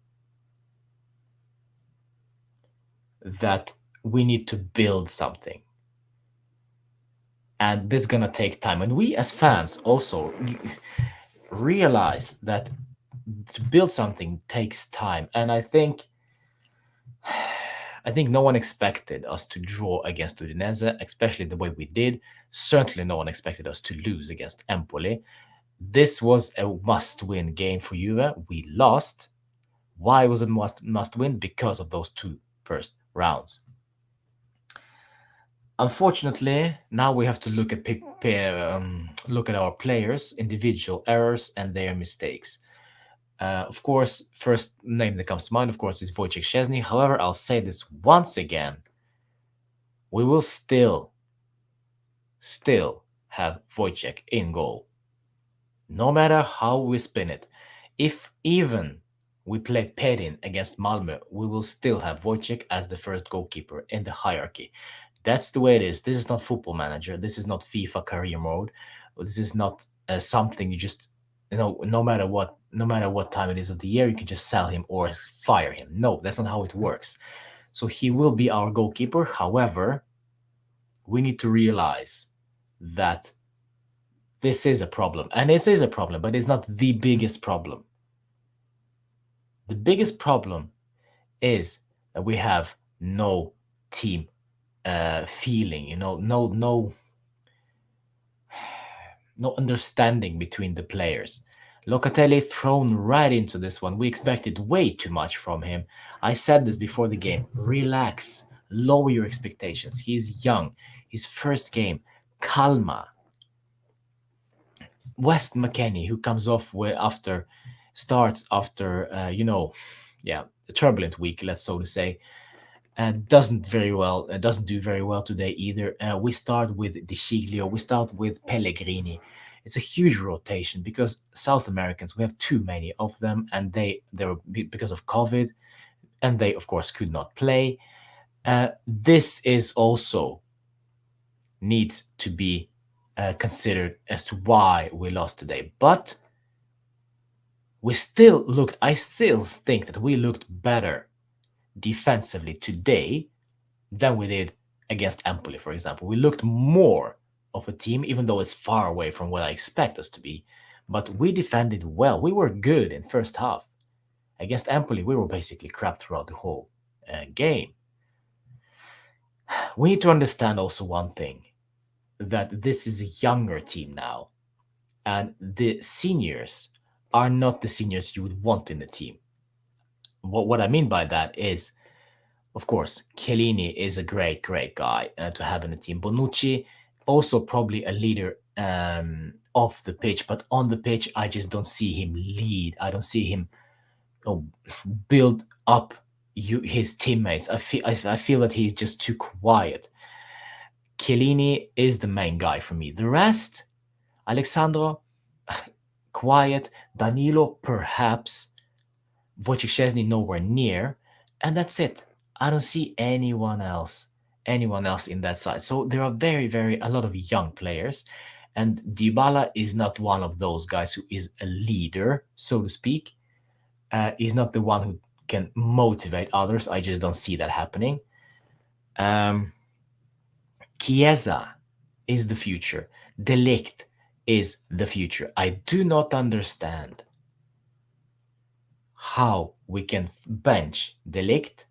that we need to build something. And this is going to take time. And we as fans also realize that to build something takes time. And I think no one expected us to draw against Udinese, especially the way we did. Certainly no one expected us to lose against Empoli. This was a must-win game for Juve. We lost. Why was it must-win? Because of those two first rounds. Unfortunately, now we have to look at our players' individual errors and their mistakes. Of course, first name that comes to mind, of course, is Wojciech Szczesny. However, I'll say this once again. We will still have Wojciech in goal. No matter how we spin it. If even we play Perin against Malmö, we will still have Wojciech as the first goalkeeper in the hierarchy. That's the way it is. This is not Football Manager. This is not FIFA career mode. This is not something you just, no matter what time it is of the year, you can just sell him or fire him. No, that's not how it works. So he will be our goalkeeper. However, we need to realize that this is a problem. And it is a problem, but it's not the biggest problem. The biggest problem is that we have no team feeling, no understanding between the players. Locatelli thrown right into this one. We expected way too much from him. I said this before the game. Relax. Lower your expectations. He's young. His first game. Calma. West McKennie, who comes off starts after a turbulent week, let's so to say, doesn't do very well today either. We start with Di Sciglio, we start with Pellegrini. It's a huge rotation because South Americans, we have too many of them, and they were because of COVID, and they of course could not play. This is also needs to be considered as to why we lost today. But I still think that we looked better defensively today than we did against Empoli, for example. We looked more of a team, even though it's far away from what I expect us to be. But we defended well. We were good in first half. Against Empoli, we were basically crap throughout the whole game. We need to understand also one thing, that this is a younger team now, and the seniors are not the seniors you would want in the team. What I mean by that is, of course, Chiellini is a great guy to have in the team. Bonucci, also probably a leader off the pitch, but on the pitch, I just don't see him lead. I don't see him build up his teammates. I feel that he's just too quiet. Chiellini is the main guy for me. The rest, Alexandro, quiet. Danilo, perhaps. Wojciech Szczesny, nowhere near. And that's it. I don't see anyone else in that side. So there are a lot of young players. And Dybala is not one of those guys who is a leader, so to speak. He's not the one who can motivate others. I just don't see that happening. Chiesa is the future. De Ligt is the future. I do not understand how we can bench De Ligt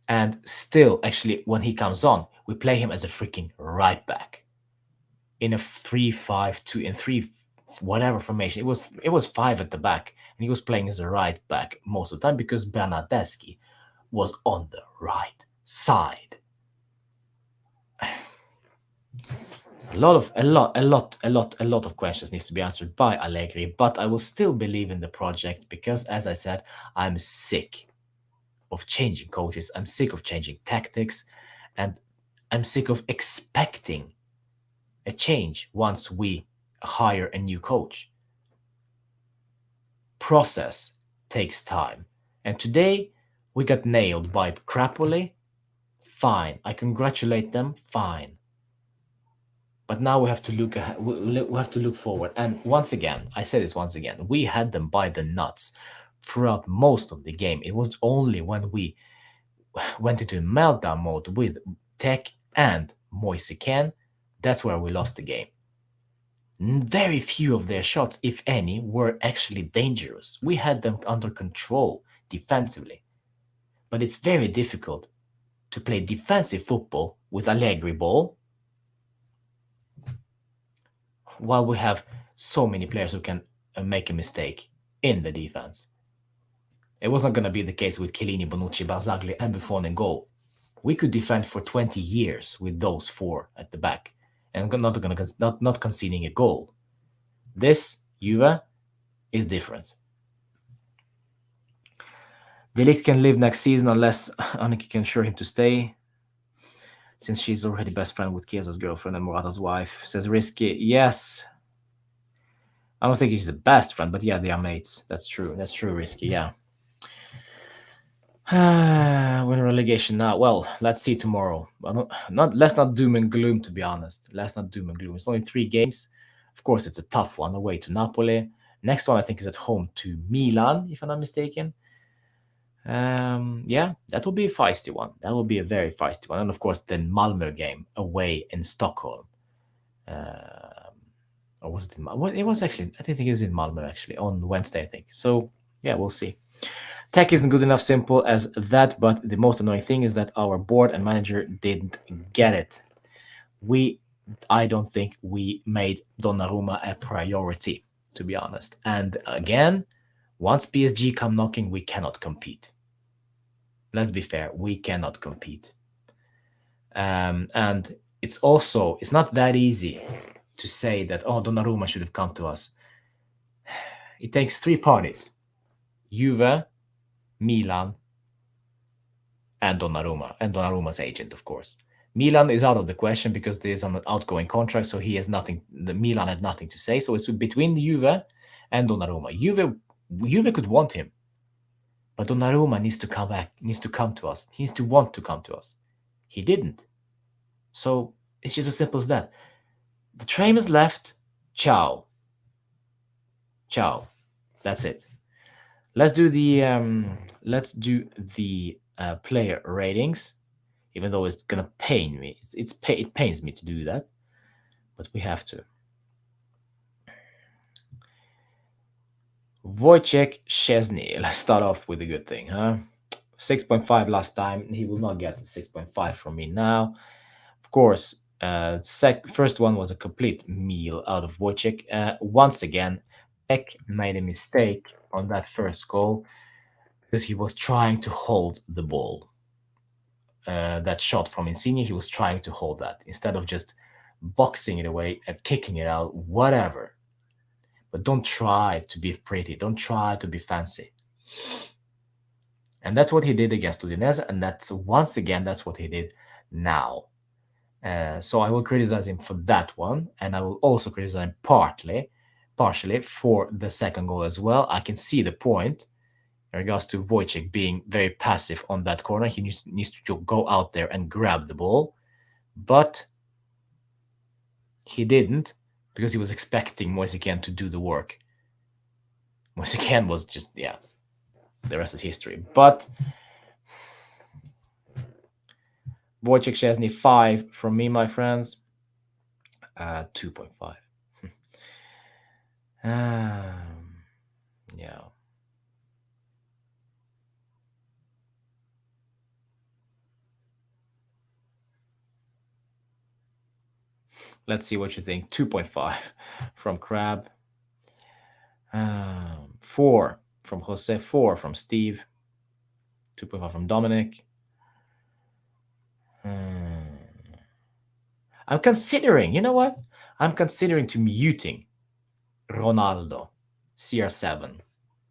and still, actually, when he comes on, we play him as a freaking right back in a 3-5-2 in 3 whatever formation. It was 5 at the back, and he was playing as a right back most of the time because Bernardeschi was on the right side. A lot of questions needs to be answered by Allegri, but I will still believe in the project because, as I said, I'm sick of changing coaches. I'm sick of changing tactics, and I'm sick of expecting a change once we hire a new coach. Process takes time, and today we got nailed by Crapoli. Fine, I congratulate them. Fine. But now we have to look forward. And once again, I say this once again, we had them by the nuts throughout most of the game. It was only when we went into meltdown mode with Tech and Moise Kean, that's where we lost the game. Very few of their shots, if any, were actually dangerous. We had them under control defensively. But it's very difficult to play defensive football with Allegri ball while we have so many players who can make a mistake in the defense. It was not going to be the case with Chiellini, Bonucci, Barzagli, and Buffon in goal. We could defend for 20 years with those 4 at the back and not conceding a goal. This, Juve, is different. De Ligt can live next season unless Anneke can assure him to stay, since she's already best friend with Chiesa's girlfriend and Morata's wife, says Risky. Yes. I don't think he's the best friend, but yeah, they are mates. That's true, Risky, yeah. We're in relegation now. Well, let's see tomorrow. Let's not doom and gloom, to be honest. Let's not doom and gloom. It's only 3 games. Of course, it's a tough one, away to Napoli. Next one, I think, is at home to Milan, if I'm not mistaken. Yeah, that will be a feisty one. That will be a very feisty one. And of course, the Malmö game away in Stockholm. Or was it in Malmö? It was actually, I think it was in Malmö, actually, on Wednesday, I think. So, yeah, we'll see. Tech isn't good enough, simple as that, but the most annoying thing is that our board and manager didn't get it. I don't think we made Donnarumma a priority, to be honest. And again, once PSG come knocking, we cannot compete. Let's be fair, we cannot compete. And it's not that easy to say that, oh, Donnarumma should have come to us. It takes 3 parties. Juve, Milan, and Donnarumma, and Donnarumma's agent, of course. Milan is out of the question because there's an outgoing contract, so he has nothing. The Milan had nothing to say, so it's between Juve and Donnarumma. Juve could want him. But Donnarumma needs to come back, needs to come to us. He needs to want to come to us. He didn't. So it's just as simple as that. The train has left. Ciao. Ciao. That's it. Let's do the player ratings. Even though it's gonna pain me, it pains me to do that, but we have to. Wojciech Szczesny. Let's start off with a good thing, huh? 6.5 last time. He will not get 6.5 from me now. Of course, first one was a complete meal out of Wojciech. Once again, Peck made a mistake on that first goal because he was trying to hold the ball. That shot from Insigne, he was trying to hold that instead of just boxing it away and kicking it out, whatever. But don't try to be pretty. Don't try to be fancy. And that's what he did against Udinese, and once again that's what he did now. So I will criticize him for that one, and I will also criticize him partially for the second goal as well. I can see the point in regards to Wojciech being very passive on that corner. He needs to go out there and grab the ball, but he didn't because he was expecting Moise Kean to do the work. Moise Kean was just, the rest is history. But Wojciech Szczesny, 5 from me, my friends. 2.5. Yeah. Let's see what you think. 2.5 from Crab. 4 from Jose. 4 from Steve. 2.5 from Dominic. I'm considering, you know what? I'm considering to muting Ronaldo CR7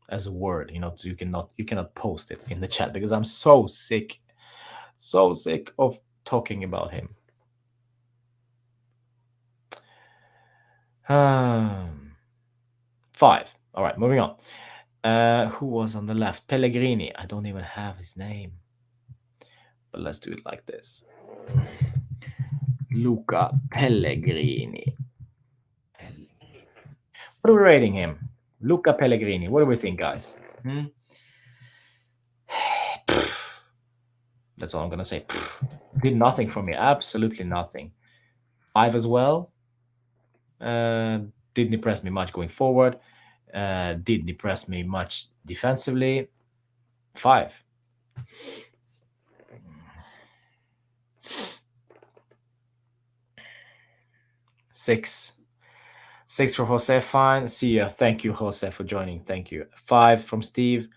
as a word. You cannot post it in the chat because I'm so sick of talking about him. 5. All right, moving on. Who was on the left? Pellegrini. I don't even have his name, but let's do it like this. Luca Pellegrini. What are we rating him? Luca Pellegrini. What do we think, guys? That's all I'm gonna say. Did nothing for me. Absolutely nothing. 5 as well. Didn't impress me much going forward. Didn't impress me much defensively. 5. 6. 6 for Jose. Fine. See ya. Thank you, Jose, for joining. Thank you. 5 from Steve.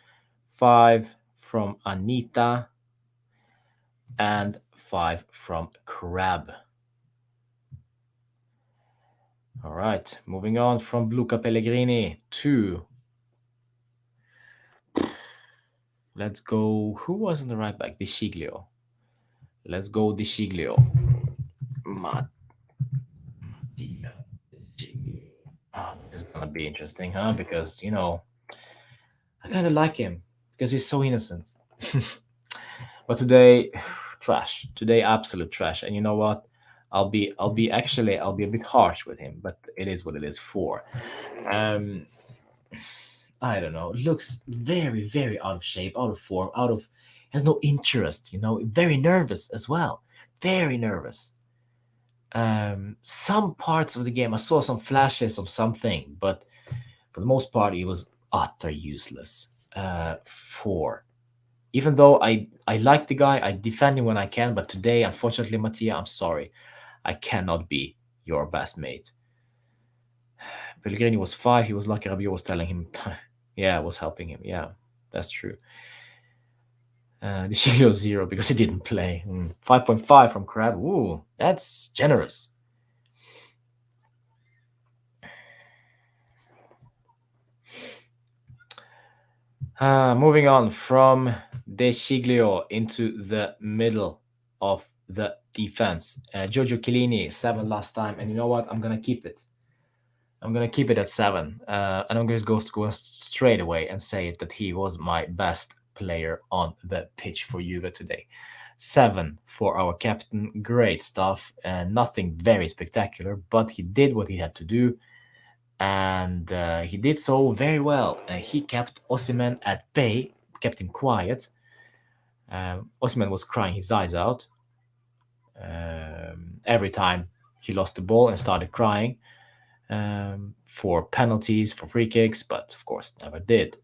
5 from Anita. And 5 from Crab. All right. Moving on from Luca Pellegrini to. Let's go. Who was in the right back? Di Sciglio. Let's go Di Sciglio. This is gonna be interesting, huh? Because I kind of like him because he's so innocent. But today, trash. Today, absolute trash. And you know what? I'll be a bit harsh with him, but it is what it is. 4. I don't know. Looks very, very out of shape, out of form, has no interest. Very nervous as well. Very nervous. Some parts of the game, I saw some flashes of something, but for the most part, he was utter useless. 4. Even though I like the guy, I defend him when I can, but today, unfortunately, Mattia, I'm sorry. I cannot be your best mate. Pellegrini was 5. He was lucky Rabiot was telling him, was helping him. Yeah, that's true. Di Sciglio 0 because he didn't play. 5.5 from Crab. Ooh, that's generous. Moving on from De Sciglio into the middle of the defense. Giorgio Chiellini, 7 last time. And you know what? I'm going to keep it. I'm going to keep it at 7. And I'm going to go straight away and say that he was my best player on the pitch for Juve today. 7 for our captain. Great stuff. Nothing very spectacular, but he did what he had to do, and he did so very well. He kept Osimhen at bay, kept him quiet. Osimhen was crying his eyes out every time he lost the ball and started crying for penalties, for free kicks, but of course never did.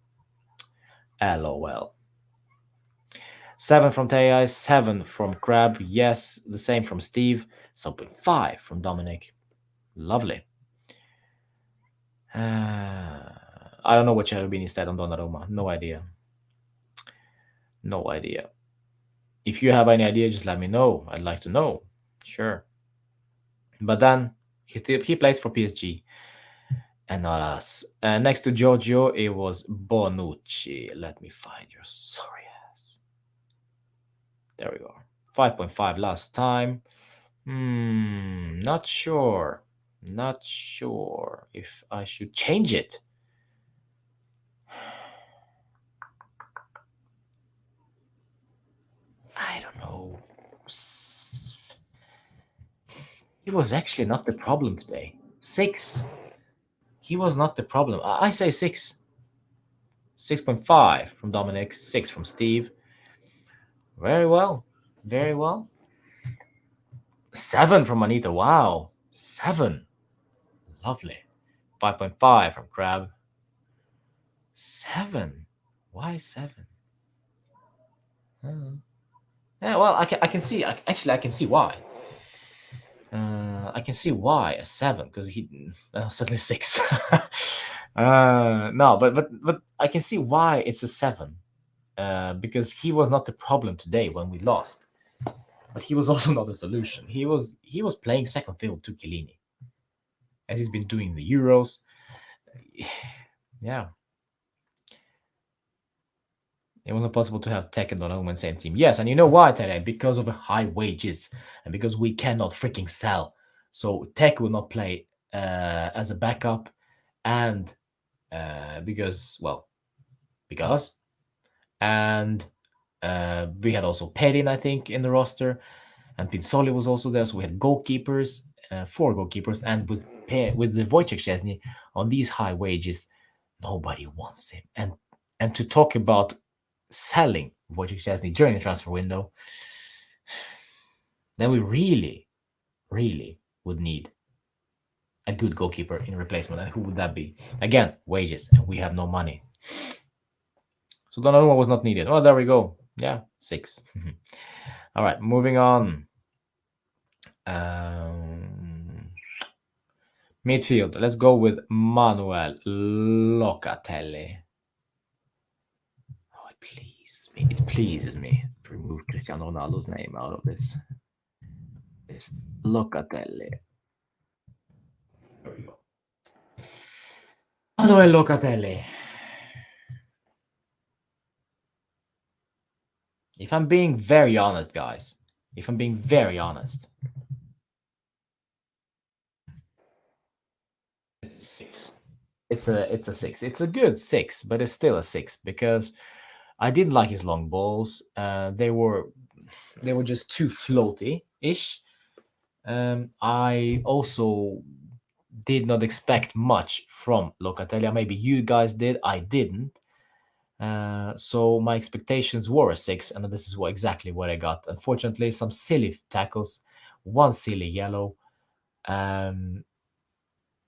LOL. 7 from Tei, 7 from Crab. Yes, the same from Steve. 7.5 from Dominic. Lovely. I don't know what Cherubini said on Donnarumma. No idea. No idea. If you have any idea, just let me know. I'd like to know. Sure. But then he plays for PSG and not us. Next to Giorgio, it was Bonucci. Let me find your sorry ass. There we go. 5.5 last time. Not sure. Not sure if I should change it. I don't know. He was actually not the problem today. 6. He was not the problem. I say 6. 6.5 from Dominic, 6 from Steve. Very well. Very well. 7 from Anita. Wow. 7. Lovely. 5.5 from Crab. 7. Why 7? Yeah, well, I can see. Actually, I can see why. I can see why a 7, because he suddenly 6. No, but I can see why it's a 7. Because he was not the problem today when we lost, but he was also not a solution. He was playing second fiddle to Chiellini, as he's been doing the Euros. Yeah. It wasn't possible to have Tech and Donnarumma in the same team. Yes, and you know why, Tere? Because of the high wages and because we cannot freaking sell. So Tech will not play as a backup, and because and we had also Pedin, I think, in the roster, and Pinsoli was also there. So we had goalkeepers, 4 goalkeepers, and with the Wojciech Szczesny on these high wages, nobody wants him. And to talk about selling Wojciech Szczesny during the transfer window, then we really, really would need a good goalkeeper in replacement. And who would that be? Again, wages, and we have no money. So Donnarumma was not needed. Oh, there we go. Yeah, 6. All right, moving on. Midfield. Let's go with Manuel Locatelli. Oh, it pleases me to remove Cristiano Ronaldo's name out of this. It's Locatelli. There we go. Manuel Locatelli. If I'm being very honest, guys, it's a 6. It's a good 6, but it's still a 6 because I didn't like his long balls. They were just too floaty-ish. I also did not expect much from Locatelli. Maybe you guys did. I didn't. So my expectations were a 6, and this is exactly what I got. Unfortunately, some silly tackles, 1 silly yellow.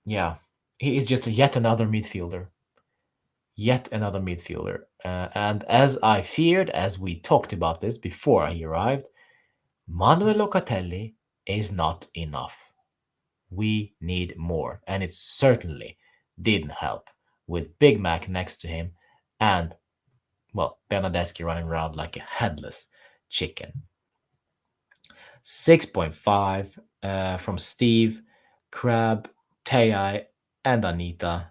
Yeah, he is just yet another midfielder. And as I feared, as we talked about this before he arrived, Manuel Locatelli is not enough. We need more, and it certainly didn't help with Big Mac next to him and, well, Bernadeschi running around like a headless chicken. 6.5 from Steve, Crab, Tei, and Anita.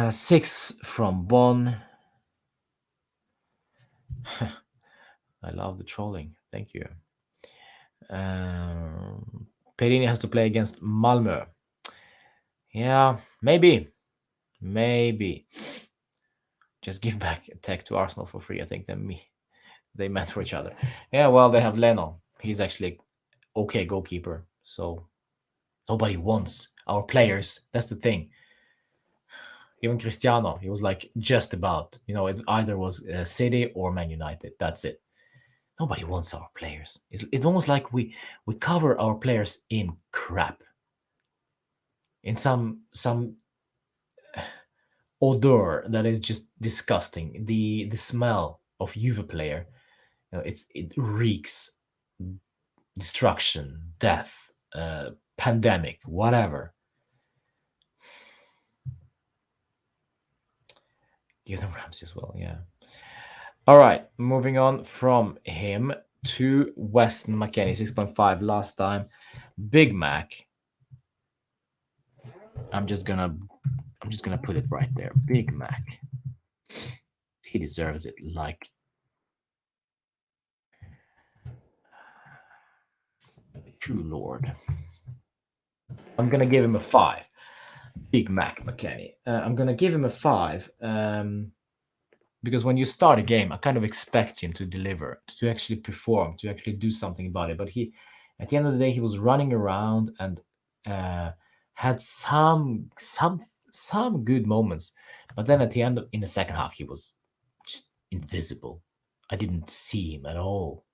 6 from Bon. I love the trolling. Thank you. Perini has to play against Malmö. Yeah, maybe. just give back Tech to Arsenal for free. I think they meant for each other. Yeah, well, they have Leno. He's actually okay goalkeeper. So nobody wants our players. That's the thing. Even Cristiano, he was like just about. It either was City or Man United. That's it. Nobody wants our players. It's almost like we cover our players in crap, in some odor that is just disgusting. The smell of Juve player, it reeks destruction, death, pandemic, whatever. Give them Ramsey as well, yeah. All right, moving on from him to Weston McKennie, 6.5 last time. Big Mac. I'm just gonna put it right there. Big Mac. He deserves it. Like, true lord. I'm gonna give him a 5. Big Mac McKennie. I'm gonna give him a 5. Because when you start a game, I kind of expect him to deliver, to actually perform, to actually do something about it. But at the end of the day, he was running around and had some good moments. But then at the end, in the second half, he was just invisible. I didn't see him at all.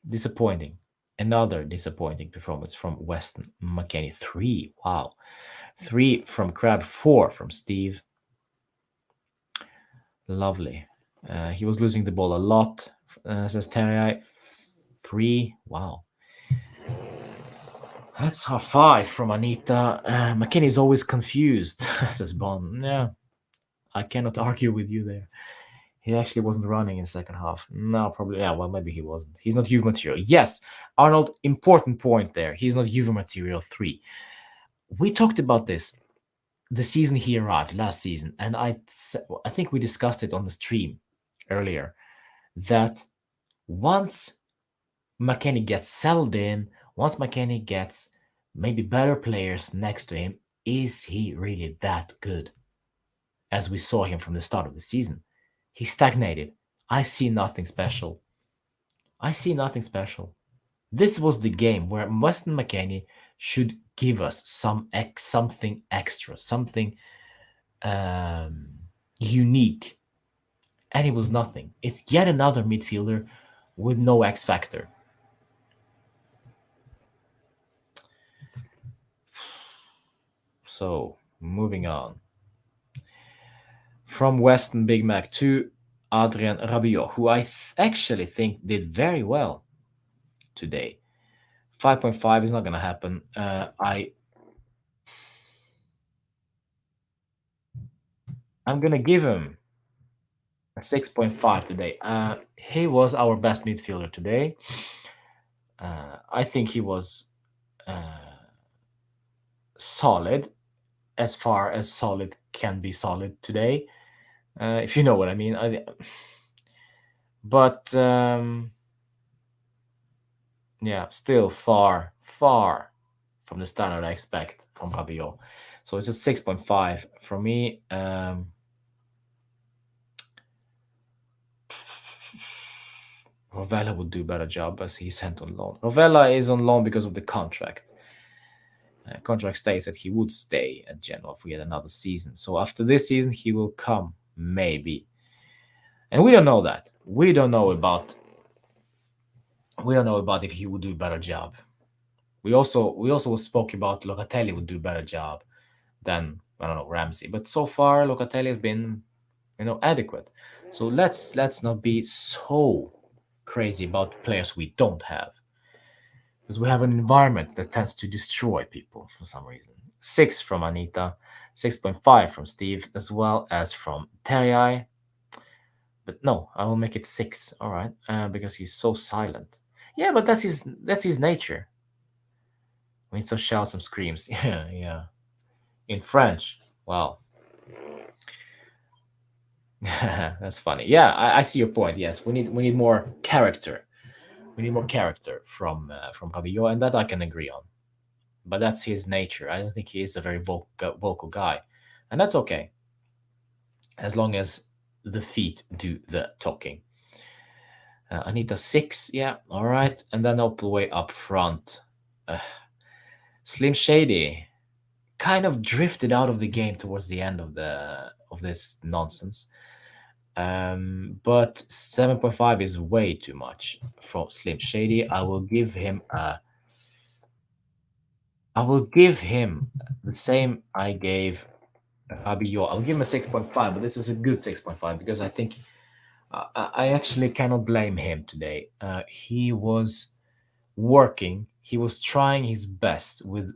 Disappointing. Another disappointing performance from Weston McKennie. 3. Wow. 3 from Crab. 4 from Steve. Lovely. He was losing the ball a lot, says Terry. 3. Wow. That's a 5 from Anita. McKennie is always confused, says Bond. Yeah, I cannot argue with you there. He actually wasn't running in the second half. No, probably. Yeah, well, maybe he wasn't. He's not Juve material. Yes, Arnold, important point there. He's not Juve material 3. We talked about this the season he arrived, last season, and I think we discussed it on the stream earlier, that once McKennie gets settled in, once McKennie gets maybe better players next to him, is he really that good? As we saw him from the start of the season, he stagnated. I see nothing special. This was the game where Weston McKennie should give us something extra, something unique. And it was nothing. It's yet another midfielder with no X factor. So, moving on. From Weston Big Mac to Adrien Rabiot, who I actually think did very well today. 5.5 is not going to happen. I'm going to give him a 6.5 today. He was our best midfielder today. I think he was solid, as far as solid can be solid today, if you know what I mean. But yeah, still far from the standard I expect from Rabiot. So it's a 6.5 for me. Rovella would do a better job as he's sent on loan. Rovella is on loan because of the contract. Contract states that he would stay at Genoa if we had another season. So after this season, he will come, maybe. And we don't know that. We don't know about if he would do a better job. We also spoke about Locatelli would do a better job than, I don't know, Ramsey. But so far, Locatelli has been, adequate. So let's not be so crazy about players we don't have, because we have an environment that tends to destroy people for some reason. 6 from Anita, 6.5 from Steve, as well as from Terry. But no, I will make it 6. All right, because he's so silent. Yeah, but that's his nature. We need some shouts, some screams. Yeah. In French, wow. That's funny. Yeah, I see your point. Yes, we need more character. We need more character from Rabiot, and that I can agree on. But that's his nature. I don't think he is a very vocal guy, and that's okay. as long as the feet do the talking. Anita 6, yeah, all right. And then all the way up front. Slim Shady kind of drifted out of the game towards the end of this nonsense. But 7.5 is way too much for Slim Shady. I will give him the same I gave Rabiot. I'll give him a 6.5, but this is a good 6.5 because I think I actually cannot blame him today. He was working. He was trying his best with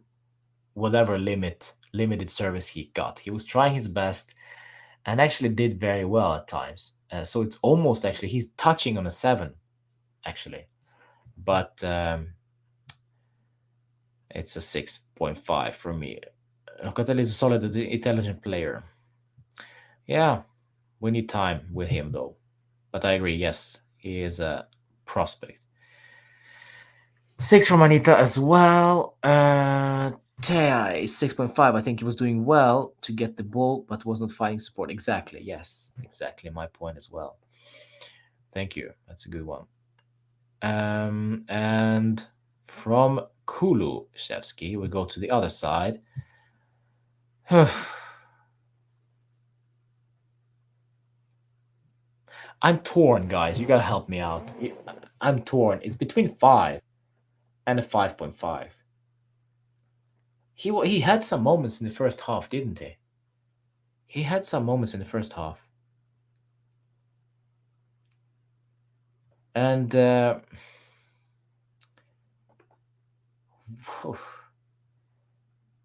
whatever limited service he got. He was trying his best and actually did very well at times. So it's almost actually he's touching on a 7, actually, but it's a 6.5 for me. Locatelli is a solid, intelligent player. Yeah, we need time with him though. But I agree. Yes, he is a prospect. 6 from Anita as well. Tei 6.5. I think he was doing well to get the ball, but was not finding support. Exactly. Yes, exactly my point as well. Thank you. That's a good one. And from Kulusevski, we go to the other side. I'm torn, guys. You gotta help me out. I'm torn. It's between 5 and a 5.5. He had some moments in the first half, didn't he? He had some moments in the first half. And but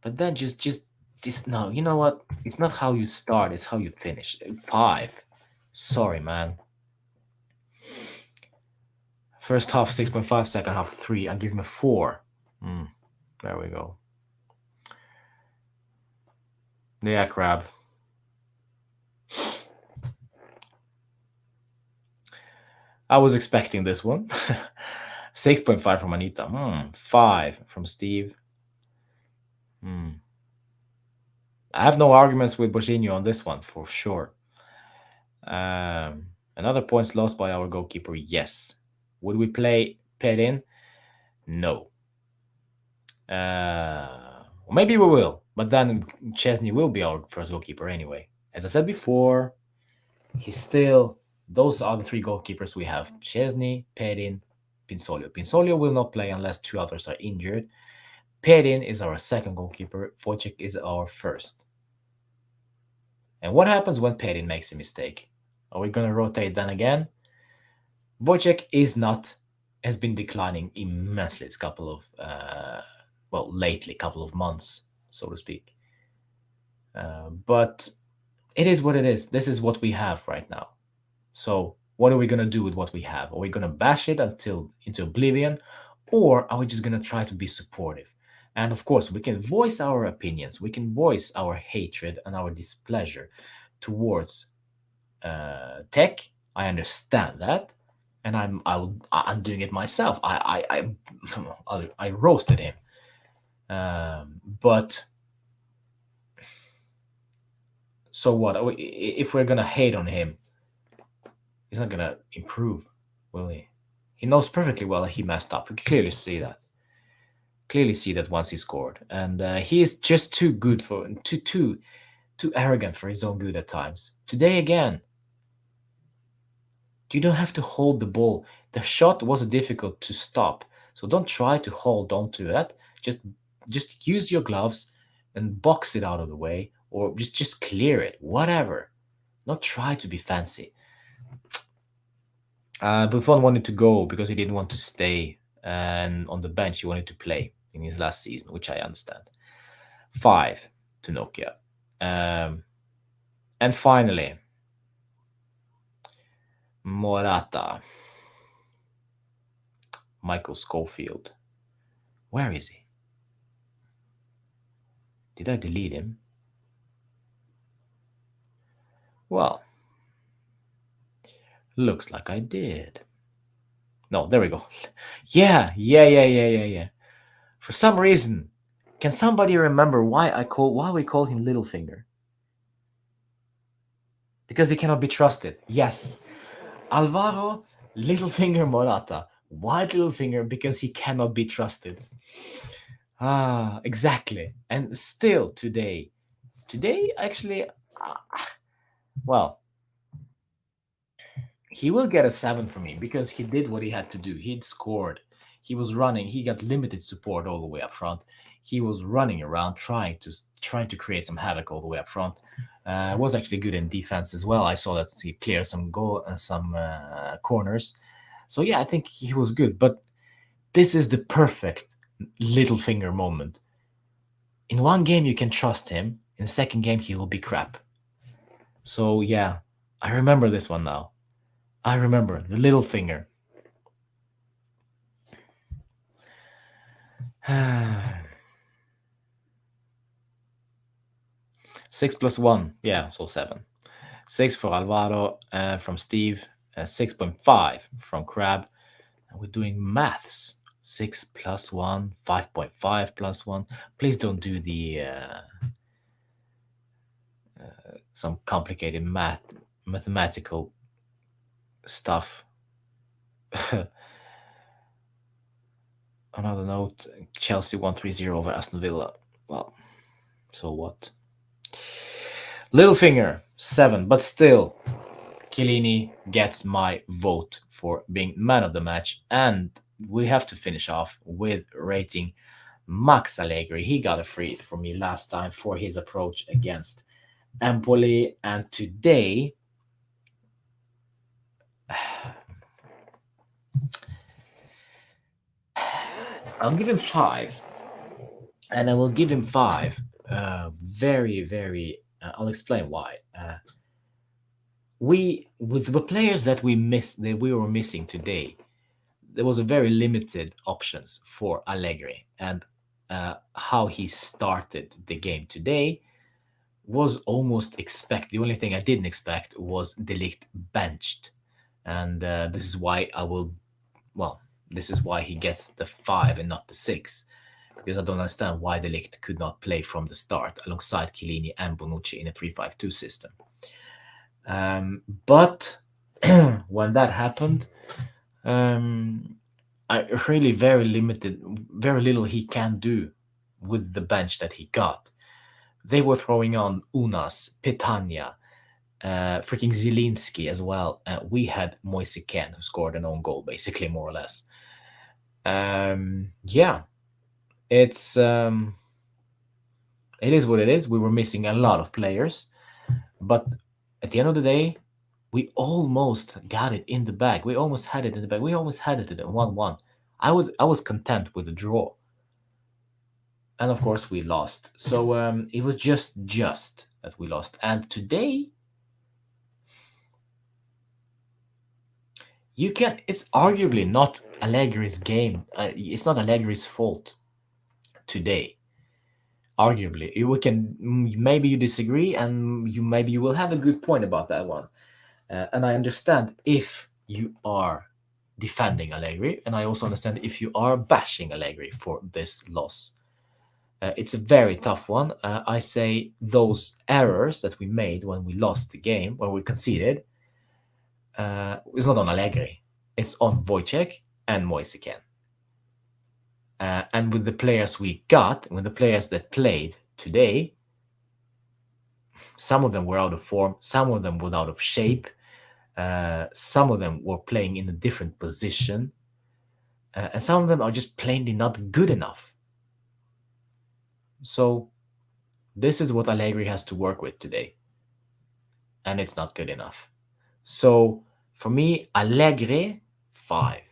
then just no, you know what? It's not how you start, it's how you finish. 5. Sorry, man. First half 6.5, second half 3. I'll give him a 4. There we go. Yeah, crab. I was expecting this one. 6.5 from Anita. 5 from Steve. I have no arguments with Borginho on this one, for sure. Another points lost by our goalkeeper, yes. Would we play Perin? No. Maybe we will, but then Chesney will be our first goalkeeper anyway. As I said before, those are the 3 goalkeepers we have. Chesney, Perin, Pinsolio. Pinsolio will not play unless 2 others are injured. Perin is our second goalkeeper. Wojciech is our first. And what happens when Perin makes a mistake? Are we going to rotate then again? Wojciech has been declining immensely. It's lately, couple of months, so to speak. But it is what it is. This is what we have right now. So what are we going to do with what we have? Are we going to bash it into oblivion? Or are we just going to try to be supportive? And of course, we can voice our opinions. We can voice our hatred and our displeasure towards Tech. I understand that, and I'm doing it myself. I roasted him, but so what? If we're gonna hate on him, he's not gonna improve, will he? He knows perfectly well that he messed up. We can clearly see that. Once he scored, and he is just too good too arrogant for his own good at times. Today again, you don't have to hold the ball. The shot was difficult to stop, so don't try to hold on to that. Just use your gloves and box it out of the way, or just clear it. Whatever. Not try to be fancy. Buffon wanted to go because he didn't want to stay, and on the bench he wanted to play in his last season, which I understand. 5 to Nokia. And finally, Morata. Michael Schofield. Where is he? Did I delete him? Well, looks like I did. No, there we go. Yeah. For some reason, can somebody remember why we called him Littlefinger? because he cannot be trusted. Yes, Alvaro, little finger Morata. White little finger because he cannot be trusted. Ah, exactly. And still today actually, well, he will get a 7 from me because he did what he had to do. He'd scored. He was running. He got limited support all the way up front. He was running around trying to create some havoc all the way up front. Was actually good in defense as well. I saw that he cleared some goal and some corners. So yeah, I think he was good. But this is the perfect little finger moment. In one game you can trust him. In the second game he will be crap. So yeah, I remember this one now. I remember the little finger. 6 plus 1. Yeah, so 7. 6 for Alvaro from Steve. 6.5 from Crab. And we're doing maths. 6 plus 1. 5.5 plus 1. Please don't do the some complicated mathematical stuff. Another note, Chelsea won 3-0 over Aston Villa. Well, so what? Littlefinger, 7, but still, Chiellini gets my vote for being man of the match. And we have to finish off with rating Max Allegri. He got a free from me last time for his approach against Empoli. And today, I'll give him 5. And I will give him 5. Very, very. I'll explain why. With the players that we were missing today, there was a very limited options for Allegri, and how he started the game today was almost expected. The only thing I didn't expect was De Ligt benched, and this is why this is why he gets the 5 and not the 6. Because I don't understand why De Ligt could not play from the start alongside Chiellini and Bonucci in a 3-5-2 system. But when that happened, I really very little he can do with the bench that he got. They were throwing on Unas, Petagna, freaking Zielinski as well. We had Moise Kean, who scored an own goal, basically, more or less. Yeah, it is what it is. We were missing a lot of players, but at the end of the day, we almost got it in the bag. We almost had it in the bag. We almost had it at 1-1. I was content with the draw. And of course we lost. So it was just that we lost. And today, it's arguably not Allegri's game. It's not Allegri's fault today. Arguably, maybe you disagree, and maybe you will have a good point about that one. And I understand if you are defending Allegri, and I also understand if you are bashing Allegri for this loss. It's a very tough one. I say those errors that we made when we lost the game, when we conceded, it's not on Allegri. It's on Wojciech and Moise Kean. And with the players we got, with the players that played today, some of them were out of form, some of them were out of shape, some of them were playing in a different position, and some of them are just plainly not good enough. So this is what Allegri has to work with today, and it's not good enough. So for me, Allegri, 5.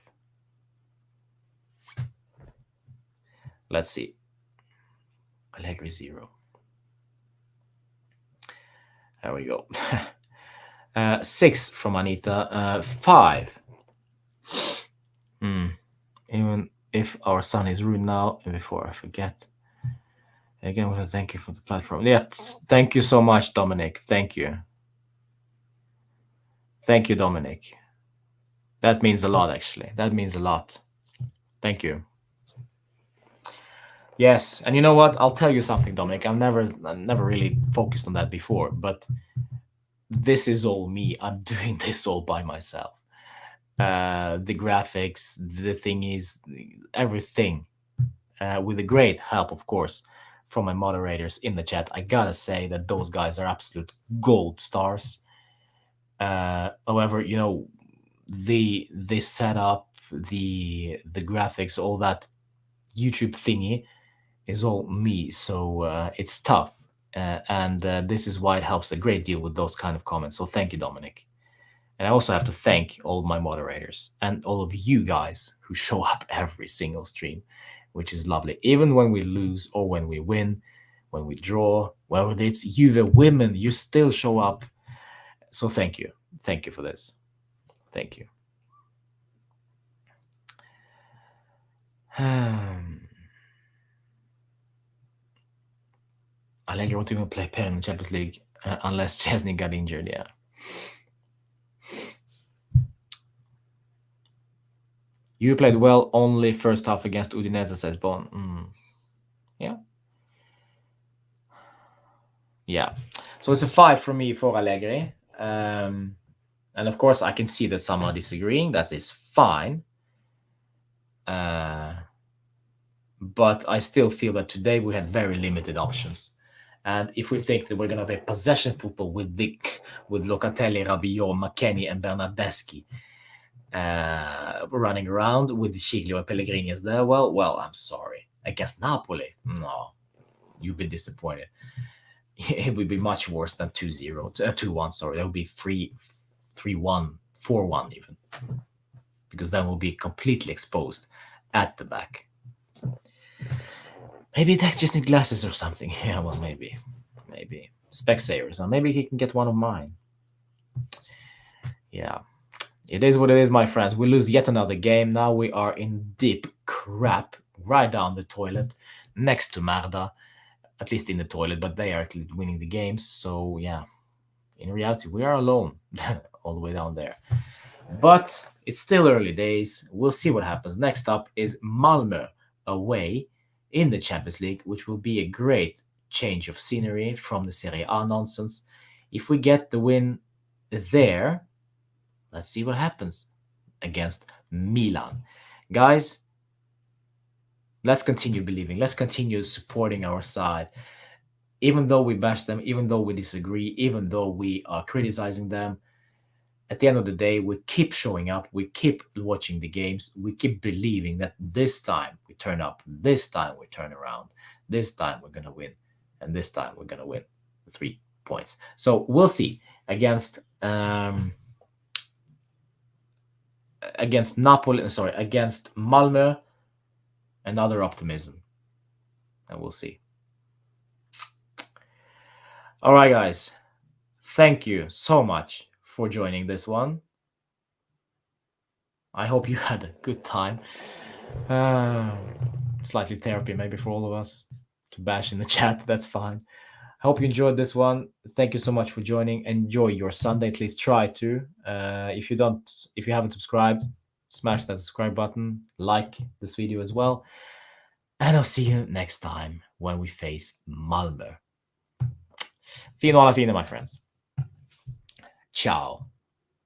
Let's see. Allegri, 0. There we go. 6 from Anita. 5. Even if our son is rude now, and before I forget, again, I want to thank you for the platform. Yeah, thank you so much, Dominic. Thank you. Thank you, Dominic. That means a lot, actually. That means a lot. Thank you. Yes, and you know what? I'll tell you something, Dominic. I've never really focused on that before, but this is all me. I'm doing this all by myself. The graphics, the thing is, everything, with a great help, of course, from my moderators in the chat. I gotta say that those guys are absolute gold stars. However, the setup, the graphics, all that YouTube thingy is all me. So it's tough, and this is why it helps a great deal with those kind of comments. So thank you, Dominic. And I also have to thank all my moderators and all of you guys who show up every single stream, which is lovely. Even when we lose or when we win, when we draw, whether it's Juve women, you still show up. So thank you. Thank you for this. Thank you. Allegri won't even play pair in the Champions League unless Chesney got injured, yeah. You played well only first half against Udinese, says Bon. Yeah. Yeah. So it's a 5 from me for Allegri. And of course, I can see that some are disagreeing. That is fine. But I still feel that today we had very limited options. And if we think that we're going to play possession football with Locatelli, Rabiot, McKennie, and Bernardeschi running around with Chiglio and Pellegrini as there, well, I'm sorry. Against Napoli, no, you've been disappointed. It would be much worse than 2-0, 2-1, sorry. That would be 3-1, 4-1 even. Because then we'll be completely exposed at the back. Maybe Dex just needs glasses or something. Yeah, well, maybe. Specsavers, or maybe he can get one of mine. Yeah. It is what it is, my friends. We lose yet another game. Now we are in deep crap right down the toilet next to Marda. At least in the toilet, but they are at least winning the games. So, yeah, in reality, we are alone all the way down there. But it's still early days. We'll see what happens. Next up is Malmö away in the Champions League, which will be a great change of scenery from the Serie A nonsense. If we get the win there, let's see what happens against Milan. Guys, let's continue believing. Let's continue supporting our side. Even though we bash them, even though we disagree, even though we are criticizing them, at the end of the day, we keep showing up. We keep watching the games. We keep believing that this time we turn up. This time we turn around. This time we're going to win. And this time we're going to win the 3 points. So we'll see against Napoli, against Malmö, another optimism. And we'll see. All right, guys. Thank you so much for joining this one. I hope you had a good time. Slightly therapy maybe for all of us to bash in the chat. That's fine. I hope you enjoyed this one. Thank you so much for joining. Enjoy your Sunday. At least try to. If you haven't subscribed, smash that subscribe button. Like this video as well. And I'll see you next time when we face Malmö. Fino alla fine, my friends. Ciao.